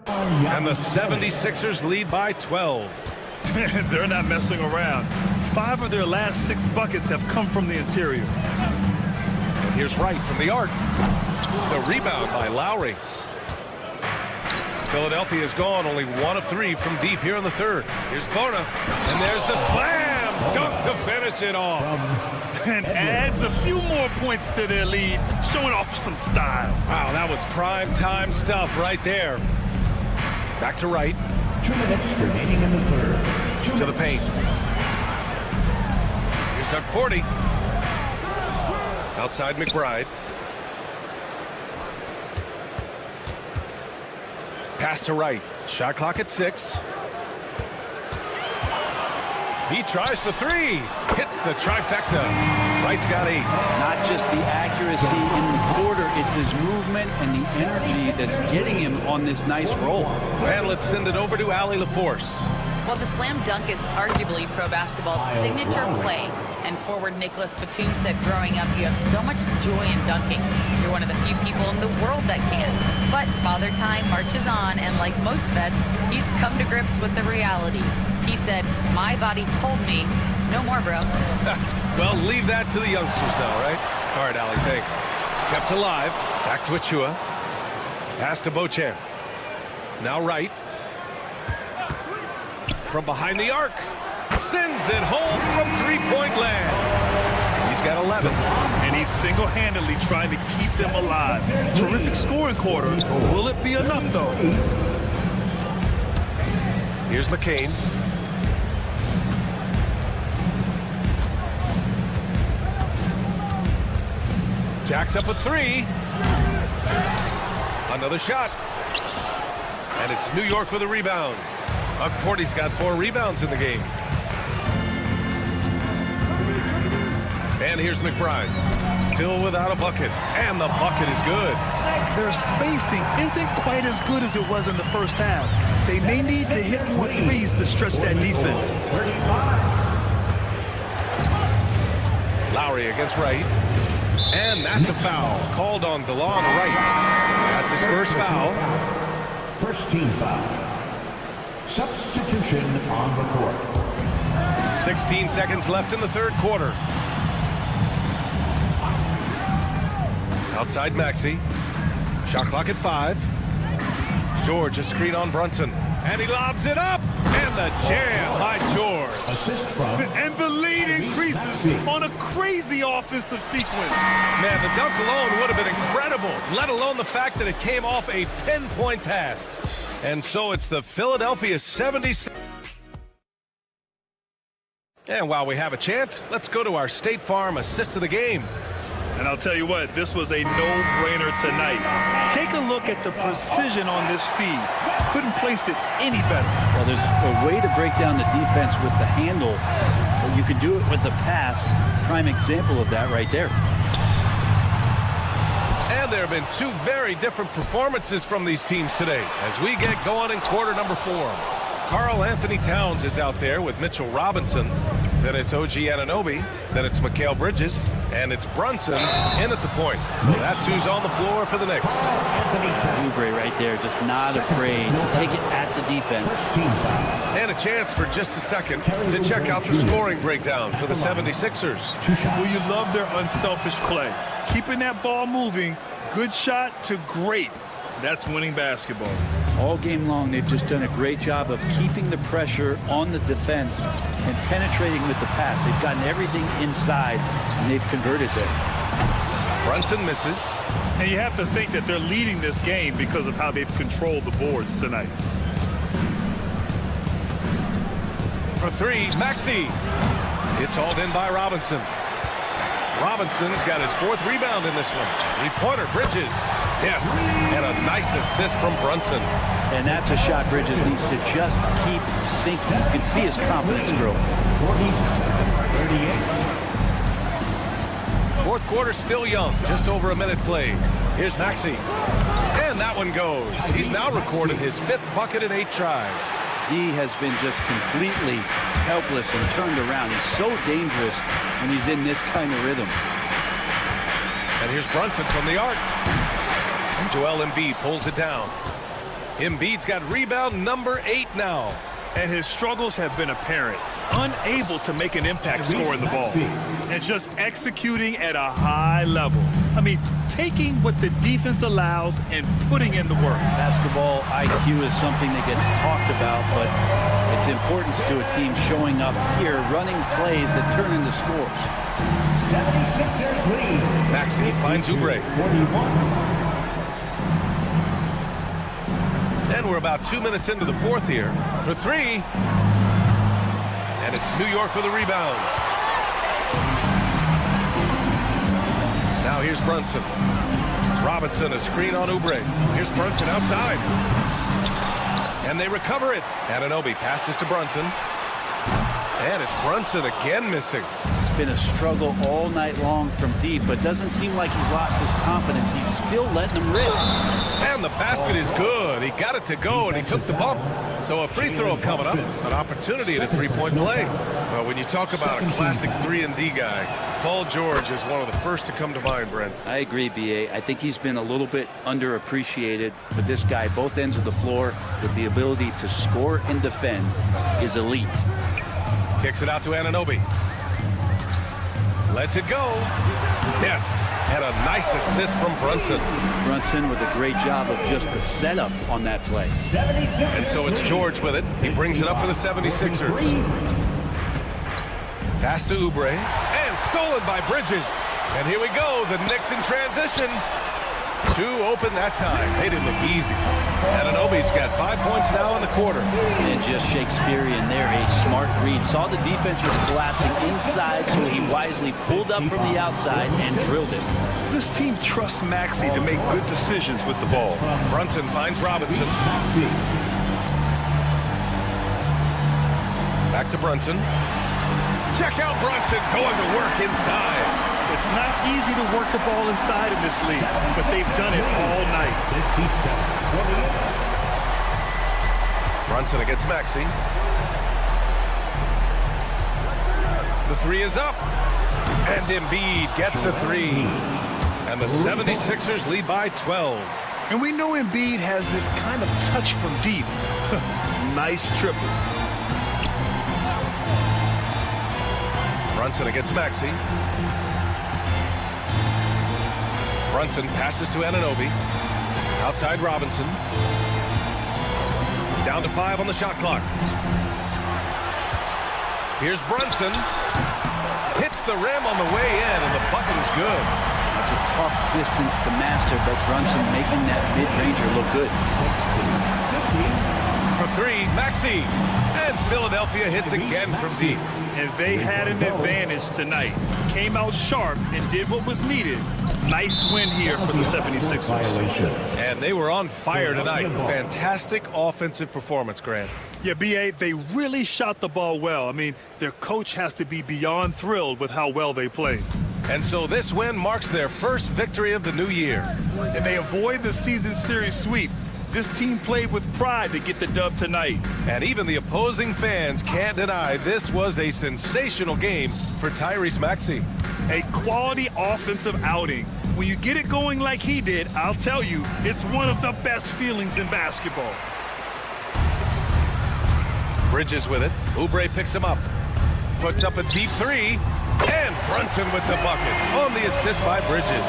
And the 76ers lead by 12. They're not messing around. 5 of their last 6 buckets have come from the interior. And here's Wright from the arc. The rebound by Lowry. Philadelphia is gone, only 1 of 3 from deep here in the third. Here's Bona, and there's the slam dunk to finish it off. And adds a few more points to their lead, showing off some style. Wow, that was prime time stuff right there. Back to Wright. 2 minutes remaining in the third. To the paint. Here's Porty. Outside McBride. Pass to Wright. Shot clock at 6. He tries for 3. Hits the trifecta. Wright's got 8. Not just the accuracy in the quarter, it's his movement and the energy that's getting him on this nice roll. And let's send it over to Allie LaForce. Well, the slam dunk is arguably pro basketball's signature play. And forward Nicholas Batum said growing up, you have so much joy in dunking. You're one of the few people in the world that can. But Father Time marches on, and like most vets, he's come to grips with the reality. He said, my body told me, no more, bro. Well, leave that to the youngsters now, right? All right, Allie, thanks. Kept alive. Back to Achua. Pass to Beauchamp. Now Wright. From behind the arc. Sends it home from three-point land. He's got 11. And he's single-handedly trying to keep them alive. Terrific scoring quarter. Will it be enough, though? Here's McCain. Jacks up a 3. Another shot. And it's New York with a rebound. Porty's got 4 rebounds in the game. And here's McBride. Still without a bucket. And the bucket is good. Their spacing isn't quite as good as it was in the first half. They may need to hit more threes to stretch that defense. Lowry against Wright. And that's a foul called on DeLon Wright. That's his first foul. First team foul. Substitution on the court. 16 seconds left in the third quarter. Outside Maxey. Shot clock at 5. George, a screen on Brunson. And he lobs it up. And the jam by George. Assist from. And the lead increases on a crazy offensive sequence. Man, the dunk alone would have been incredible, let alone the fact that it came off a 10-point pass. And so it's the Philadelphia 76. And while we have a chance, let's go to our State Farm assist of the game. And I'll tell you what, this was a no-brainer tonight. Take a look at the precision on this feed. Couldn't place it any better. Well, there's a way to break down the defense with the handle, but you can do it with the pass. Prime example of that right there. And there have been two very different performances from these teams today as we get going in quarter number 4. Karl Anthony Towns is out there with Mitchell Robinson. Then it's OG Anunoby. Then it's Mikal Bridges. And it's Brunson in at the point. So that's who's on the floor for the Knicks. Oubre right there, just not afraid to take it at the defense. And a chance for just a second to check out the scoring breakdown for the 76ers. Well, you love their unselfish play. Keeping that ball moving, good shot to great. That's winning basketball. All game long, they've just done a great job of keeping the pressure on the defense and penetrating with the pass. They've gotten everything inside, and they've converted there. Brunson misses. And you have to think that they're leading this game because of how they've controlled the boards tonight. For 3, Maxey. It's hauled in by Robinson. Robinson's got his 4th rebound in this one. 3-pointer, Bridges. Yes, and a nice assist from Brunson. And that's a shot Bridges needs to just keep sinking. You can see his confidence grow. 47-38. Fourth quarter still young, just over a minute played. Here's Maxey. And that one goes. He's now recorded his 5th bucket in 8 tries. D has been just completely helpless and turned around. He's so dangerous when he's in this kind of rhythm. And here's Brunson from the arc. And Joel Embiid pulls it down. Embiid's got rebound number 8 now. And his struggles have been apparent. Unable to make an impact scoring the ball. And just executing at a high level. I mean, taking what the defense allows and putting in the work. Basketball IQ is something that gets talked about, but its importance to a team showing up here, running plays that turn into scores. 76ers lead. Maxey finds Oubre. 41. And we're about 2 minutes into the 4th here. For 3. And it's New York with a rebound. Now here's Brunson. Robinson, a screen on Oubre. Here's Brunson outside. And they recover it. Anunoby passes to Brunson. And it's Brunson again missing. It's been a struggle all night long from deep, but doesn't seem like he's lost his confidence. He's still letting them rip. And the basket is good. He got it to go, and he took the bump. So a free throw coming up, an opportunity at a 3-point play. Well, when you talk about a classic 3-and-D guy, Paul George is one of the first to come to mind, Brent. I agree, B.A. I think he's been a little bit underappreciated, but this guy, both ends of the floor, with the ability to score and defend, is elite. Kicks it out to Anunoby. Lets it go. Yes, and a nice assist from Brunson. Brunson with a great job of just the setup on that play. And so it's George with it. He brings it up for the 76ers. Pass to Oubre. And stolen by Bridges. And here we go, the Knicks in transition. 2 open that time. They didn't look easy. Anunoby's got 5 points now in the quarter. And just Shakespearean there, a smart read. Saw the defense was collapsing inside, so he wisely pulled up from the outside and drilled it. This team trusts Maxey to make good decisions with the ball. Brunson finds Robinson. Back to Brunson. Check out Brunson going to work inside. It's not easy to work the ball inside in this league, but they've done it all night. 57-28. Brunson against Maxey. The 3 is up. And Embiid gets a three. And the 76ers lead by 12. And we know Embiid has this kind of touch from deep. Nice triple. Brunson against Maxey. Brunson passes to Anunoby. Outside Robinson. Down to 5 on the shot clock. Here's Brunson. Hits the rim on the way in, and the bucket is good. It's a tough distance to master, but Brunson making that mid-ranger look good. For three, Maxey. And Philadelphia hits again from deep. And they had an advantage tonight. Came out sharp and did what was needed. Nice win here for the 76ers. And they were on fire tonight. Fantastic offensive performance, Grant. Yeah, B.A., they really shot the ball well. I mean, their coach has to be beyond thrilled with how well they played. And so this win marks their first victory of the new year. And they avoid the season series sweep. This team played with pride to get the dub tonight. And even the opposing fans can't deny this was a sensational game for Tyrese Maxey. A quality offensive outing. When you get it going like he did, I'll tell you, it's one of the best feelings in basketball. Bridges with it. Oubre picks him up. Puts up a deep three. And Brunson with the bucket on the assist by Bridges.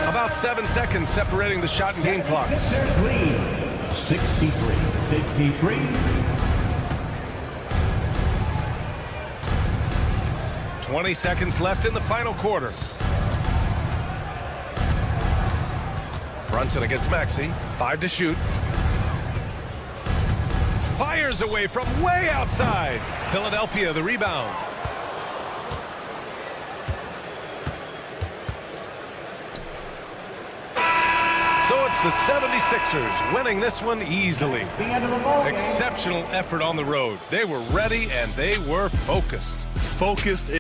About 7 seconds separating the shot and game clocks. 63-53. 20 seconds left in the final quarter. Brunson against Maxey. 5 to shoot. Fires away from way outside. Philadelphia the rebound. So it's the 76ers winning this one easily. Exceptional effort on the road. They were ready and they were focused. Focused.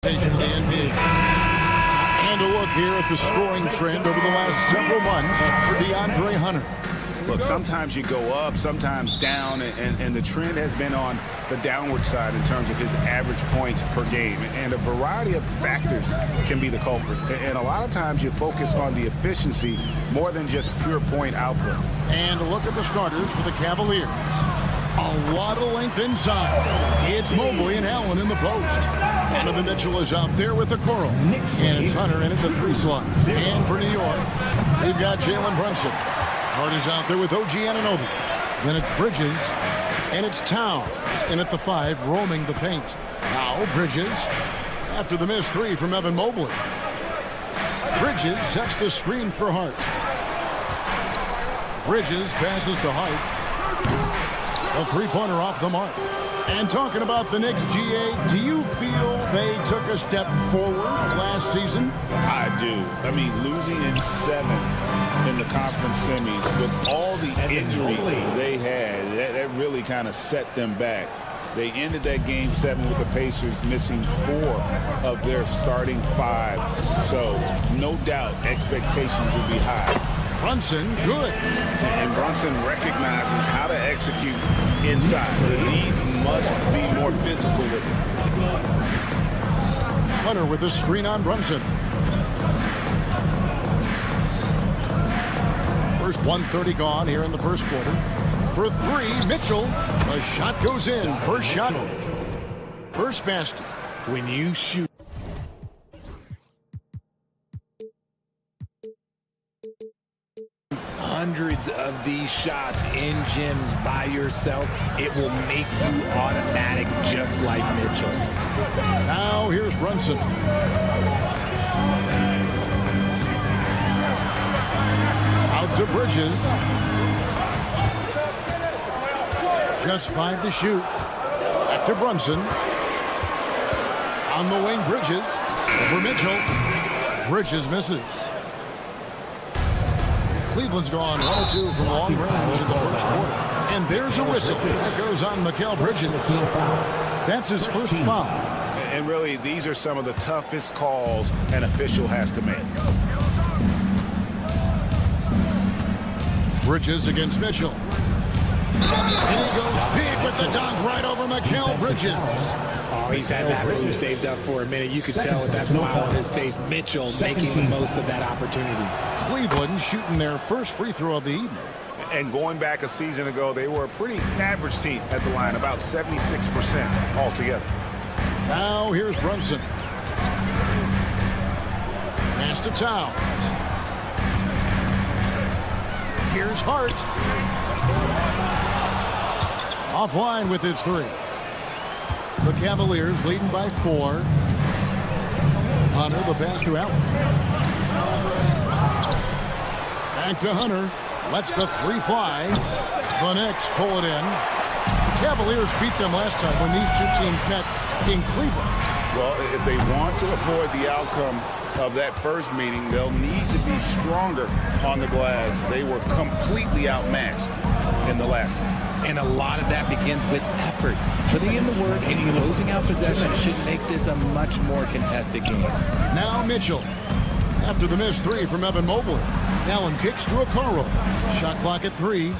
Of the NBA. And a look here at the scoring trend over the last several months for DeAndre Hunter. Look, sometimes you go up, sometimes down, and the trend has been on the downward side in terms of his average points per game. And a variety of factors can be the culprit. And a lot of times you focus on the efficiency more than just pure point output. And a look at the starters for the Cavaliers. A lot of length inside. It's Mobley and Allen in the post. Donovan Mitchell is out there with the curl. And it's Hunter in at the 3 slot. And for New York, we've got Jalen Brunson. Hart is out there with OG Anunoby. Then it's Bridges. And it's Towns in at the 5, roaming the paint. Now Bridges after the missed 3 from Evan Mobley. Bridges sets the screen for Hart. Bridges passes to Hart. A 3-pointer off the mark. And talking about the Knicks, GA, do you feel they took a step forward last season? I do. I mean, losing in 7 in the conference semis with all the injuries they had, that really kind of set them back. They ended that game 7 with the Pacers missing 4 of their starting 5. So, no doubt, expectations will be high. Brunson, good. And Brunson recognizes how to execute inside. The D must be more physical with it. Hunter with a screen on Brunson. First 1:30 gone here in the first quarter. For 3, Mitchell. A shot goes in. First shot. First basket. When you shoot. Hundreds of these shots in gyms by yourself, it will make you automatic just like Mitchell. Now here's Brunson. Out to Bridges. Just 5 to shoot. Back to Brunson. On the wing, Bridges. Over Mitchell. Bridges misses. Cleveland's gone 1-2 from long range in the first quarter. And there's a whistle. That goes on Mikal Bridges. That's his first foul. And really, these are some of the toughest calls an official has to make. Bridges against Mitchell. And he goes big with the dunk right over Mikal Bridges. Oh, he's had that move saved up for a minute. You could tell with that smile on his face. Mitchell making the most of that opportunity. Cleveland shooting their first free throw of the evening. And going back a season ago, they were a pretty average team at the line, about 76% altogether. Now here's Brunson. Pass to Towns. Here's Hart. Offline with his 3. The Cavaliers leading by 4. Hunter, the pass to Allen. Back to Hunter. Lets the three fly. The Knicks pull it in. The Cavaliers beat them last time when these two teams met in Cleveland. Well, if they want to avoid the outcome of that first meeting, they'll need to be stronger on the glass. They were completely outmatched in the last one. And a lot of that begins with effort. Putting in the work and closing out possession should make this a much more contested game. Now Mitchell. After the missed three from Evan Mobley. Allen kicks to Okoro. Shot clock at 3.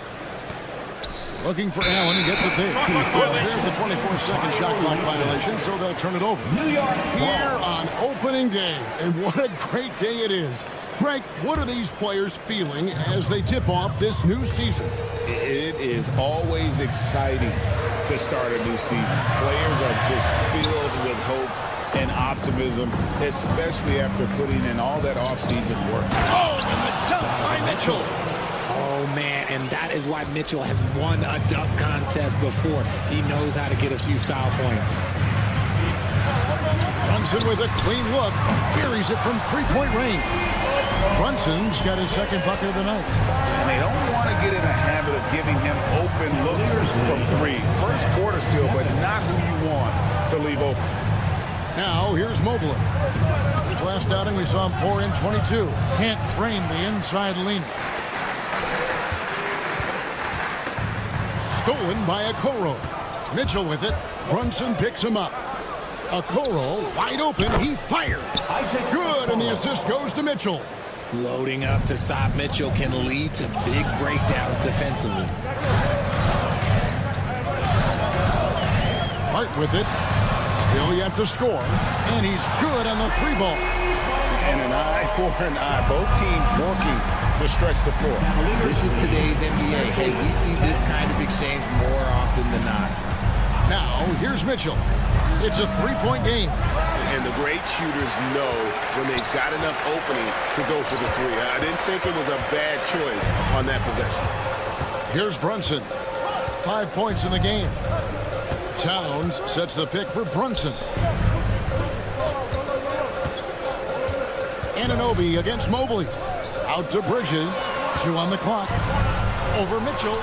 Looking for Allen. He gets it there. There's the 24-second shot clock violation, so they'll turn it over. Here on opening day. And what a great day it is. Greg, what are these players feeling as they tip off this new season? It is always exciting to start a new season. Players are just filled with hope and optimism, especially after putting in all that offseason work. Oh, and the dunk by Mitchell. Oh, man, and that is why Mitchell has won a dunk contest before. He knows how to get a few style points. Brunson with a clean look. Carries it from three-point range. Brunson's got his second bucket of the night. And they don't want to get in a habit of giving him open looks from 3. First quarter still, but not who you want to leave open. Now, here's Mobley. His last outing, we saw him pour in 22. Can't drain the inside leaning. Stolen by Okoro. Mitchell with it. Brunson picks him up. Okoro, wide open. He fires. Good, and the assist goes to Mitchell. Loading up to stop Mitchell can lead to big breakdowns defensively. Hart with it. Still yet to score. And he's good on the 3 ball. And an eye for an eye. Both teams working to stretch the floor. This is today's NBA. Hey, we see this kind of exchange more often than not. Now, here's Mitchell. It's a 3-point game. And the great shooters know when they've got enough opening to go for the 3. I didn't think it was a bad choice on that possession. Here's Brunson. 5 points in the game. Towns sets the pick for Brunson. Anunoby against Mobley. Out to Bridges. 2 on the clock. Over Mitchell.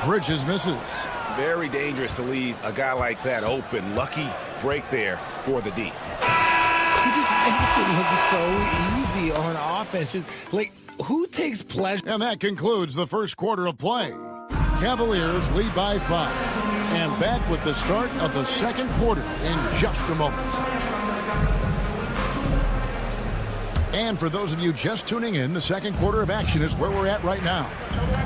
Bridges misses. Very dangerous to leave a guy like that open. Lucky break there for the D. He just makes it look so easy on offense. Just, like, who takes pleasure? And that concludes the first quarter of play. Cavaliers lead by 5. And back with the start of the second quarter in just a moment. And for those of you just tuning in, the second quarter of action is where we're at right now.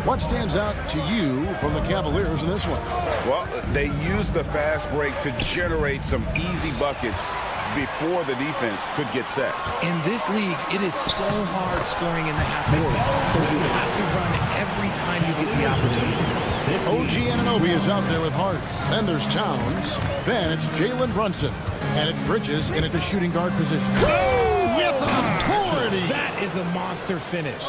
What stands out to you from the Cavaliers in this one? Well, they used the fast break to generate some easy buckets before the defense could get set. In this league, it is so hard scoring in the half court, so you have to run every time you get the opportunity. OG Anunoby is out there with Hart. Then there's Towns. Then it's Jalen Brunson. And it's Bridges in at the shooting guard position. With authority! That is a monster finish.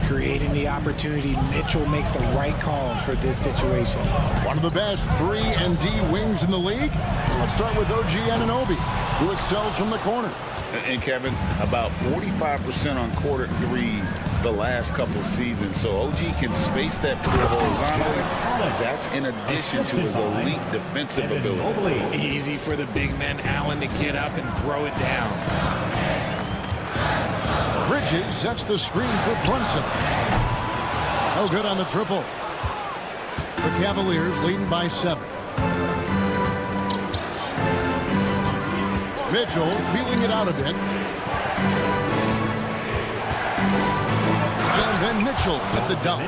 Creating the opportunity, Mitchell makes the right call for this situation. One of the best 3 and D wings in the league. Let's start with OG Anunoby, who excels from the corner. And Kevin, about 45% on quarter threes the last couple of seasons. So OG can space that pretty horizontally. That's in addition to his elite defensive ability. Easy for the big man Allen to get up and throw it down. Bridges sets the screen for Brunson. No good on the triple. The Cavaliers leading by 7. Mitchell feeling it out a bit. And then Mitchell with the dunk.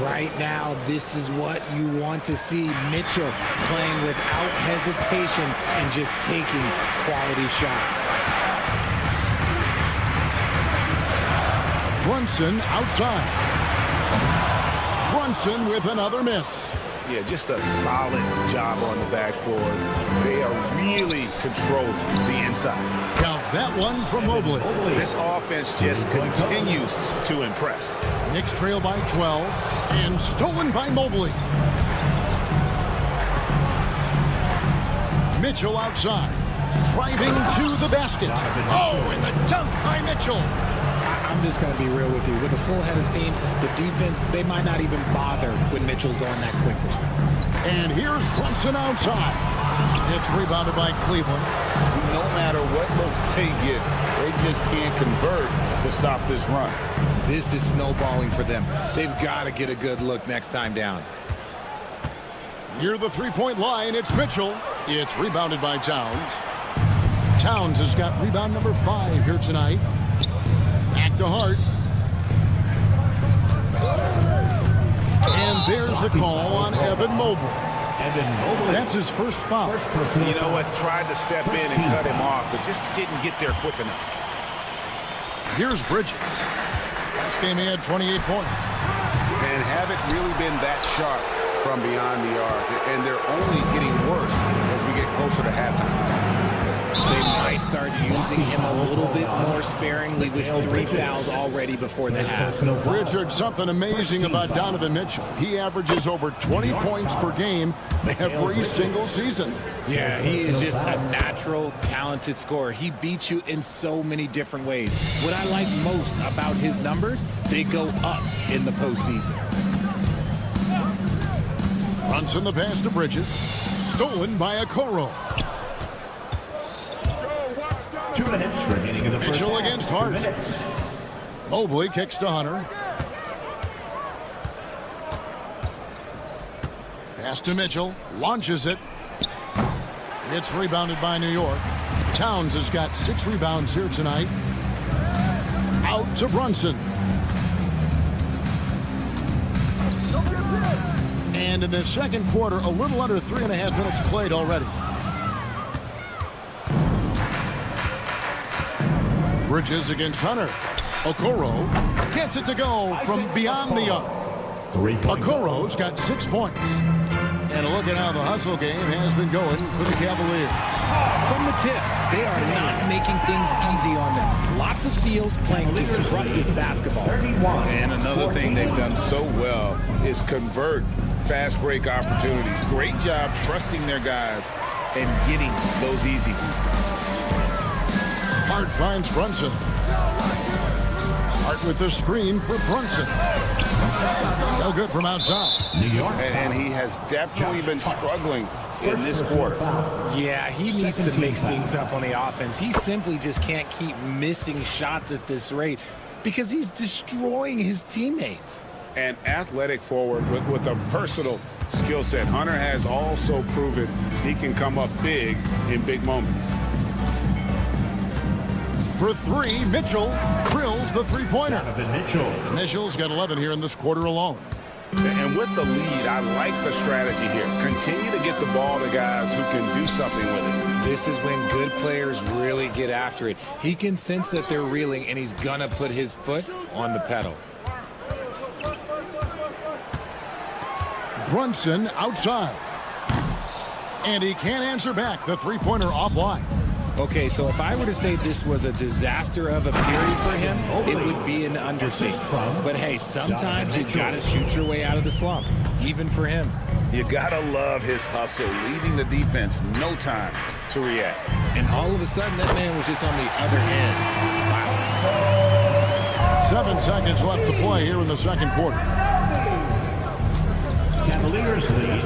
Right now, this is what you want to see. Mitchell playing without hesitation and just taking quality shots. Brunson outside. Brunson with another miss. Yeah, just a solid job on the backboard. They are really controlling the inside. Count that one from Mobley. This offense just continues to impress. Knicks trail by 12 and stolen by Mobley. Mitchell outside, driving to the basket. Oh, and the dunk by Mitchell. I'm I'm just going to be real with you. With a full head of steam, the defense, they might not even bother when Mitchell's going that quickly. And here's Brunson outside. It's rebounded by Cleveland. No matter what looks they get, they just can't convert to stop this run. This is snowballing for them. They've got to get a good look next time down. Near the three-point line, it's Mitchell. It's rebounded by Towns. Towns has got rebound number 5 here tonight. Back to Hart. And there's the call on Evan Mobley. That's his first foul. You know what? Tried to step in and cut him off, but just didn't get there quick enough. Here's Bridges. Last game he had 28 points. And haven't really been that sharp from beyond the arc. And they're only getting worse as we get closer to halftime. They might start using him a little bit more sparingly with 3 fouls already before the half. Richard, something amazing about Donovan Mitchell. He averages over 20 points per game every single season. Yeah, he is just a natural, talented scorer. He beats you in so many different ways. What I like most about his numbers, they go up in the postseason. Brunson the pass to Bridges. Stolen by Okoro. 2 minutes remaining in the first Mitchell half. against 2 Hart. minutes. Mobley kicks to Hunter. Pass to Mitchell. Launches it. It's rebounded by New York. Towns has got 6 rebounds here tonight. Out to Brunson. And in the second quarter, a little under 3.5 minutes played already. Bridges against Hunter. Okoro gets it to go from beyond the arc. Okoro's got 6 points. And look at how the hustle game has been going for the Cavaliers. From the tip, they are not making things easy on them. Lots of steals, playing disruptive basketball. And another thing they've done so well is convert fast break opportunities. Great job trusting their guys and getting those easy ones. Hart finds Brunson. Hart with the screen for Brunson. No good from outside. And he has definitely been struggling in this quarter. Yeah, he needs to mix things up on the offense. He simply just can't keep missing shots at this rate because he's destroying his teammates. An athletic forward with a versatile skill set. Hunter has also proven he can come up big in big moments. For 3, Mitchell drills the three-pointer. Mitchell's got 11 here in this quarter alone. And with the lead, I like the strategy here. Continue to get the ball to guys who can do something with it. This is when good players really get after it. He can sense that they're reeling, and he's going to put his foot on the pedal. Brunson outside. And he can't answer back. The three-pointer offline. Okay, so if I were to say this was a disaster of a period for him, it would be an understatement. But hey, sometimes you gotta shoot your way out of the slump, even for him. You gotta love his hustle, leaving the defense no time to react. And all of a sudden, that man was just on the other end. Wow. 7 seconds left to play here in the second quarter. Cavaliers lead.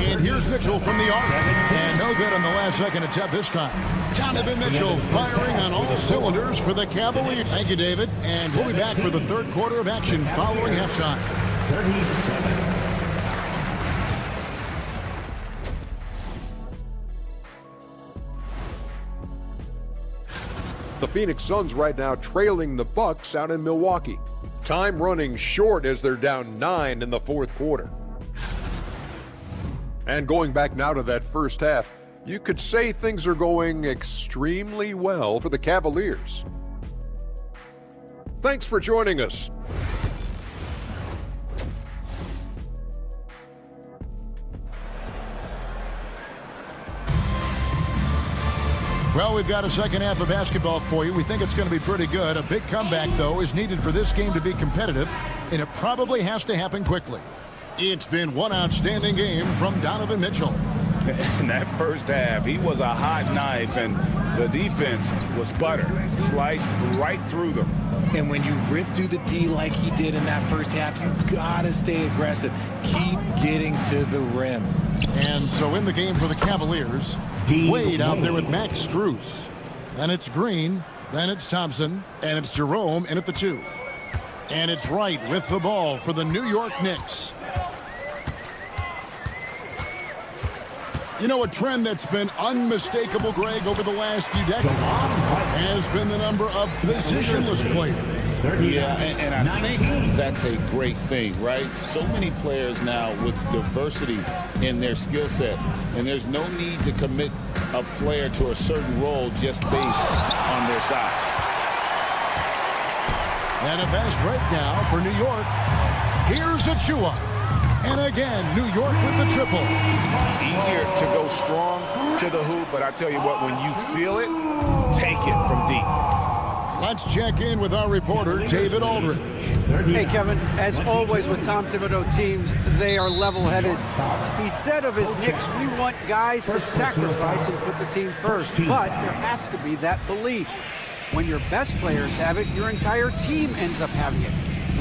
And here's Mitchell from the arc. And no good on the last second attempt this time. Donovan Mitchell firing on all cylinders for the Cavaliers. Thank you, David. And we'll be back for the third quarter of action following halftime. 37. The Phoenix Suns right now trailing the Bucks out in Milwaukee. Time running short as they're down 9 in the fourth quarter. And going back now to that first half, you could say things are going extremely well for the Cavaliers. Thanks for joining us. Well, we've got a second half of basketball for you. We think it's going to be pretty good. A big comeback, though, is needed for this game to be competitive, and it probably has to happen quickly. It's been one outstanding game from Donovan Mitchell. In that first half, he was a hot knife, and the defense was butter, sliced right through them. And when you rip through the D like he did in that first half, you gotta stay aggressive. Keep getting to the rim. And so in the game for the Cavaliers, Wade out there with Max Strus. Then it's Green, then it's Thompson, and it's Jerome in at the 2. And it's Wright with the ball for the New York Knicks. You know, a trend that's been unmistakable, Greg, over the last few decades has been the number of positionless players. Yeah, and I think that's a great thing, right? So many players now with diversity in their skill set, and there's no need to commit a player to a certain role just based on their size. And a fast break now for New York. Here's Achua. And again, New York with the triple. Easier to go strong to the hoop, but I tell you what, when you feel it, take it from deep. Let's check in with our reporter, David Aldridge. Hey, Kevin, as always with Tom Thibodeau teams, they are level-headed. He said of his Knicks, we want guys to sacrifice and put the team first, but there has to be that belief. When your best players have it, your entire team ends up having it.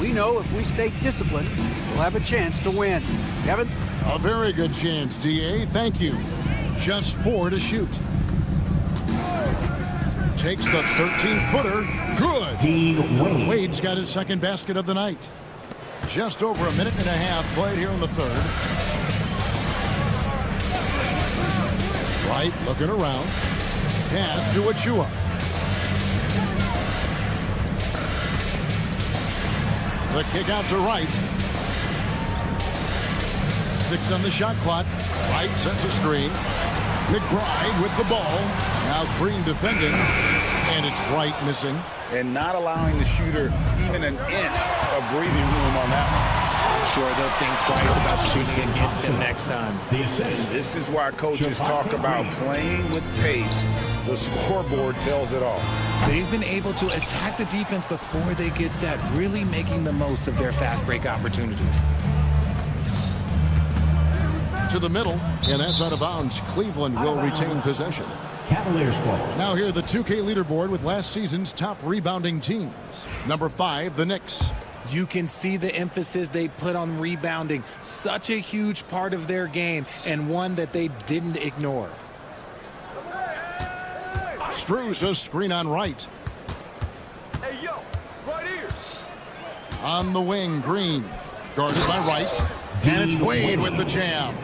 We know if we stay disciplined, we'll have a chance to win. Kevin? A very good chance, D.A. Thank you. Just 4 to shoot. Takes the 13-footer. Good. Wade's got his second basket of the night. Just over a minute and a half played here in the third. Wright looking around. Pass to Achua. The kick out to Wright. 6 on the shot clock. Wright sets a screen. McBride with the ball. Now Green defending. And it's Wright missing. And not allowing the shooter even an inch of breathing room on that one. I'm sure they'll think twice about shooting against him next time. This is why coaches talk about playing with pace. The scoreboard tells it all. They've been able to attack the defense before they get set, really making the most of their fast break opportunities. To the middle, and that's out of bounds. Cleveland will retain possession. Cavaliers ball. Now here the 2K leaderboard with last season's top rebounding teams. Number 5, the Knicks. You can see the emphasis they put on rebounding. Such a huge part of their game, and one that they didn't ignore. Strus a screen on Wright. Hey, yo, right here. On the wing, Green. Guarded by Wright. And it's Wade with the jam.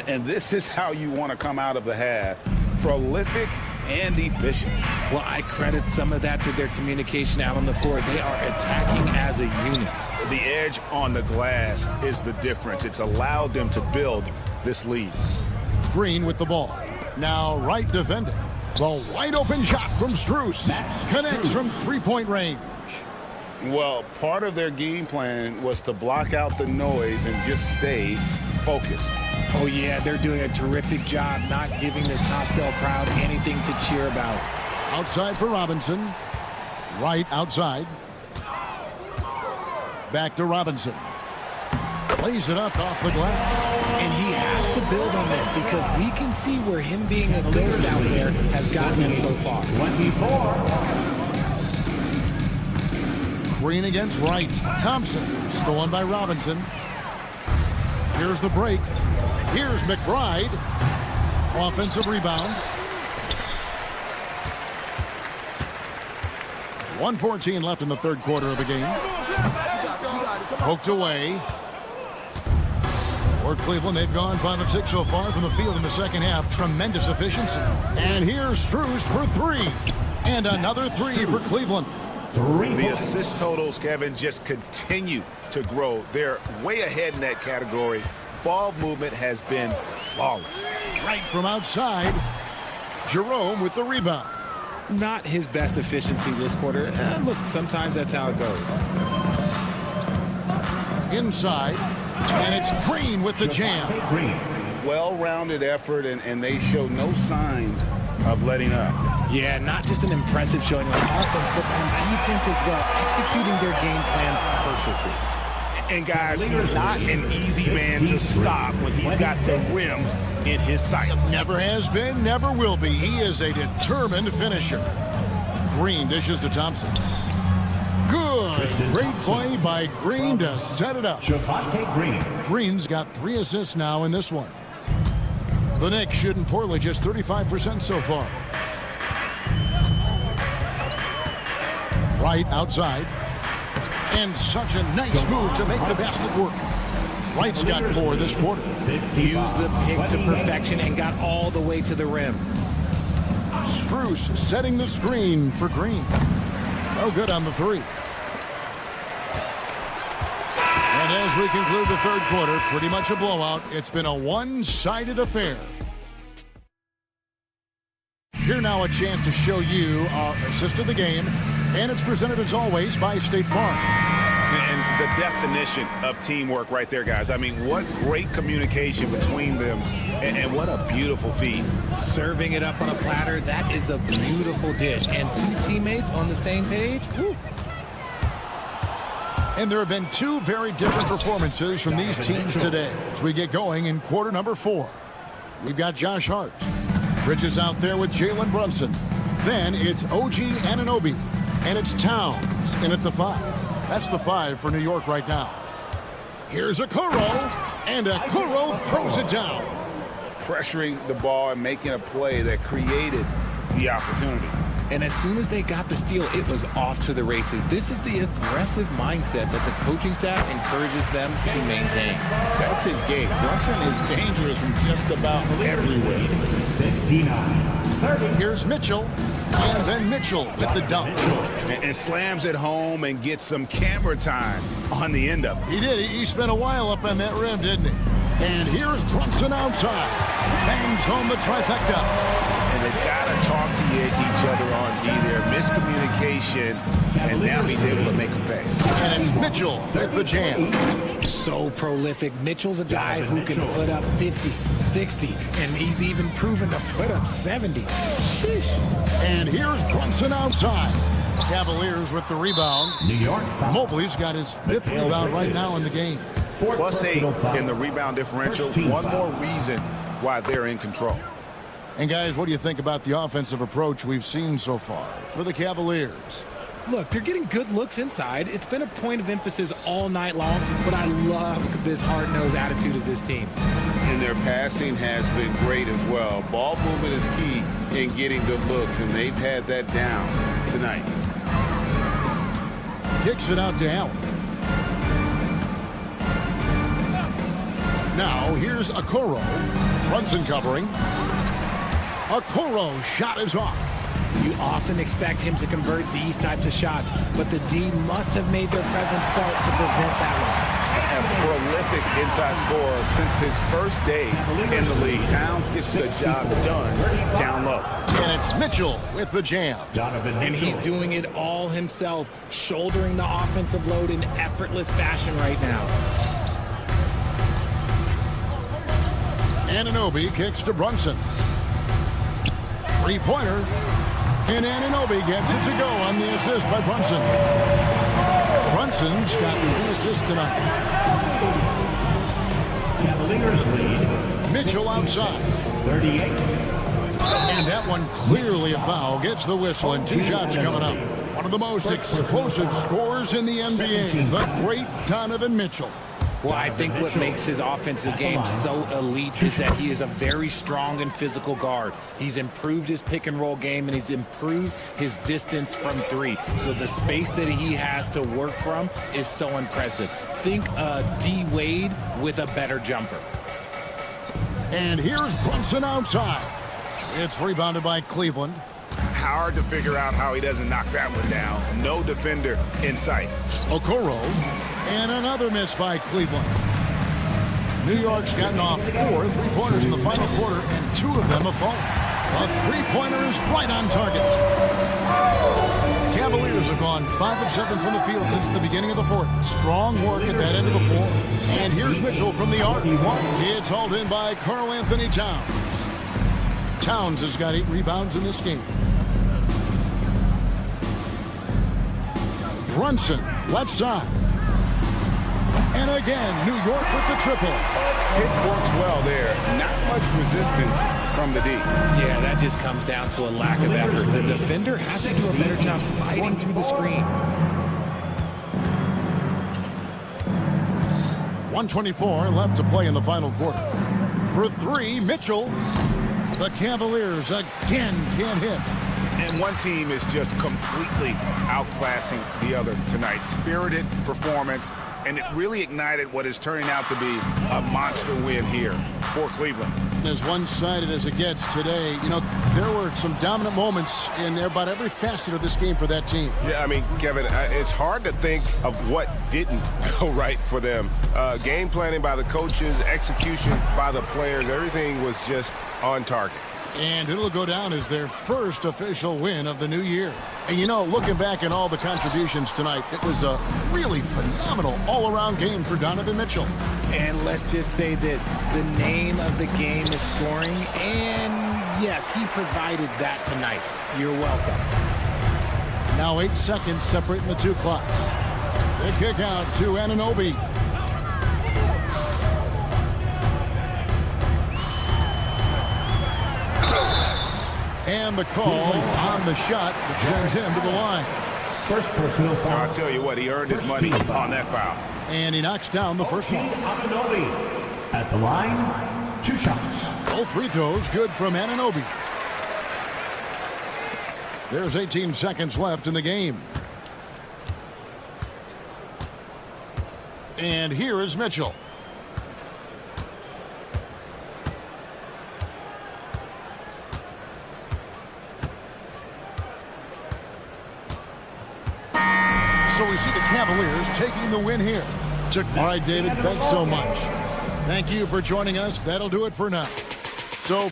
And this is how you want to come out of the half. Prolific and efficient. Well, I credit some of that to their communication out on the floor. They are attacking as a unit. The edge on the glass is the difference. It's allowed them to build this lead. Green with the ball. Now Wright defending. The wide open shot from Strus. Connects from 3-point range. Well, part of their game plan was to block out the noise and just stay focused. Oh, yeah, they're doing a terrific job not giving this hostile crowd anything to cheer about. Outside for Robinson. Wright outside. Back to Robinson. Lays it up off the glass. And he has to build on this because we can see where him being a ghost out there has gotten him so far. 24. Green against Wright. Thompson stolen by Robinson. Here's the break. Here's McBride. Offensive rebound. 1:14 left in the third quarter of the game. Poked away. For Cleveland, they've gone 5 of 6 so far from the field in the second half. Tremendous efficiency. And here's Strus for 3. And another 3 for Cleveland. The assist totals, Kevin, just continue to grow. They're way ahead in that category. Ball movement has been flawless. Right from outside. Jerome with the rebound. Not his best efficiency this quarter. Look, sometimes that's how it goes. Inside. And it's Green with the jam. Well-rounded effort, and they show no signs of letting up. Yeah, not just an impressive showing on offense, but on defense as well, executing their game plan perfectly. And guys, he's not an easy man to stop when he's got the rim in his sights. Never has been, never will be. He is a determined finisher. Green dishes to Thompson. Good Great play by Green to set it up. Green's got 3 assists now in this one. The Knicks shooting poorly, just 35% so far. Wright outside. And such a nice move to make the basket work. Wright's got 4 this quarter. Used the pick to perfection and got all the way to the rim. Strus setting the screen for Green. No good on the 3. And as we conclude the third quarter, pretty much a blowout. It's been a one-sided affair. Here now a chance to show you our assist of the game. And it's presented as always by State Farm. And the definition of teamwork right there, guys. I mean, what great communication between them, and what a beautiful feed. Serving it up on a platter, that is a beautiful dish. And 2 teammates on the same page, woo. And there have been 2 very different performances from these teams today as we get going in quarter number 4. We've got Josh Hart. Bridges out there with Jalen Brunson. Then it's OG Anunoby. And it's Towns in at the 5. That's the 5 for New York right now. Here's Okoro, and Okoro throws it down. Pressuring the ball and making a play that created the opportunity. And as soon as they got the steal, it was off to the races. This is the aggressive mindset that the coaching staff encourages them to maintain. That's his game. Brunson is dangerous from just about everywhere. 59-30. Here's Mitchell. And then Mitchell with the dunk. And slams it home and gets some camera time on the end of it. He did. He spent a while up on that rim, didn't he? And here's Brunson outside. Bangs home the trifecta. And they've got to talk to each other on D there. Miscommunication. And now he's able to make a pay. And it's Mitchell with the jam. So prolific. Mitchell's a guy who can put up 50, 60, and he's even proven to put up 70. Sheesh. And here's Brunson outside. Cavaliers with the rebound. New York. Mobley's got his 5th rebound right now in the game. +8 in the rebound differential. One more reason why they're in control. And guys, what do you think about the offensive approach we've seen so far for the Cavaliers? Look, they're getting good looks inside. It's been a point of emphasis all night long, but I love this hard-nosed attitude of this team. And their passing has been great as well. Ball movement is key in getting good looks, and they've had that down tonight. Kicks it out to Allen. Now, here's Okoro. Brunson covering. Okoro's shot is off. You often expect him to convert these types of shots, but the D must have made their presence felt to prevent that one. A prolific inside scorer since his first day in the league. Towns gets the job done down low. And it's Mitchell with the jam. And he's doing it all himself, shouldering the offensive load in effortless fashion right now. Anunoby kicks to Brunson. 3-pointer. And Anunoby gets it to go on the assist by Brunson. Brunson's got 3 assists tonight. Cavaliers lead. Mitchell outside. 38. And that one clearly a foul. Gets the whistle and 2 shots coming up. One of the most explosive scorers in the NBA, the great Donovan Mitchell. Well, I think what makes his offensive game so elite is that he is a very strong and physical guard. He's improved his pick and roll game, and he's improved his distance from 3. So the space that he has to work from is so impressive. Think D Wade with a better jumper. And here's Brunson outside. It's rebounded by Cleveland. Hard to figure out how he doesn't knock that one down. No defender in sight. Okoro. And another miss by Cleveland. New York's gotten off 4 3-pointers in the final quarter, and 2 of them have fallen. A 3-pointer is right on target. Cavaliers have gone 5 of 7 from the field since the beginning of the 4th. Strong work at that end of the floor. And here's Mitchell from the arc. It's hauled in by Karl Anthony Towns. Towns has got 8 rebounds in this game. Brunson, left side. And again, New York with the triple. It works well there. Not much resistance from the D. Yeah, that just comes down to a lack of effort. The defender has to do a better job fighting through the screen. 1:24 left to play in the final quarter. For three, Mitchell. The Cavaliers again can't hit. And one team is just completely outclassing the other tonight. Spirited performance, and it really ignited what is turning out to be a monster win here for Cleveland. As one-sided as it gets today, you know, there were some dominant moments in about every facet of this game for that team. Yeah, I mean, Kevin, it's hard to think of what didn't go right for them. Game planning by the coaches, execution by the players, everything was just on target. And it'll go down as their first official win of the new year. And, you know, looking back at all the contributions tonight, it was a really phenomenal all-around game for Donovan Mitchell. And let's just say this, the name of the game is scoring, and yes, he provided that tonight. You're welcome. Now 8 seconds separating the two clocks. The kick out to Anunoby. And the call on the shot sends him to the line. First personal foul. I'll tell you what, he earned his money on that foul. And he knocks down the first one. Anunoby at the line, 2 shots. Both free throws good from Anunoby. There's 18 seconds left in the game. And here is Mitchell. So we see the Cavaliers taking the win here. All right, David, thanks so much. Thank you for joining us. That'll do it for now. So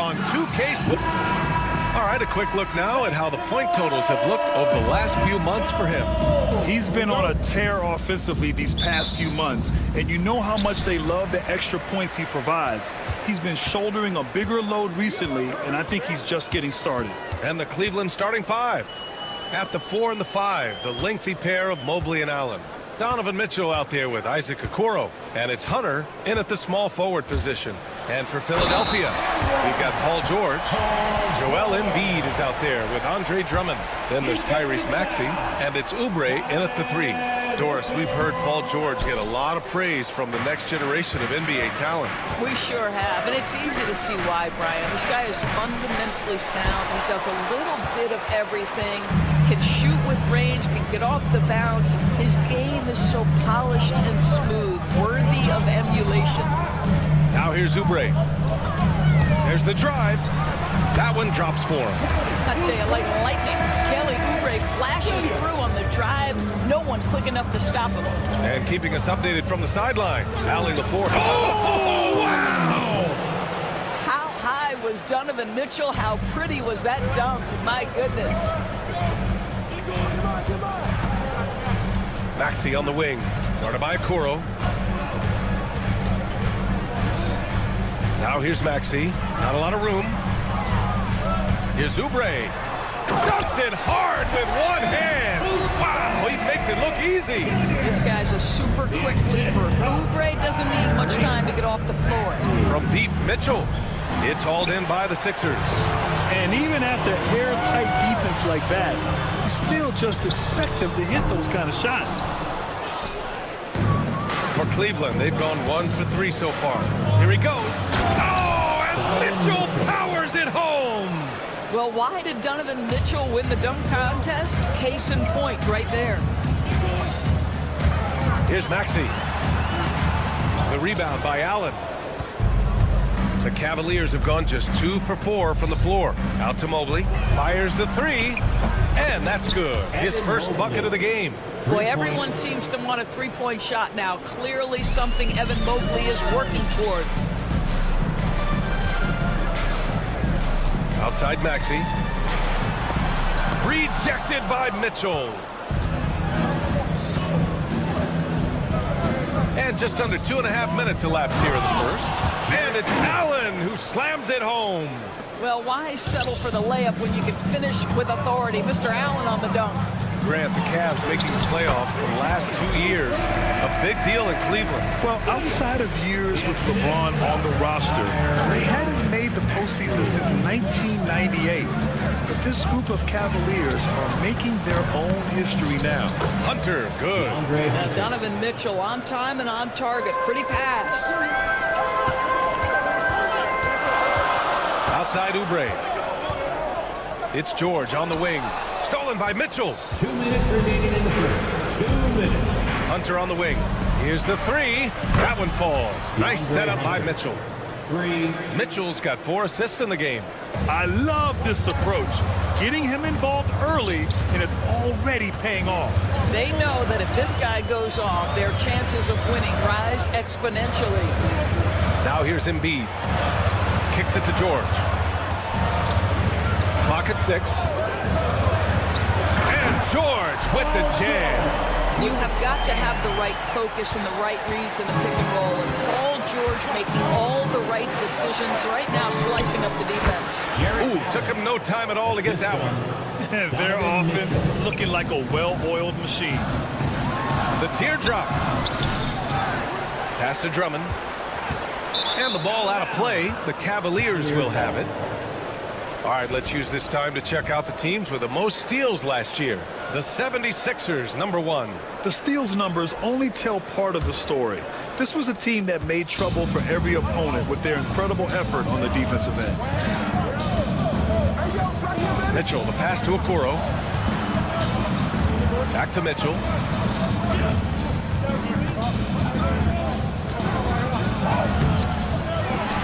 on 2K Sports. All right, a quick look now at how the point totals have looked over the last few months for him. He's been on a tear offensively these past few months, and you know how much they love the extra points he provides. He's been shouldering a bigger load recently, and I think he's just getting started. And the Cleveland starting five. At the 4 and the 5, the lengthy pair of Mobley and Allen. Donovan Mitchell out there with Isaac Okoro. And it's Hunter in at the small forward position. And for Philadelphia, we've got Paul George. Joel Embiid is out there with Andre Drummond. Then there's Tyrese Maxey. And it's Oubre in at the 3. Doris, we've heard Paul George get a lot of praise from the next generation of NBA talent. We sure have, and it's easy to see why, Brian. This guy is fundamentally sound. He does a little bit of everything, can shoot with range, can get off the bounce. His game is so polished and smooth, worthy of emulation. Now here's Oubre. There's the drive. That one drops for him. I'd say like lightning. Kelly Oubre flashes through on the drive. No one quick enough to stop him. And keeping us updated from the sideline, Allie LaFour. Oh, wow! How high was Donovan Mitchell? How pretty was that dunk? My goodness. Maxey on the wing, guarded by Okoro. Now here's Maxey. Not a lot of room. Here's Oubre. Dunks it hard with one hand. Wow, he makes it look easy. This guy's a super quick leaper. Oubre doesn't need much time to get off the floor. From deep, Mitchell. It's hauled in by the Sixers. And even after airtight defense like that, you still just expect him to hit those kind of shots. For Cleveland, they've gone 1 for 3 so far. Here he goes. Oh, and Mitchell powers it home. Well, why did Donovan Mitchell win the dunk contest? Case in point right there. Here's Maxey. The rebound by Allen. The Cavaliers have gone just 2 for 4 from the floor. Out to Mobley. Fires the 3. And that's good. His first bucket of the game. Boy, everyone seems to want a three-point shot now. Clearly something Evan Mobley is working towards. Outside Maxey. Rejected by Mitchell. And just under 2.5 minutes elapsed here in the first. And it's Allen who slams it home. Well, why settle for the layup when you can finish with authority? Mr. Allen on the dunk. Grant, the Cavs making the playoffs for the last 2 years. A big deal in Cleveland. Well, outside of years with LeBron on the roster, they hadn't made the postseason since 1998. But this group of Cavaliers are making their own history now. Hunter, good. Now Donovan Mitchell on time and on target. Pretty pass. Outside Oubre. It's George on the wing. Stolen by Mitchell. 2 minutes remaining in the first. 2 minutes. Hunter on the wing. Here's the 3. That one falls. Nice setup by Mitchell. 3. Mitchell's got 4 assists in the game. I love this approach. Getting him involved early, and it's already paying off. They know that if this guy goes off, their chances of winning rise exponentially. Now here's Embiid. Kicks it to George. Clock at 6. And George with the jam. You have got to have the right focus and the right reads in the pick and roll. And Paul George making all the right decisions right now, slicing up the defense. Ooh, took him no time at all to get that one. Their offense looking like a well-oiled machine. The teardrop. Pass to Drummond. And the ball out of play. The Cavaliers will have it. All right, let's use this time to check out the teams with the most steals last year. The 76ers, number 1. The steals numbers only tell part of the story. This was a team that made trouble for every opponent with their incredible effort on the defensive end. Mitchell, the pass to Okoro. Back to Mitchell.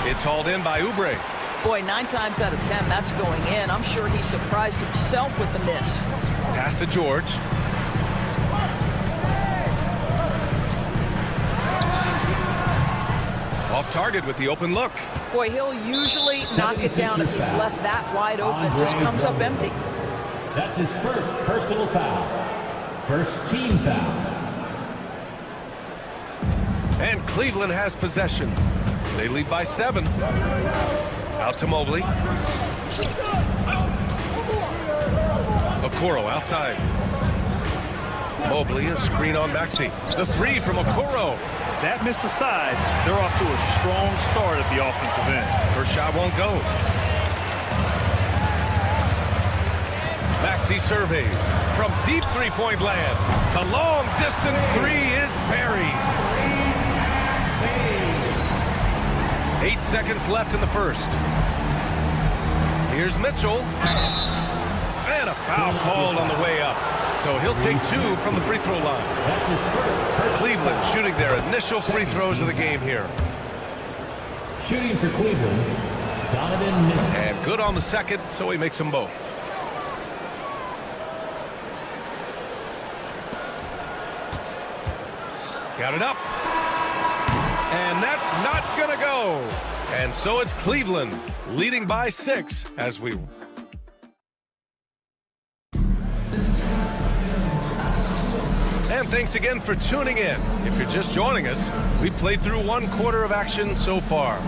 It's hauled in by Oubre. Boy, 9 times out of 10, that's going in. I'm sure he surprised himself with the miss. Pass to George. Off target with the open look. Boy, he'll usually knock it down if he's left that wide open. Just comes up empty. That's his first personal foul. First team foul. And Cleveland has possession. They lead by 7. Out to Mobley. Okoro outside. Mobley, a screen on Maxey. The 3 from Okoro. That missed aside, they're off to a strong start at the offensive end. First shot won't go. Maxey surveys from deep three-point land. The long distance 3 is buried. 8 seconds left in the first. Here's Mitchell. And a foul called on the way up. So he'll take 2 from the free throw line. Cleveland shooting their initial free throws of the game here. Shooting for Cleveland, Donovan Mitchell. And good on the second, so he makes them both. Got it up. And that's not going to go. And so it's Cleveland leading by 6 as we... And thanks again for tuning in. If you're just joining us, we played through 1 quarter of action so far.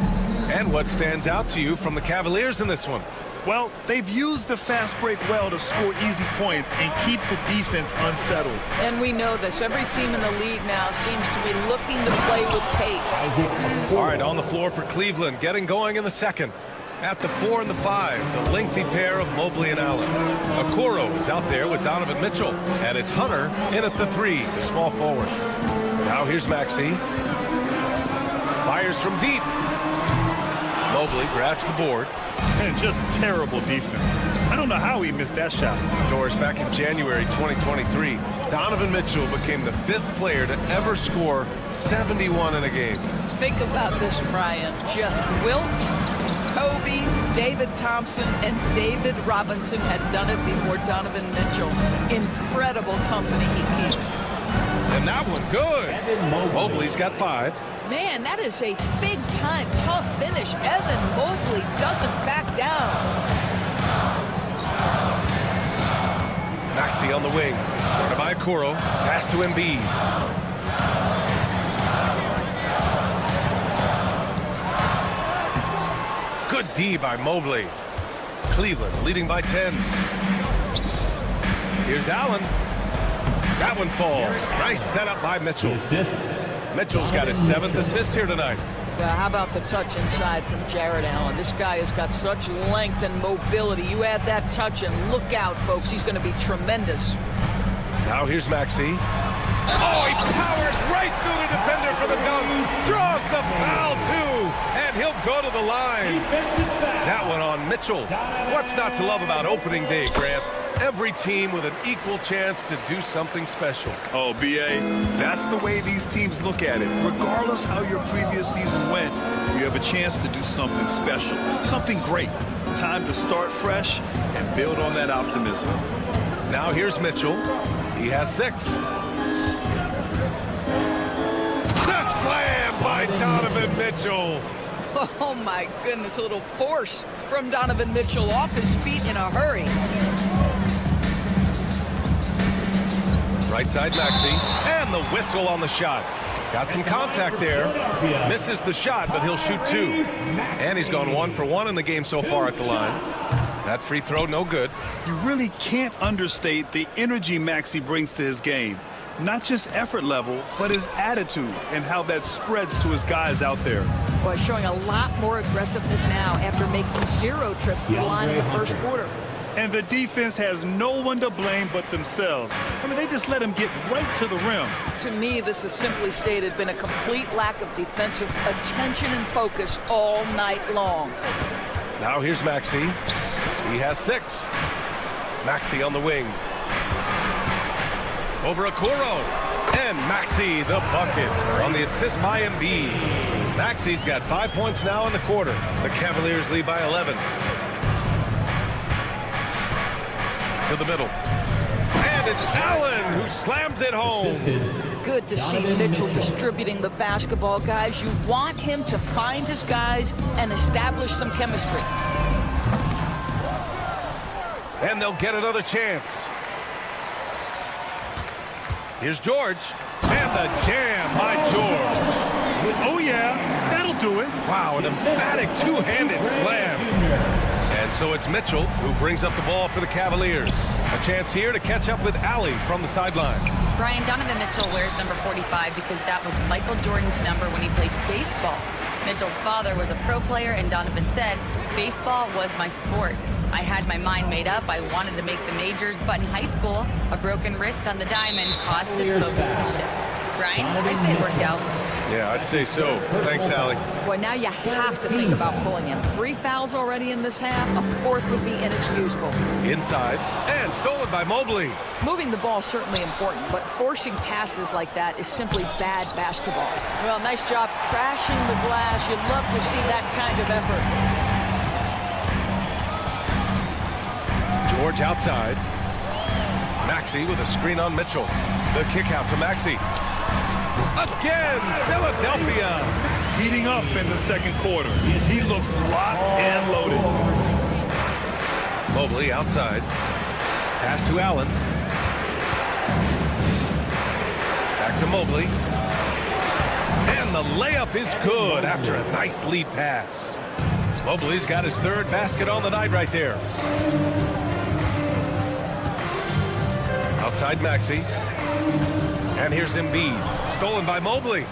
And what stands out to you from the Cavaliers in this one? Well, they've used the fast break well to score easy points and keep the defense unsettled. And we know this. Every team in the league now seems to be looking to play with pace. All right, on the floor for Cleveland, getting going in the second. At the 4 and the 5, the lengthy pair of Mobley and Allen. Okoro is out there with Donovan Mitchell, and it's Hunter in at the 3, the small forward. Now here's Maxey. Fires from deep. Mobley grabs the board. And just terrible defense. I don't know how he missed that shot. Doris, back in January 2023, Donovan Mitchell became the 5th player to ever score 71 in a game. Think about this, Brian. Just Wilt, Kobe, David Thompson, and David Robinson had done it before Donovan Mitchell. Incredible company he keeps. And that one good. Mobley's got 5. Man, that is a big-time, tough finish. Evan Mobley doesn't back down. Maxey on the wing. Guarded by Okoro. Pass to Embiid. Good D by Mobley. Cleveland leading by 10. Here's Allen. That one falls. Nice setup by Mitchell. Mitchell's got his 7th assist here tonight. Well, how about the touch inside from Jared Allen? This guy has got such length and mobility. You add that touch and look out, folks. He's going to be tremendous. Now here's Maxey. Oh, he powers right through the defender for the dunk. Draws the foul, too. And he'll go to the line. That one on Mitchell. What's not to love about opening day, Grant? Every team with an equal chance to do something special. Oh, B.A., that's the way these teams look at it. Regardless how your previous season went, you have a chance to do something special, something great. Time to start fresh and build on that optimism. Now here's Mitchell. He has 6. The slam by Donovan Mitchell. Oh, my goodness, a little force from Donovan Mitchell off his feet in a hurry. Right side Maxey, and the whistle on the shot. Got some contact there. Misses the shot, but he'll shoot 2. And he's gone 1 for 1 in the game so far at the line. That free throw, no good. You really can't understate the energy Maxey brings to his game. Not just effort level, but his attitude and how that spreads to his guys out there. Boy, showing a lot more aggressiveness now after making 0 trips to the line in the first quarter. And the defense has no one to blame but themselves. I mean, they just let him get right to the rim. To me, this has simply stated been a complete lack of defensive attention and focus all night long. Now here's Maxey. He has 6. Maxey on the wing. Over Okoro. And Maxey the bucket on the assist by Embiid. Maxey's got 5 points now in the quarter. The Cavaliers lead by 11. To the middle. And And it's Allen who slams it home. Good to see Mitchell distributing the basketball, guys. You want him to find his guys and establish some chemistry. And they'll get another chance. Here's George. And the jam by George. Oh, yeah, that'll do it. Wow, an emphatic two-handed slam. And so it's Mitchell who brings up the ball for the Cavaliers. A chance here to catch up with Allie from the sideline. Brian, Donovan Mitchell wears number 45 because that was Michael Jordan's number when he played baseball. Mitchell's father was a pro player, and Donovan said, baseball was my sport. I had my mind made up. I wanted to make the majors, but in high school, a broken wrist on the diamond caused his focus to shift. Brian, I'd say it worked out. Yeah, I'd say so. Thanks, Allie. Boy, now you have to think about pulling him. 3 fouls already in this half. A 4th would be inexcusable. Inside, and stolen by Mobley. Moving the ball is certainly important, but forcing passes like that is simply bad basketball. Well, nice job crashing the glass. You'd love to see that kind of effort. George outside. Maxey with a screen on Mitchell. The kick out to Maxey. Again, Philadelphia. Heating up in the second quarter. He looks locked and loaded. Mobley outside. Pass to Allen. Back to Mobley. And the layup is good after a nice lead pass. Mobley's got his 3rd basket on the night right there. Outside Maxey. And here's Embiid. Stolen by Mobley.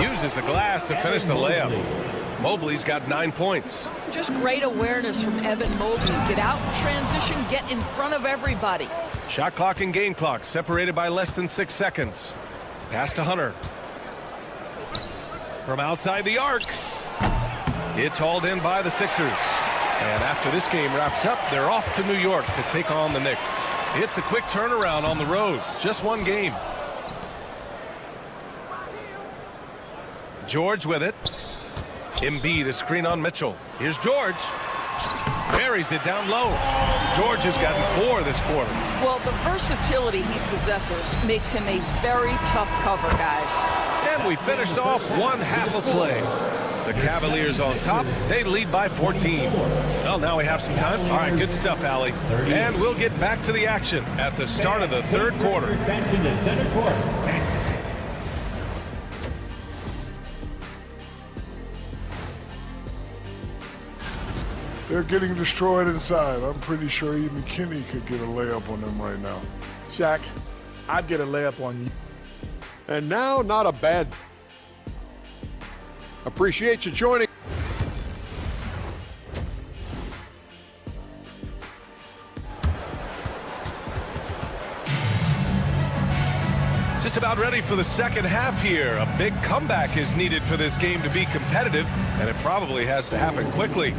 Uses the glass to finish the layup. Mobley's got 9 points. Just great awareness from Evan Mobley. Get out in transition, get in front of everybody. Shot clock and game clock separated by less than 6 seconds. Pass to Hunter. From outside the arc. It's hauled in by the Sixers. And after this game wraps up, they're off to New York to take on the Knicks. It's a quick turnaround on the road. Just 1 game. George with it. Embiid a screen on Mitchell. Here's George. Buries it down low. George has gotten 4 this quarter. Well, the versatility he possesses makes him a very tough cover, guys. And we finished off 1 half of play. The Cavaliers on top. They lead by 14. Well, now we have some time. All right, good stuff, Allie. And we'll get back to the action at the start of the 3rd quarter. They're getting destroyed inside. I'm pretty sure even Kenny could get a layup on them right now. Shaq, I'd get a layup on you. And now, not a bad. Appreciate you joining. Just about ready for the second half here. A big comeback is needed for this game to be competitive, and it probably has to happen quickly.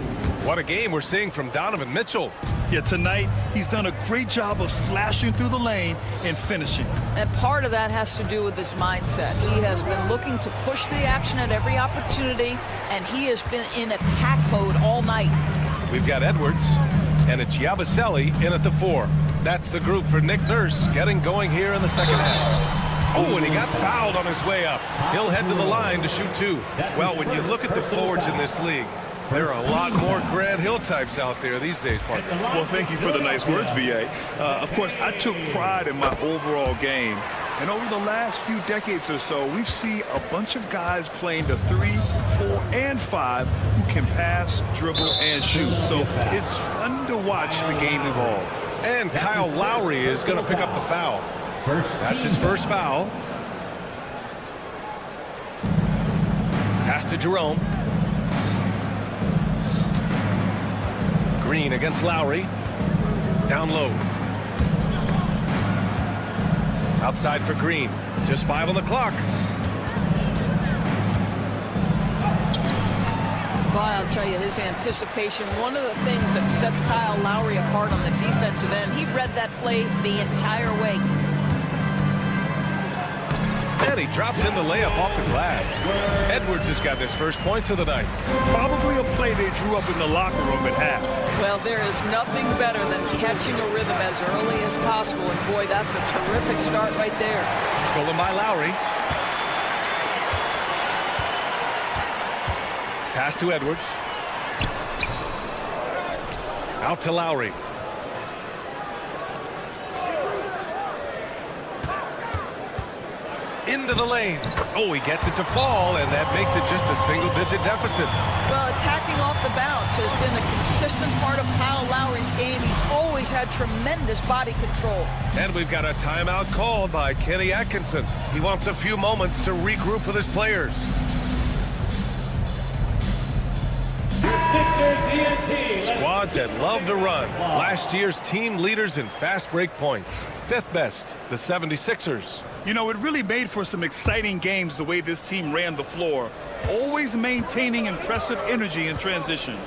What a game we're seeing from Donovan Mitchell. Yeah, tonight he's done a great job of slashing through the lane and finishing. And part of that has to do with his mindset. He has been looking to push the action at every opportunity, and he has been in attack mode all night. We've got Edwards, and it's Yabusele in at the 4. That's the group for Nick Nurse getting going here in the second half. Oh, and he got fouled on his way up. He'll head to the line to shoot 2. Well, when you look at the forwards in this league, there are a lot more Grant Hill types out there these days, partner. Well, thank you for the nice words, B.A. Of course, I took pride in my overall game. And over the last few decades or so, we've seen a bunch of guys playing the 3, 4, and 5 who can pass, dribble, and shoot. So it's fun to watch the game evolve. And Kyle Lowry is going to pick up the foul. That's his first foul. Pass to Jerome. Green against Lowry. Down low. Outside for Green. Just 5 on the clock. Well, I'll tell you, his anticipation, one of the things that sets Kyle Lowry apart on the defensive end, he read that play the entire way. And he drops in the layup off the glass. Edwards has got his first points of the night. Probably a play they drew up in the locker room at half. Well, there is nothing better than catching a rhythm as early as possible. And boy, that's a terrific start right there. Stolen by Lowry. Pass to Edwards. Out to Lowry. Into the lane. Oh, he gets it to fall, and that makes it just a single-digit deficit. Well, attacking off the bounce has been a consistent part of Kyle Lowry's game. He's always had tremendous body control. And we've got a timeout called by Kenny Atkinson. He wants a few moments to regroup with his players. Squads that love to run. Last year's team leaders in fast break points. Fifth best, the 76ers. You know, it really made for some exciting games the way this team ran the floor, always maintaining impressive energy in transition.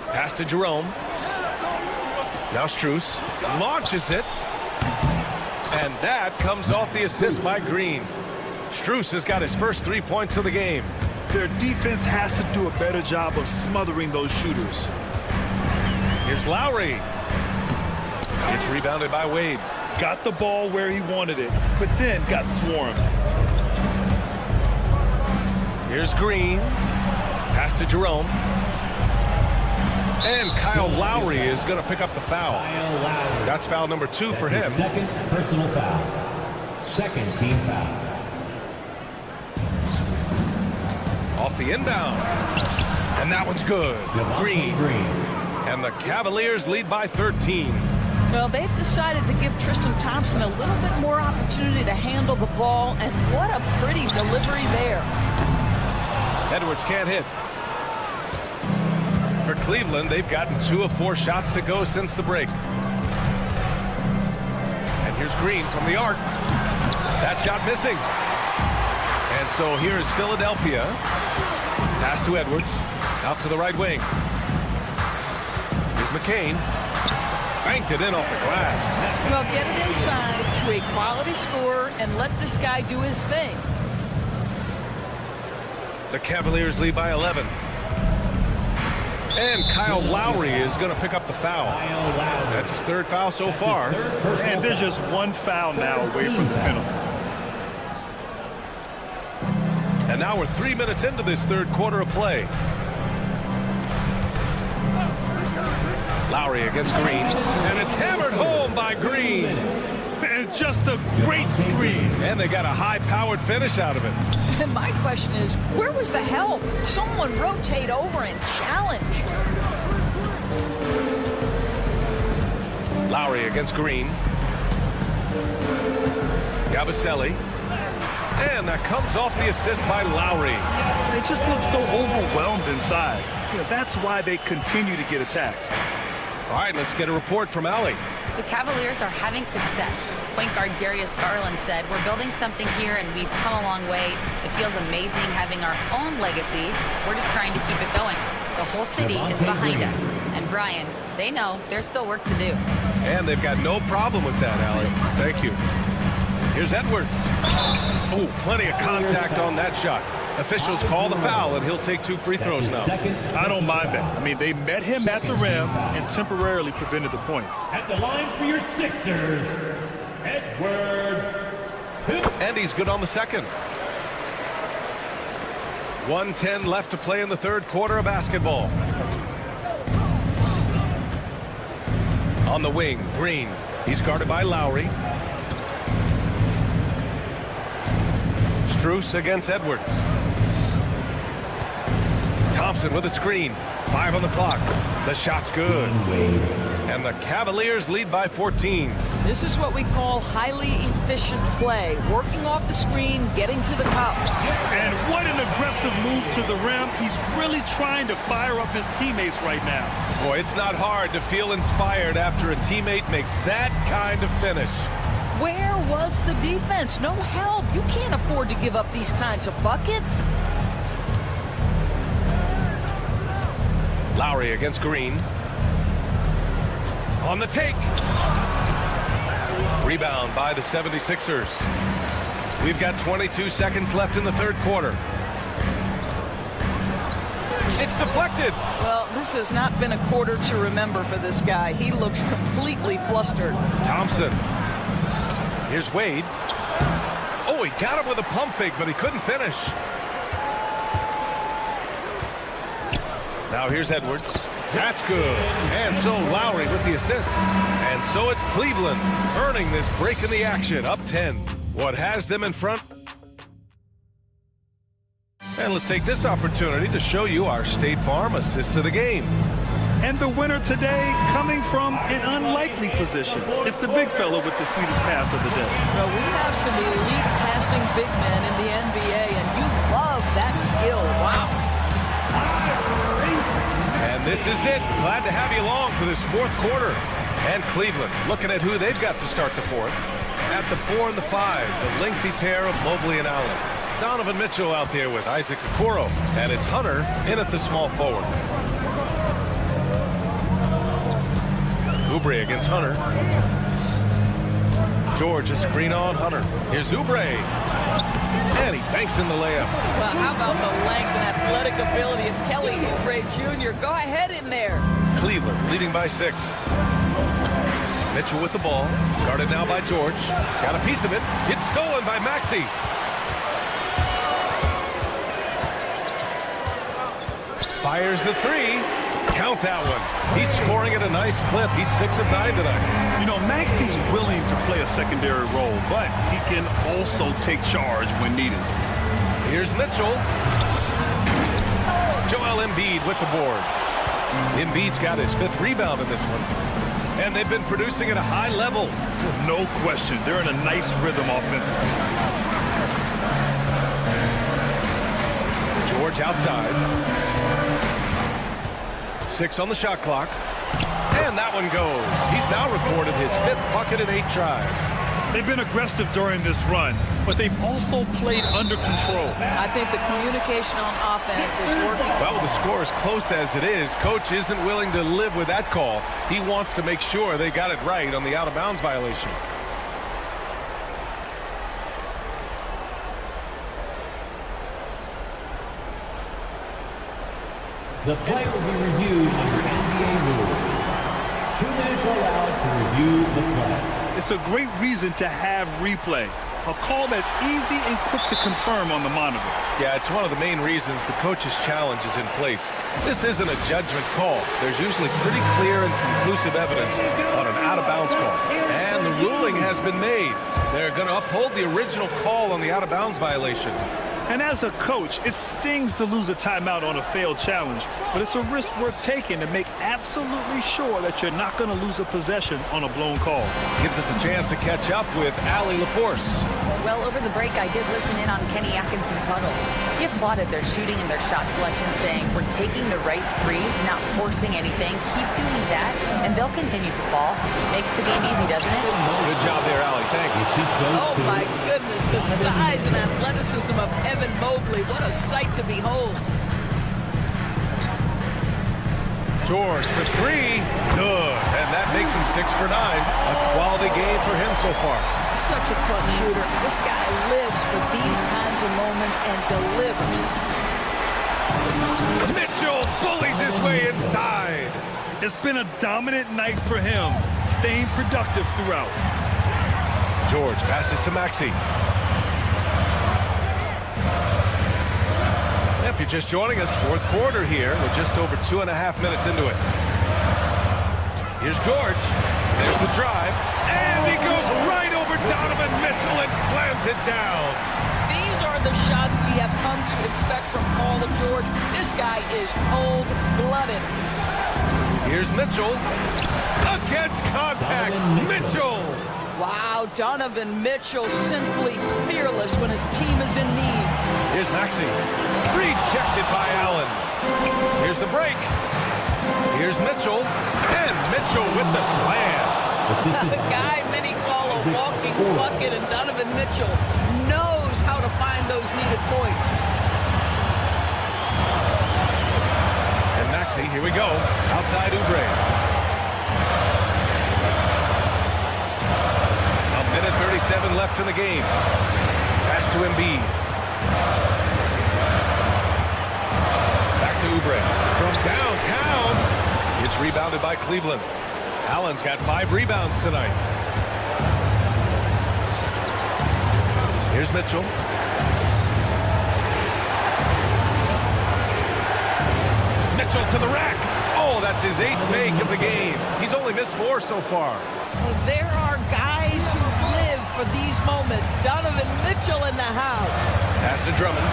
Pass to Jerome. Now Strus launches it. And that comes off the assist by Green. Strus has got his first 3 points of the game. Their defense has to do a better job of smothering those shooters. Here's Lowry. It's rebounded by Wade. Got the ball where he wanted it, but then got swarmed. Here's Green. Pass to Jerome. And Kyle Lowry is going to pick up the foul. That's foul number 2 for him. Second personal foul. Second team foul. Off the inbound. And that one's good. Green. And the Cavaliers lead by 13. Well, they've decided to give Tristan Thompson a little bit more opportunity to handle the ball, and what a pretty delivery there. Edwards can't hit. For Cleveland, they've gotten 2 of 4 shots to go since the break. And here's Green from the arc. That shot missing. And so here is Philadelphia. Pass to Edwards. Out to the right wing. Here's McCain. Banked it in off the glass. Well, get it inside to a quality scorer and let this guy do his thing. The Cavaliers lead by 11. And Kyle Lowry is going to pick up the foul. That's his 3rd foul so far. And there's just 1 foul now away from the penalty. And now we're 3 minutes into this 3rd quarter of play. Lowry against Green, and it's hammered home by Green. And just a great screen. And they got a high-powered finish out of it. And my question is, where was the help? Someone rotate over and challenge. Lowry against Green. Gabaselli. And that comes off the assist by Lowry. They just look so overwhelmed inside. You know, that's why they continue to get attacked. All right, let's get a report from Allie. The Cavaliers are having success. Point guard Darius Garland said, "We're building something here and we've come a long way. It feels amazing having our own legacy. We're just trying to keep it going. The whole city is behind us." And Brian, they know there's still work to do. And they've got no problem with that, Allie. Thank you. Here's Edwards. Oh, plenty of contact on that shot. Officials call the foul, and he'll take 2 free throws now. I don't mind that. I mean, they met him at the rim and temporarily prevented the points. At the line for your Sixers, Edwards. And he's good on the second. 1:10 left to play in the 3rd quarter of basketball. On the wing, Green. He's guarded by Lowry. Strus against Edwards. Thompson with a screen. 5 on the clock. The shot's good. And the Cavaliers lead by 14. This is what we call highly efficient play. Working off the screen, getting to the cup. And what an aggressive move to the rim. He's really trying to fire up his teammates right now. Boy, it's not hard to feel inspired after a teammate makes that kind of finish. Where was the defense? No help. You can't afford to give up these kinds of buckets. Lowry against Green. On the take. Rebound by the 76ers. We've got 22 seconds left in the third quarter. It's deflected. Well, this has not been a quarter to remember for this guy. He looks completely flustered. Thompson. Here's Wade. Oh, he got him with a pump fake, but he couldn't finish. Now here's Edwards. That's good. And so Lowry with the assist. And so it's Cleveland earning this break in the action, up 10. What has them in front? And let's take this opportunity to show you our State Farm assist of the game. And the winner today coming from an unlikely position. It's the big fella with the sweetest pass of the day. Well, we have some elite passing big men in the NBA, and you love that skill. Wow. And this is it. Glad to have you along for this fourth quarter. And Cleveland looking at who they've got to start the fourth. At the 4 and the 5, the lengthy pair of Mobley and Allen. Donovan Mitchell out there with Isaac Okoro. And it's Hunter in at the small forward. Oubre against Hunter. George, a screen on Hunter. Here's Oubre. And he banks in the layup. Well, how about the length and athletic ability of Kelly Oubre Jr.? Go ahead in there. Cleveland leading by 6. Mitchell with the ball. Guarded now by George. Got a piece of it. It's stolen by Maxey. Fires the 3. Count that one. He's scoring at a nice clip. He's 6 of 9 tonight. You know, Maxey's willing to play a secondary role, but he can also take charge when needed. Here's Mitchell. Joel Embiid with the board. Embiid's got his 5th rebound in this one. And they've been producing at a high level. No question. They're in a nice rhythm offensively. George outside. 6 on the shot clock. And that one goes. He's now recorded his 5th bucket in 8 tries. They've been aggressive during this run, but they've also played under control. I think the communication on offense is working. Well, the score is close as it is. Coach isn't willing to live with that call. He wants to make sure they got it right on the out-of-bounds violation. The play will be reviewed under NBA rules. 2 minutes allowed to review the play. It's a great reason to have replay. A call that's easy and quick to confirm on the monitor. Yeah, it's one of the main reasons the coach's challenge is in place. This isn't a judgment call. There's usually pretty clear and conclusive evidence on an out-of-bounds call. And the ruling has been made. They're going to uphold the original call on the out-of-bounds violation. And as a coach, it stings to lose a timeout on a failed challenge, but it's a risk worth taking to make absolutely sure that you're not going to lose a possession on a blown call. Gives us a chance to catch up with Allie LaForce. Well, over the break, I did listen in on Kenny Atkinson's huddle. He applauded their shooting and their shot selection, saying, "We're taking the right threes, not forcing anything. Keep doing that, and they'll continue to fall." Makes the game easy, doesn't it? Good job there, Allie. Thanks. Oh, my goodness. The size and athleticism of Evan Mobley. What a sight to behold. George for 3. Good. And that makes him 6 for 9. A quality game for him so far. Such a clutch shooter. This guy lives for these kinds of moments and delivers. Mitchell bullies his way inside. It's been a dominant night for him, staying productive throughout. George passes to Maxey. If you're just joining us, fourth quarter here. We're just over 2.5 minutes into it. Here's George. There's the drive. And he goes right over Donovan Mitchell and slams it down. These are the shots we have come to expect from Paul George. This guy is cold-blooded. Here's Mitchell. Against contact. Mitchell. Wow, Donovan Mitchell simply fearless when his team is in need. Here's Maxey. Rejected by Allen. Here's the break. Here's Mitchell. And Mitchell with the slam. The guy many call a walking bucket, and Donovan Mitchell knows how to find those needed points. And Maxey, here we go. Outside Oubre. 2:15 left in the game. Pass to Embiid. Back to Oubre. From downtown. It's rebounded by Cleveland. Allen's got 5 rebounds tonight. Here's Mitchell. Mitchell to the rack. Oh, that's his 8th make of the game. He's only missed 4 so far. There are guys who live for these moments. Donovan Mitchell in the house. Pass to Drummond.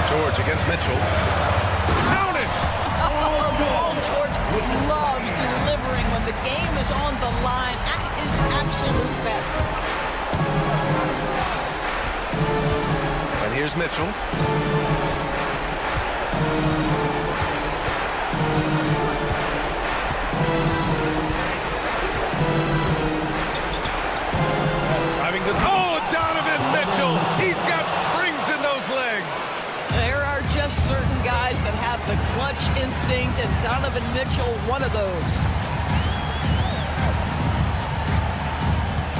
George against Mitchell. Count it! Paul George loves delivering when the game is on the line at his absolute best. And here's Mitchell. Driving the... Oh, Donovan Mitchell! He's got springs in those legs! There are just certain guys that have the clutch instinct, and Donovan Mitchell, one of those.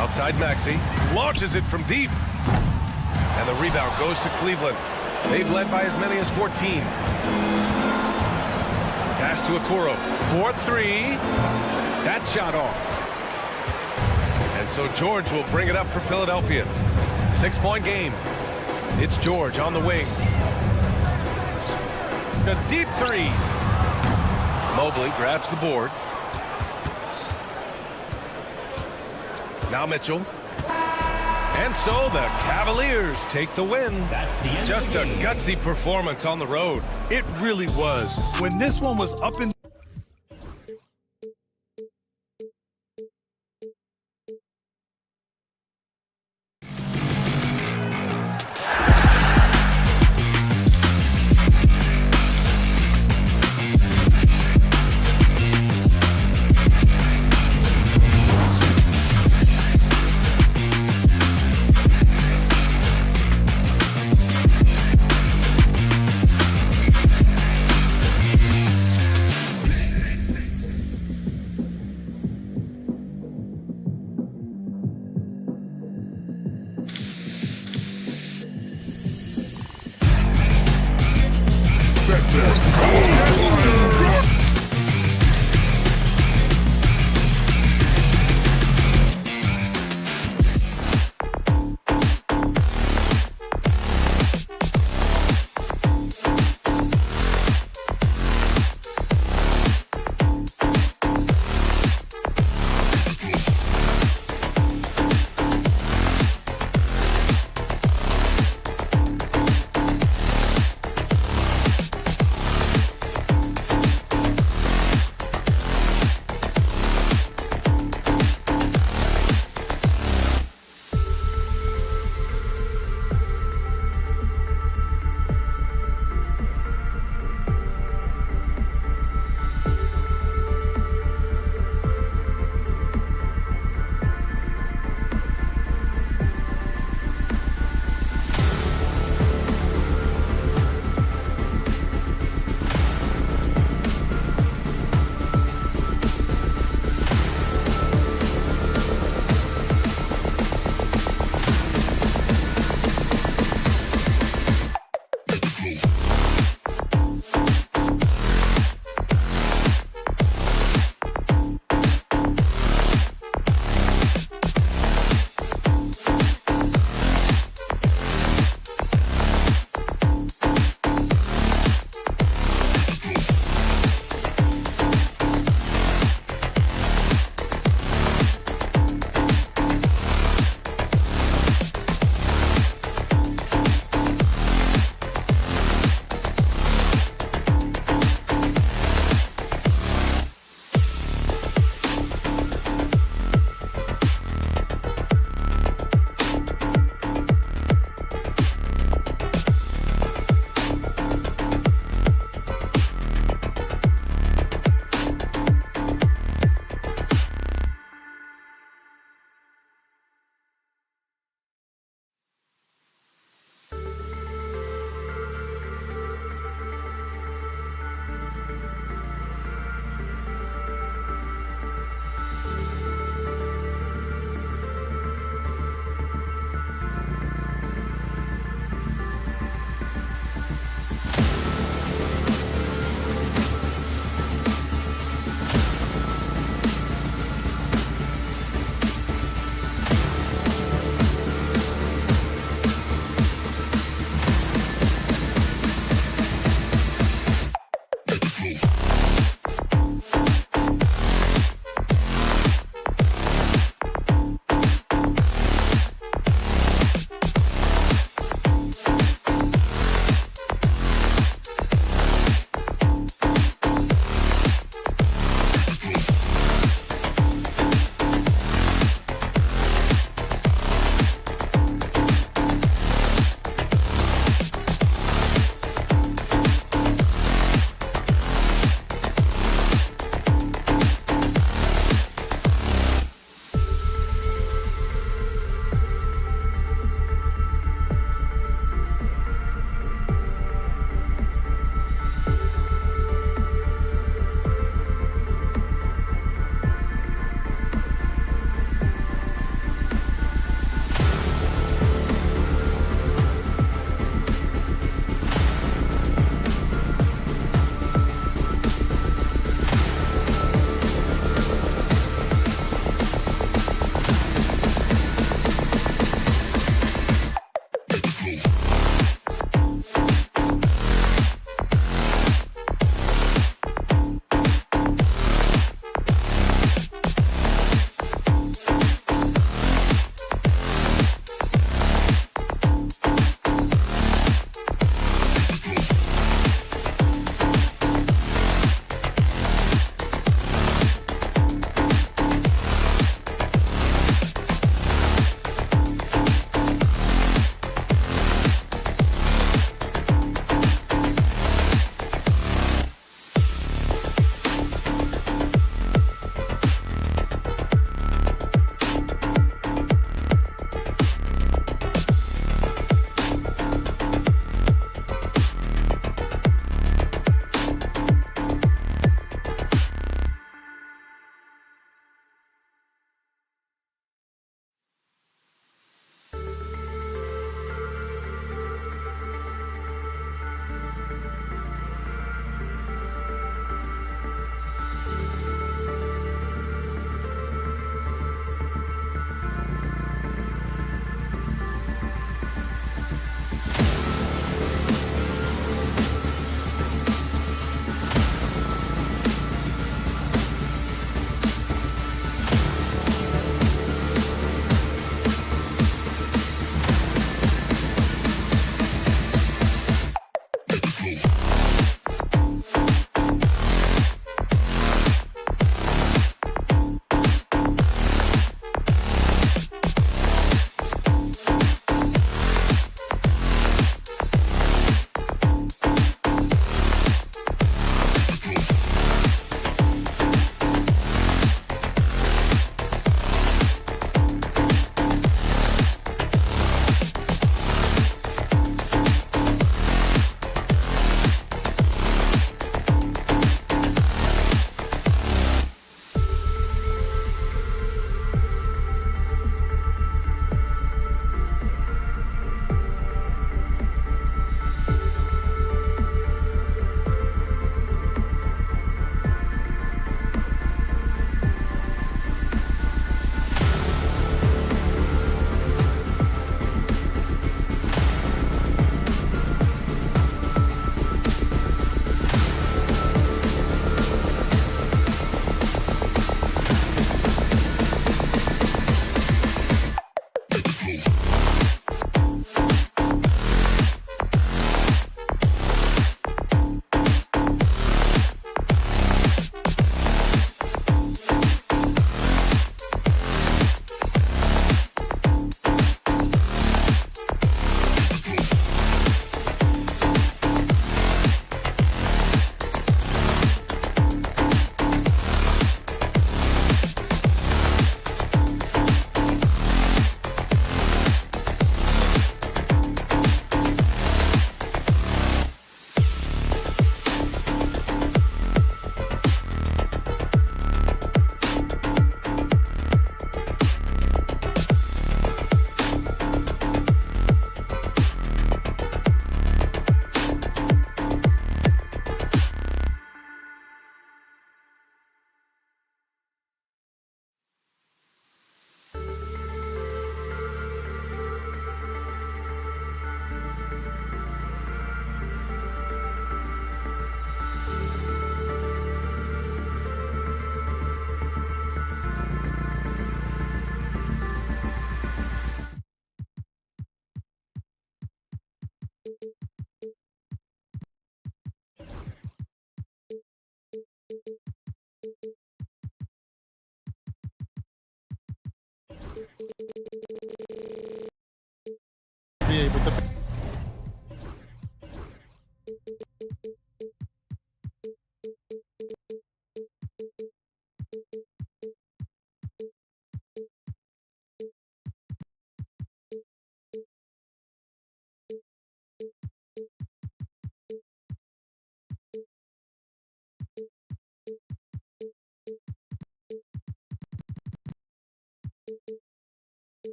Outside Maxey. Launches it from deep. And the rebound goes to Cleveland. They've led by as many as 14. Pass to Okoro. 4-3. That shot off. And so George will bring it up for Philadelphia. 6-point game. It's George on the wing. A deep 3. Mobley grabs the board. Now Mitchell. And so the Cavaliers take the win. Just a gutsy performance on the road. It really was. When this one was up in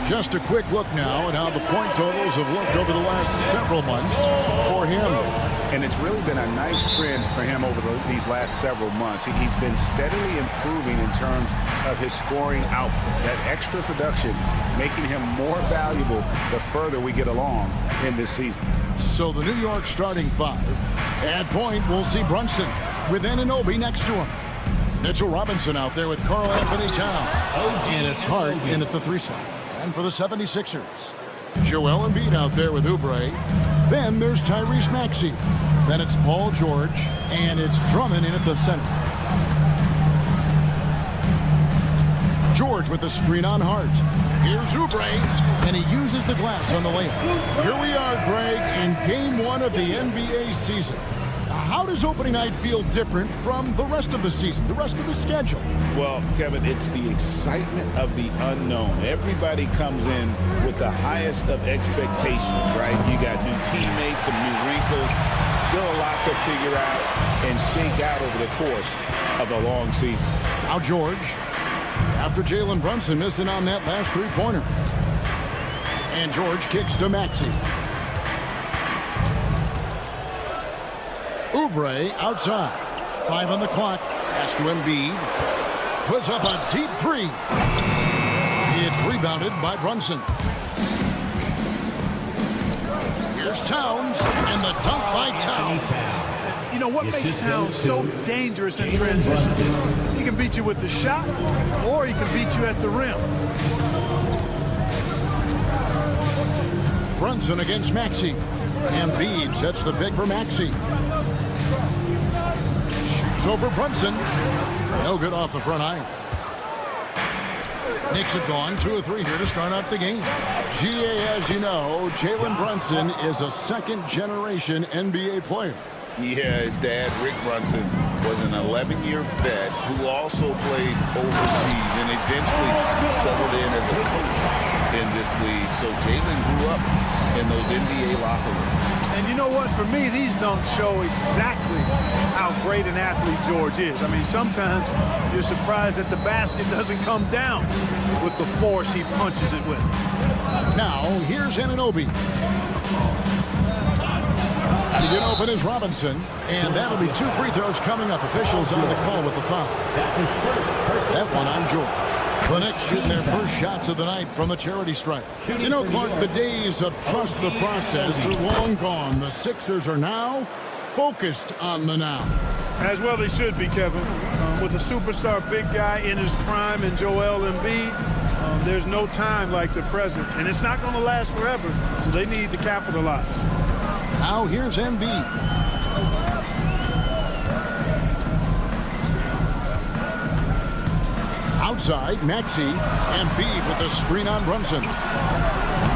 Just a quick look now at how the point totals have looked over the last several months for him. And it's really been a nice trend for him over these last several months. He's been steadily improving in terms of his scoring output. That extra production making him more valuable the further we get along in this season. So the New York starting five. At point, we'll see Brunson with Anunoby next to him. Mitchell Robinson out there with Karl Anthony Towns. And it's Hart in at the 3 side. And for the 76ers, Joel Embiid out there with Oubre. Then there's Tyrese Maxey. Then it's Paul George. And it's Drummond in at the center. George with the screen on Hart. Here's Oubre, and he uses the glass on the layup. Here we are, Greg, in Game 1 of the NBA season. How does opening night feel different from the rest of the season, the rest of the schedule? Well, Kevin, it's the excitement of the unknown. Everybody comes in with the highest of expectations, right? You got new teammates, some new wrinkles, still a lot to figure out and shake out over the course of a long season. Now George, after Jalen Brunson missed it on that last three-pointer. And George kicks to Maxey. Oubre outside. 5 on the clock. Pass to Embiid. Puts up a deep three. It's rebounded by Brunson. Here's Towns, and the dunk by Towns. You know what makes Towns so dangerous in transition? He can beat you with the shot, or he can beat you at the rim. Brunson against Maxey. Embiid sets the pick for Maxey. Shoots over Brunson. No good off the front iron. Knicks have gone 2 of 3 here to start out the game. GA, as you know, Jalen Brunson is a second-generation NBA player. Yeah, his dad, Rick Brunson, was an 11-year vet who also played overseas and eventually settled in as a coach in this league. So Jalen grew up in those NBA locker rooms. And you know what? For me, these dunks show exactly how great an athlete George is. I mean, sometimes you're surprised that the basket doesn't come down with the force he punches it with. Now, here's Anunoby. To get open is Robinson, and that'll be 2 free throws coming up. Officials on the call with the foul. That one on George. The Knicks shooting their first shots of the night from the charity stripe. You know, Clark, the days of trust the process are long gone. The Sixers are now focused on the now. As well they should be, Kevin. With a superstar big guy in his prime and Joel Embiid, there's no time like the present. And it's not going to last forever, so they need to capitalize. Now here's Embiid. Outside, Maxey. Embiid with the screen on Brunson.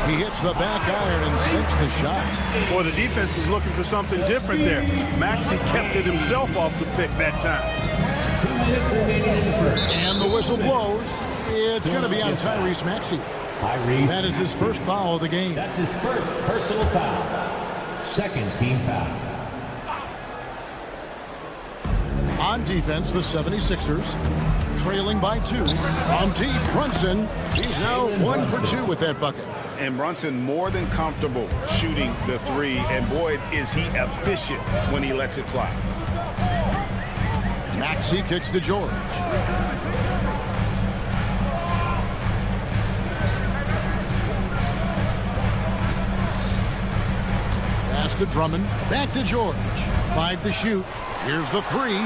He hits the back iron and sinks the shot. Boy, the defense was looking for something different there. Maxey kept it himself off the pick that time. 2 minutes remaining in the first. And the whistle blows. It's going to be on Tyrese Maxey. That is his first foul of the game. That's his first personal foul. Second team foul. On defense, the 76ers trailing by 2. On deep, Brunson. He's now 1 for 2 with that bucket. And Brunson more than comfortable shooting the 3. And boy, is he efficient when he lets it fly. Maxey kicks to George. Pass to Drummond. Back to George. 5 to shoot. Here's the 3.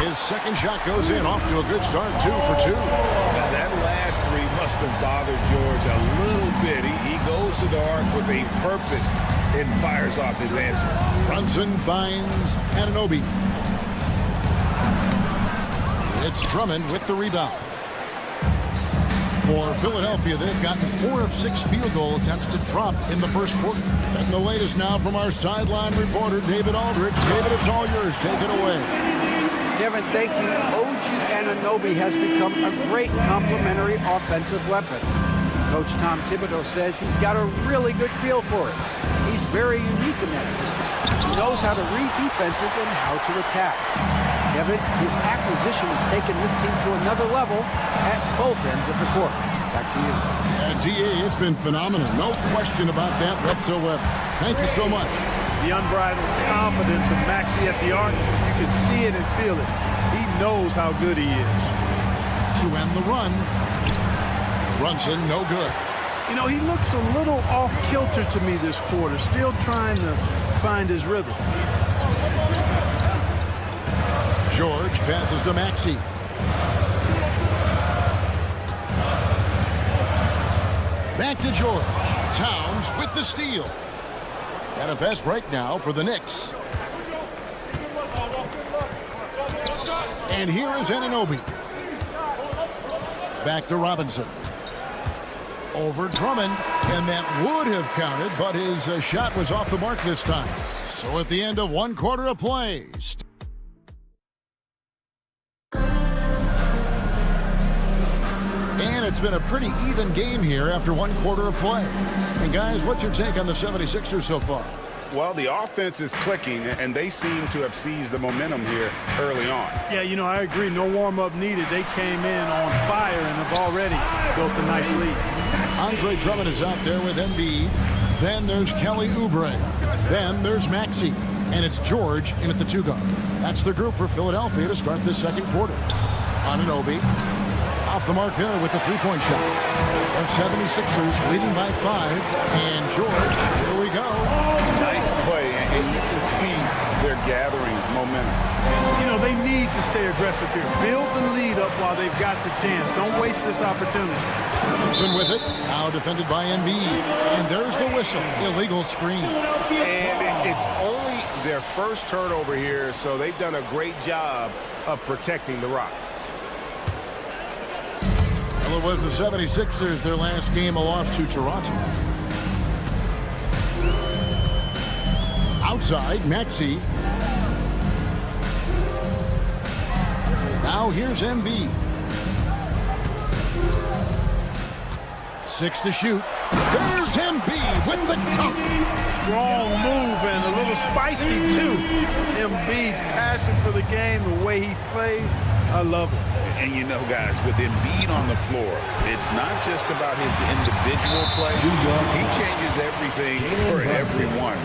His second shot goes in. Off to a good start. 2 for 2. Now that last 3 must have bothered George a little bit. He goes to the arc with a purpose and fires off his answer. Brunson finds Anunoby. It's Drummond with the rebound. For Philadelphia, they've gotten 4 of 6 field goal attempts to drop in the first quarter. And the latest now from our sideline reporter, David Aldridge. David, it's all yours. Take it away. Kevin, thank you. OG Anunoby has become a great complementary offensive weapon. Coach Tom Thibodeau says he's got a really good feel for it. He's very unique in that sense. He knows how to read defenses and how to attack. Kevin, his acquisition has taken this team to another level at both ends of the court. Back to you. DA, it's been phenomenal. No question about that whatsoever. Thank you so much. The unbridled confidence of Maxey at the arc, you can see it and feel it. He knows how good he is. To end the run, Brunson, no good. You know, he looks a little off-kilter to me this quarter, still trying to find his rhythm. George passes to Maxey. Back to George. Towns with the steal. And a fast break now for the Knicks. And here is Anunoby. Back to Robinson. Over Drummond, and that would have counted, but his shot was off the mark this time. So at the end of 1 quarter of play. And it's been a pretty even game here after 1 quarter of play. And guys, what's your take on the 76ers so far? Well, the offense is clicking, and they seem to have seized the momentum here early on. Yeah, you know, I agree. No warm-up needed. They came in on fire and have already built a nice lead. Andre Drummond is out there with Embiid. Then there's Kelly Oubre. Then there's Maxey. And it's George in at the 2 guard. That's the group for Philadelphia to start this 2nd quarter. Anunoby off the mark there with the 3-point shot. The 76ers leading by 5. And George, here we go. Nice play, and you can see they're gathering momentum. You know, they need to stay aggressive here. Build the lead up while they've got the chance. Don't waste this opportunity. Robinson with it. Now defended by Embiid. And there's the whistle. Illegal screen. And it's only their first turnover here, so they've done a great job of protecting the rock. Well, it was the 76ers, their last game, a loss to Toronto. Outside, Maxey. Now here's Embiid. 6 to shoot. There's Embiid with the dunk. Strong move and a little spicy, too. Embiid's passion for the game, the way he plays, I love it. And you know, guys, with Embiid on the floor, it's not just about his individual play. He changes everything for everyone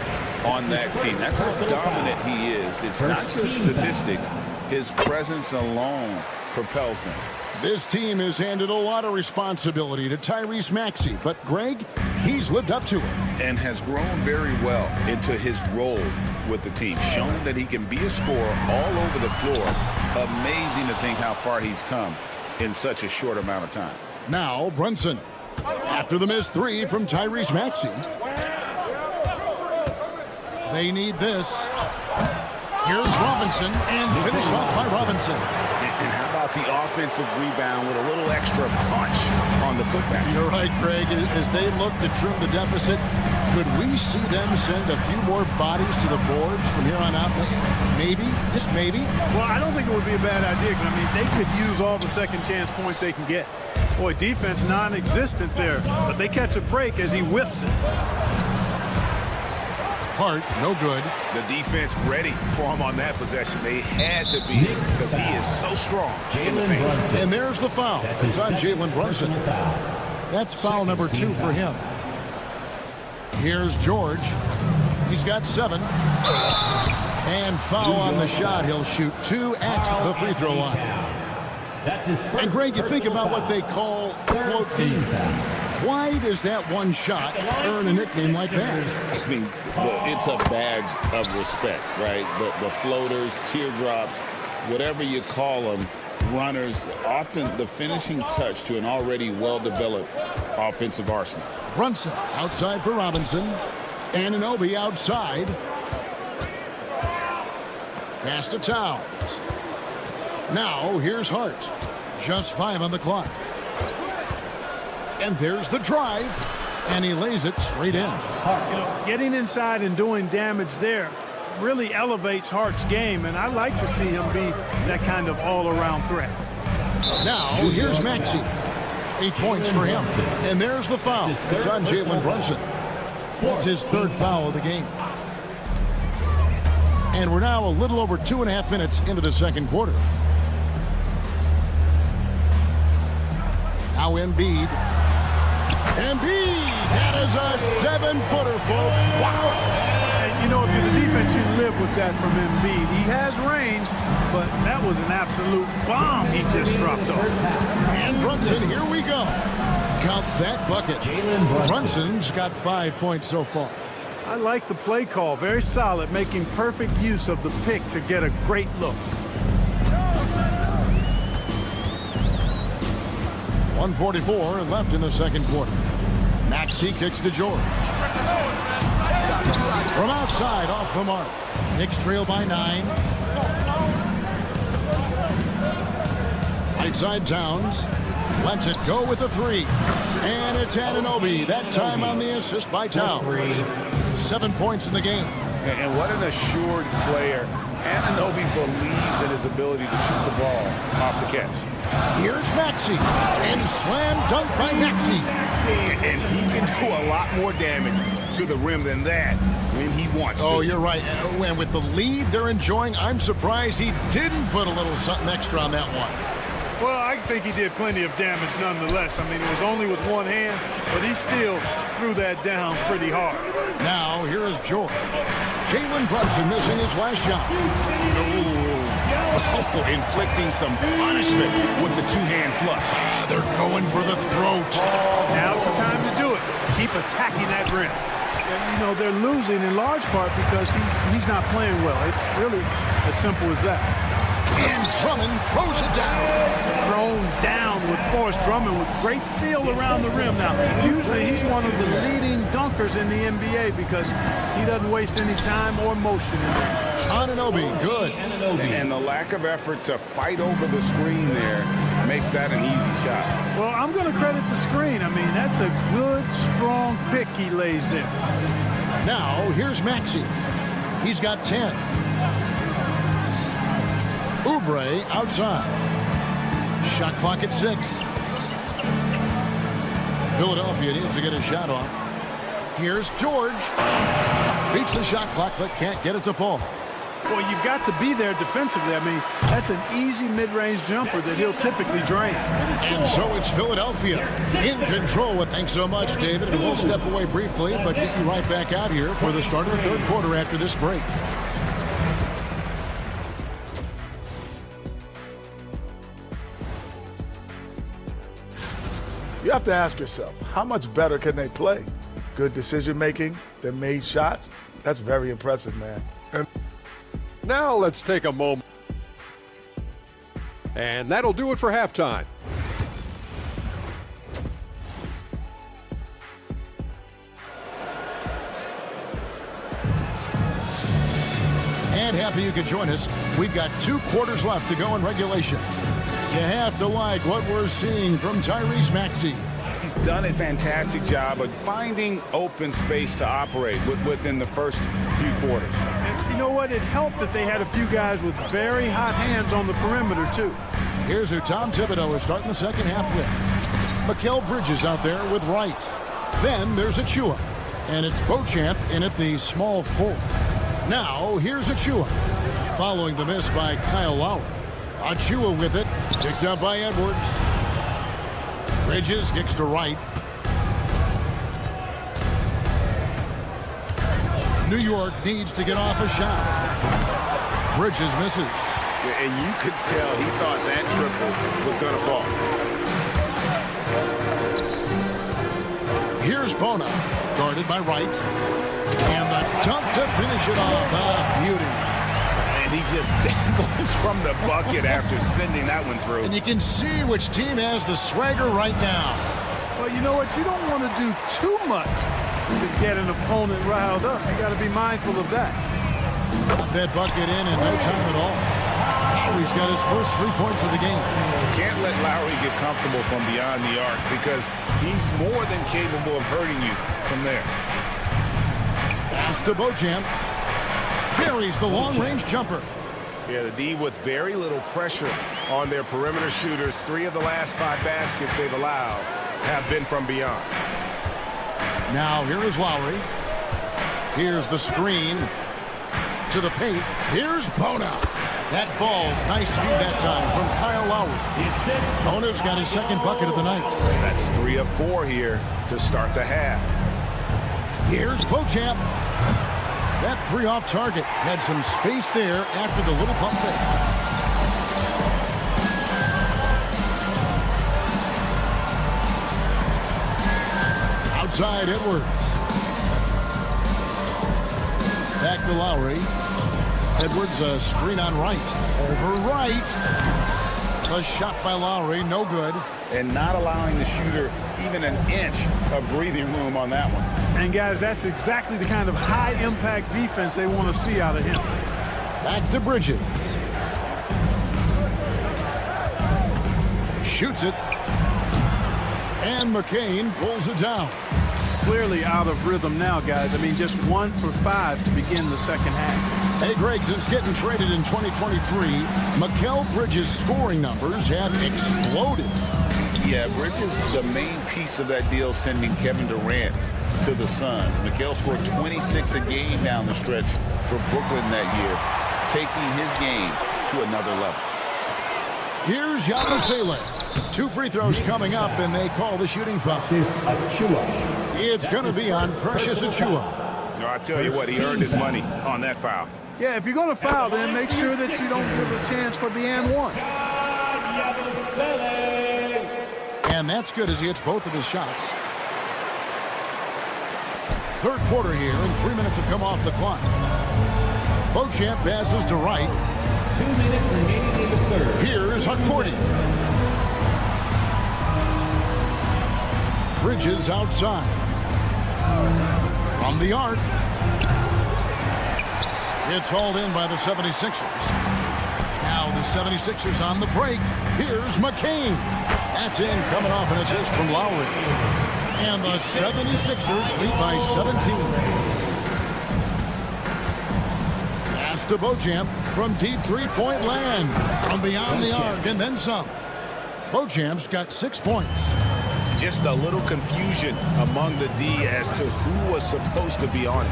on that team. That's how dominant he is. It's not just statistics. His presence alone propels them. This team has handed a lot of responsibility to Tyrese Maxey, but Greg, he's lived up to it. And has grown very well into his role with the team, shown that he can be a scorer all over the floor. Amazing to think how far he's come in such a short amount of time. Now Brunson, after the missed 3 from Tyrese Maxey. They need this. Here's Robinson, and finish off by Robinson. And how about the offensive rebound with a little extra punch on the putback? You're right, Greg. As they look to trim the deficit, could we see them send a few more bodies to the boards from here on out? Maybe, just maybe. Well, I don't think it would be a bad idea. I mean, they could use all the second chance points they can get. Boy, defense non-existent there, but they catch a break as he whiffs it. Hart, no good. The defense ready for him on that possession. They had to be because he is so strong in the paint. And there's the foul. It's on Jalen Brunson. That's foul number 2 for him. Here's George. He's got 7. And foul on the shot. He'll shoot 2 at the free throw line. And Greg, you think about what they call float D. Why does that one shot earn a nickname like that? I mean, it's a badge of respect, right? The floaters, teardrops, whatever you call them, runners, often the finishing touch to an already well-developed offensive arsenal. Brunson outside for Robinson. Anunoby outside. Pass to Towns. Now here's Hart. Just 5 on the clock. And there's the drive. And he lays it straight in. You know, getting inside and doing damage there really elevates Hart's game, and I like to see him be that kind of all-around threat. Now here's Maxey. 8 points for him. And there's the foul. It's on Jalen Brunson. That's his 3rd foul of the game. And we're now a little over 2.5 minutes into the second quarter. Now Embiid. Embiid! That is a 7-footer, folks. Wow! And, you know, if you're the defense, you live with that from Embiid. He has range, but that was an absolute bomb he just dropped off. And Brunson, here we go. Count that bucket. Brunson's got 5 points so far. I like the play call. Very solid, making perfect use of the pick to get a great look. 1:44 left in the second quarter. Maxey kicks to George. From outside, off the mark. Knicks trail by 9. Right side Towns. Lets it go with the 3. And it's Anunoby. That time on the assist by Towns. 7 points in the game. And what an assured player. Anunoby believes in his ability to shoot the ball off the catch. Here's Maxey. And slam dunk by Maxey. And he can do a lot more damage to the rim than that when he wants to. Oh, you're right. And with the lead they're enjoying, I'm surprised he didn't put a little something extra on that one. Well, I think he did plenty of damage nonetheless. I mean, it was only with one hand, but he still threw that down pretty hard. Now, here is George. Jalen Brunson missing his last shot. Oh, inflicting some punishment with the two-hand flush. They're going for the throat. Now's the time to do it. Keep attacking that rim. And, you know, they're losing in large part because he's not playing well. It's really as simple as that. And Drummond throws it down. Thrown down with force. Drummond with great feel around the rim. Now, usually he's one of the leading dunkers in the NBA because he doesn't waste any time or motion in there. Anunoby, good. And the lack of effort to fight over the screen there makes that an easy shot. Well, I'm going to credit the screen. I mean, that's a good, strong pick he lays there. Now, here's Maxey. He's got 10. Oubre outside. Shot clock at 6. Philadelphia needs to get a shot off. Here's George. Beats the shot clock, but can't get it to fall. Well, you've got to be there defensively. I mean, that's an easy mid-range jumper that he'll typically drain. And so it's Philadelphia in control. Well, thanks so much, David. And we'll step away briefly, but get you right back out here for the start of the third quarter after this break. You have to ask yourself, how much better can they play? Good decision-making, they made shots. That's very impressive, man. And now let's take a moment. And that'll do it for halftime. And happy you could join us. We've got 2 quarters left to go in regulation. You have to like what we're seeing from Tyrese Maxey. He's done a fantastic job of finding open space to operate within the first few quarters. And you know what? It helped that they had a few guys with very hot hands on the perimeter, too. Here's who Tom Thibodeau is starting the second half with. Mikal Bridges out there with Wright. Then there's Achua. And it's Beauchamp in at the small 4. Now, here's Achua. Following the miss by Kyle Lowry. Achua with it. Picked up by Edwards. Bridges kicks to Wright. New York needs to get off a shot. Bridges misses. And you could tell he thought that triple was going to fall. Here's Bona, guarded by Wright. And the dunk to finish it off. Beauty. And he just dangles from the bucket after sending that one through. And you can see which team has the swagger right now. Well, you know what? You don't want to do too much to get an opponent riled up. You got to be mindful of that. Got that bucket in no time at all. Lowry's got his first 3 points of the game. Can't let Lowry get comfortable from beyond the arc because he's more than capable of hurting you from there. Pass to Beauchamp. Buries the long-range jumper. Yeah, the D with very little pressure on their perimeter shooters. 3 of the last 5 baskets they've allowed have been from beyond. Now here is Lowry. Here's the screen. to the paint. Here's Bona. That falls. Nice feed that time from Kyle Lowry. Bona's got his second bucket of the night. That's 3 of 4 here to start the half. Here's Beauchamp. That 3 off target. Had some space there after the little pump fake. Outside Edwards. Back to Lowry. Edwards a screen on right. Over right. A shot by Lowry. No good. And not allowing the shooter even an inch of breathing room on that one. And guys, that's exactly the kind of high-impact defense they want to see out of him. Back to Bridges. Shoots it. And McCain pulls it down. Clearly out of rhythm now, guys. I mean, just 1 for 5 to begin the second half. Hey, Greg, since getting traded in 2023, Mikal Bridges' scoring numbers have exploded. Yeah, Bridges is the main piece of that deal, sending Kevin Durant to the Suns. Mikal scored 26 a game down the stretch for Brooklyn that year, taking his game to another level. Here's Yabusele. 2 free throws coming up, and they call the shooting foul. It's going to be on Precious Achiuwa. No, I tell you what, he earned his money on that foul. Yeah, if you're going to foul, then make sure that you don't give a chance for the and one. And that's good as he hits both of his shots. Third quarter here, and 3 minutes have come off the clock. Beauchamp passes to right. 2 minutes remaining in the third. Here's Hakordi. Bridges outside. From the arc. It's hauled in by the 76ers. Now the 76ers on the break. Here's McCain. That's in, coming off an assist from Lowry. And the 76ers lead by 17. Pass to Beauchamp from deep three-point land. From beyond the arc and then some. Beauchamp's got 6 points. Just a little confusion among the D as to who was supposed to be on it.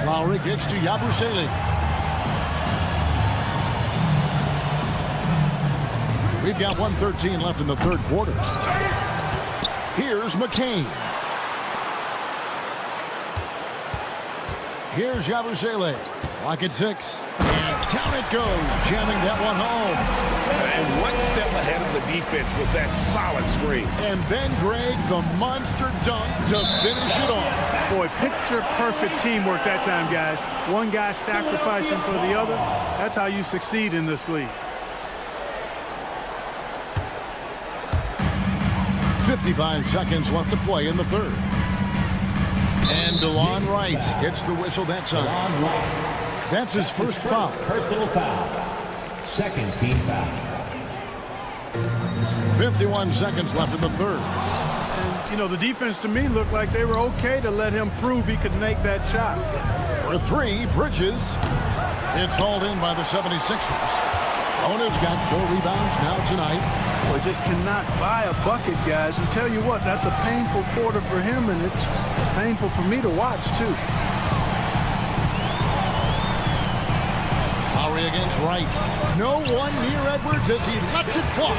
Lowry gets to Yabusele. We've got 1:13 left in the third quarter. Here's McCain. Here's Yabusele. Lock at 6. And down it goes, jamming that one home. And one step ahead of the defense with that solid screen. And then, Greg, the monster dunk to finish it off. Boy, picture-perfect teamwork that time, guys. One guy sacrificing for the other. That's how you succeed in this league. 55 seconds left to play in the third. And DeLon Wright gets the whistle that time. That's his first foul. Personal foul. Second team foul. 51 seconds left in the third. And, you know, the defense to me looked like they were okay to let him prove he could make that shot. For 3, Bridges. It's hauled in by the 76ers. Bona's got 4 rebounds now tonight. Boy, just cannot buy a bucket, guys. And tell you what, that's a painful quarter for him, and it's painful for me to watch, too. Lowry against Wright. No one near Edwards as he lets it fly.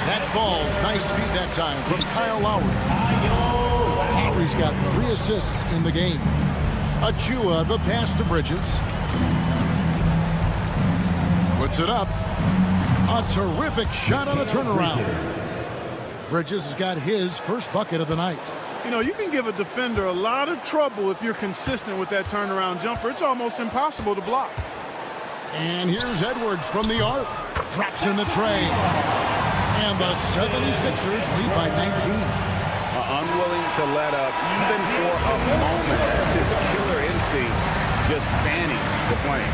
That falls. Nice feed that time from Kyle Lowry. Lowry's got 3 assists in the game. Achiuwa the pass to Bridges. Puts it up. A terrific shot on the turnaround. Bridges has got his first bucket of the night. You know, you can give a defender a lot of trouble if you're consistent with that turnaround jumper. It's almost impossible to block. And here's Edwards from the arc. Drops in the tray. And the 76ers lead by 19. Unwilling to let up even for a moment. That's his killer instinct, just fanning the flame.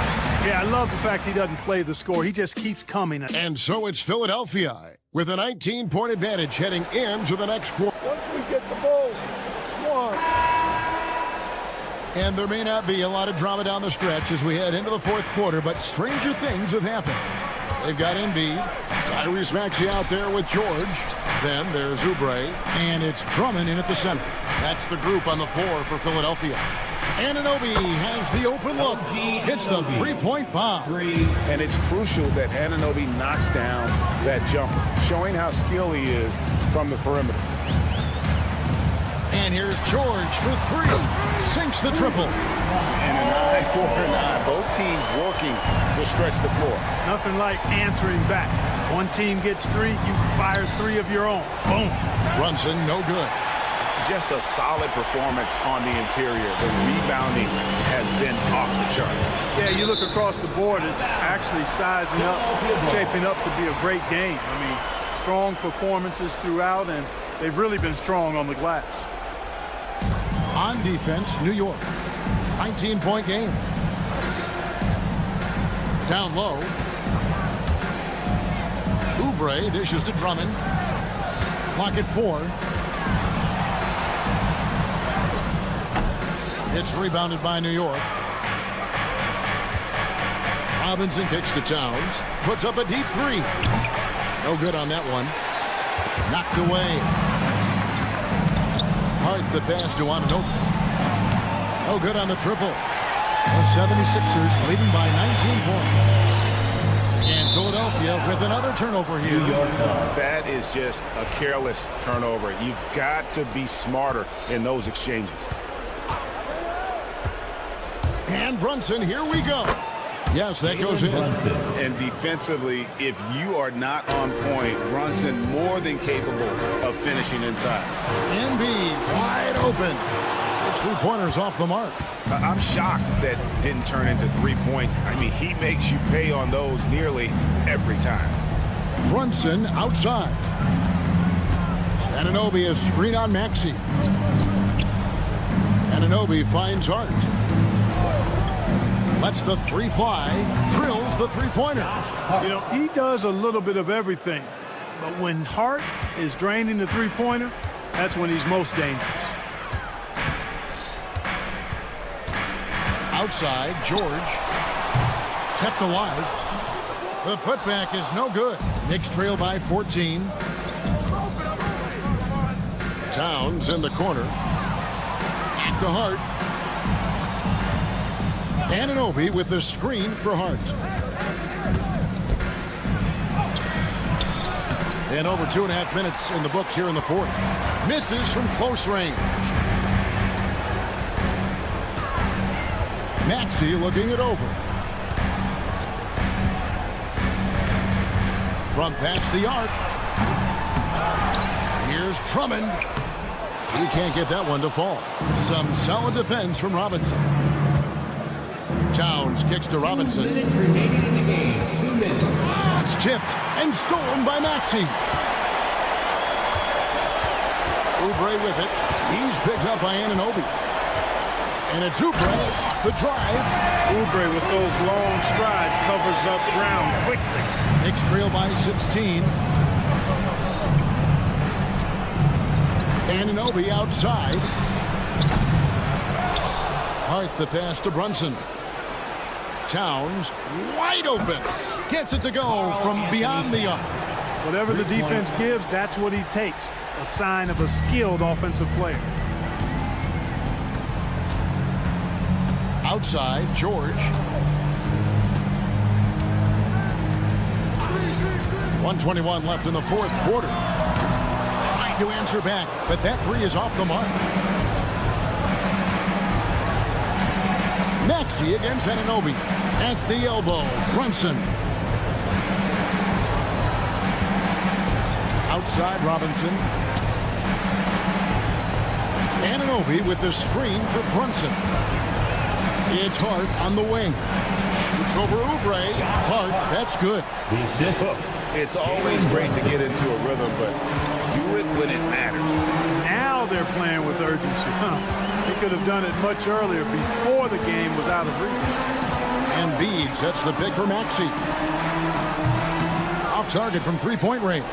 Yeah, I love the fact he doesn't play the score. He just keeps coming. And so it's Philadelphia with a 19-point advantage heading into the next quarter. Once we get the ball, Swan. And there may not be a lot of drama down the stretch as we head into the fourth quarter, but stranger things have happened. They've got Embiid. Tyrese Maxey out there with George. Then there's Oubre. And it's Drummond in at the center. That's the group on the floor for Philadelphia. Anunoby has the open look. Hits the three-point bomb. And it's crucial that Anunoby knocks down that jumper, showing how skilled he is from the perimeter. And here's George for three. Sinks the triple. And an eye for an eye. Both teams working to stretch the floor. Nothing like answering back. One team gets three, you fire three of your own. Boom. Brunson, no good. Just a solid performance on the interior. The rebounding has been off the charts. Yeah, you look across the board, it's actually sizing up, shaping up to be a great game. I mean, strong performances throughout, and they've really been strong on the glass. On defense, New York. 19-point game. Down low. Oubre dishes to Drummond. Clock at 4. It's rebounded by New York. Robinson kicks to Towns. Puts up a deep three. No good on that one. Knocked away. Hart the pass to Anunoby. No good on the triple. The 76ers leading by 19 points. And Philadelphia with another turnover here. That is just a careless turnover. You've got to be smarter in those exchanges. And Brunson, here we go. Yes, that goes in. And defensively, if you are not on point, Brunson more than capable of finishing inside. Embiid wide open. It's three-pointers off the mark. I'm shocked that didn't turn into 3 points. I mean, he makes you pay on those nearly every time. Brunson outside. Anunoby a screen on Maxey. Anunoby finds Hart. Lets the three fly. Drills the three-pointer. You know, he does a little bit of everything. But when Hart is draining the three-pointer, that's when he's most dangerous. Outside, George. Kept alive. The putback is no good. Knicks trail by 14. Towns in the corner. Back to Hart. Anunoby with the screen for Hart. And over 2.5 minutes in the books here in the fourth. Misses from close range. Maxey looking it over. From past the arc. Here's Drummond. He can't get that one to fall. Some solid defense from Robinson. Towns kicks to Robinson. 2 minutes remaining in the game. 2 minutes. It's tipped and stolen by Maxey. Oubre with it. He's picked up by Anunoby. And it's Oubre off the drive. Oubre with those long strides covers up ground quickly. Knicks trail by 16. Anunoby outside. Hart the pass to Brunson. Towns wide open. Gets it to go from beyond the arc. Whatever the defense gives, that's what he takes. A sign of a skilled offensive player. Outside, George. 1:21 left in the fourth quarter. Trying to answer back, but that three is off the mark. Maxey against Anunoby. At the elbow, Brunson. Outside, Robinson. Anunoby with the screen for Brunson. It's Hart on the wing. Shoots over Oubre. Hart, that's good. Look, it's always great to get into a rhythm, but do it when it matters. Now they're playing with urgency. He could have done it much earlier before the game was out of reach. Embiid sets the pick for Maxey. Off target from three-point range.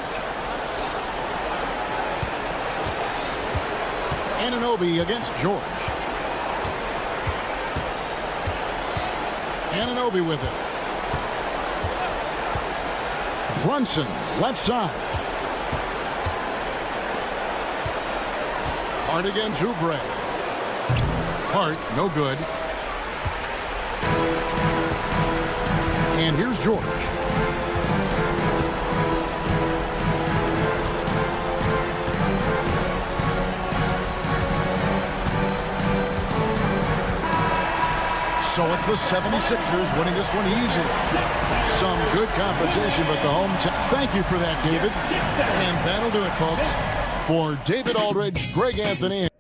Anunoby against George. Anunoby with it. Brunson, left side. Hart against Oubre. apart. No good. And here's George. So it's the 76ers winning this one easily. Some good competition, but the home team. Thank you for that, David. And that'll do it, folks. For David Aldridge, Greg Anthony.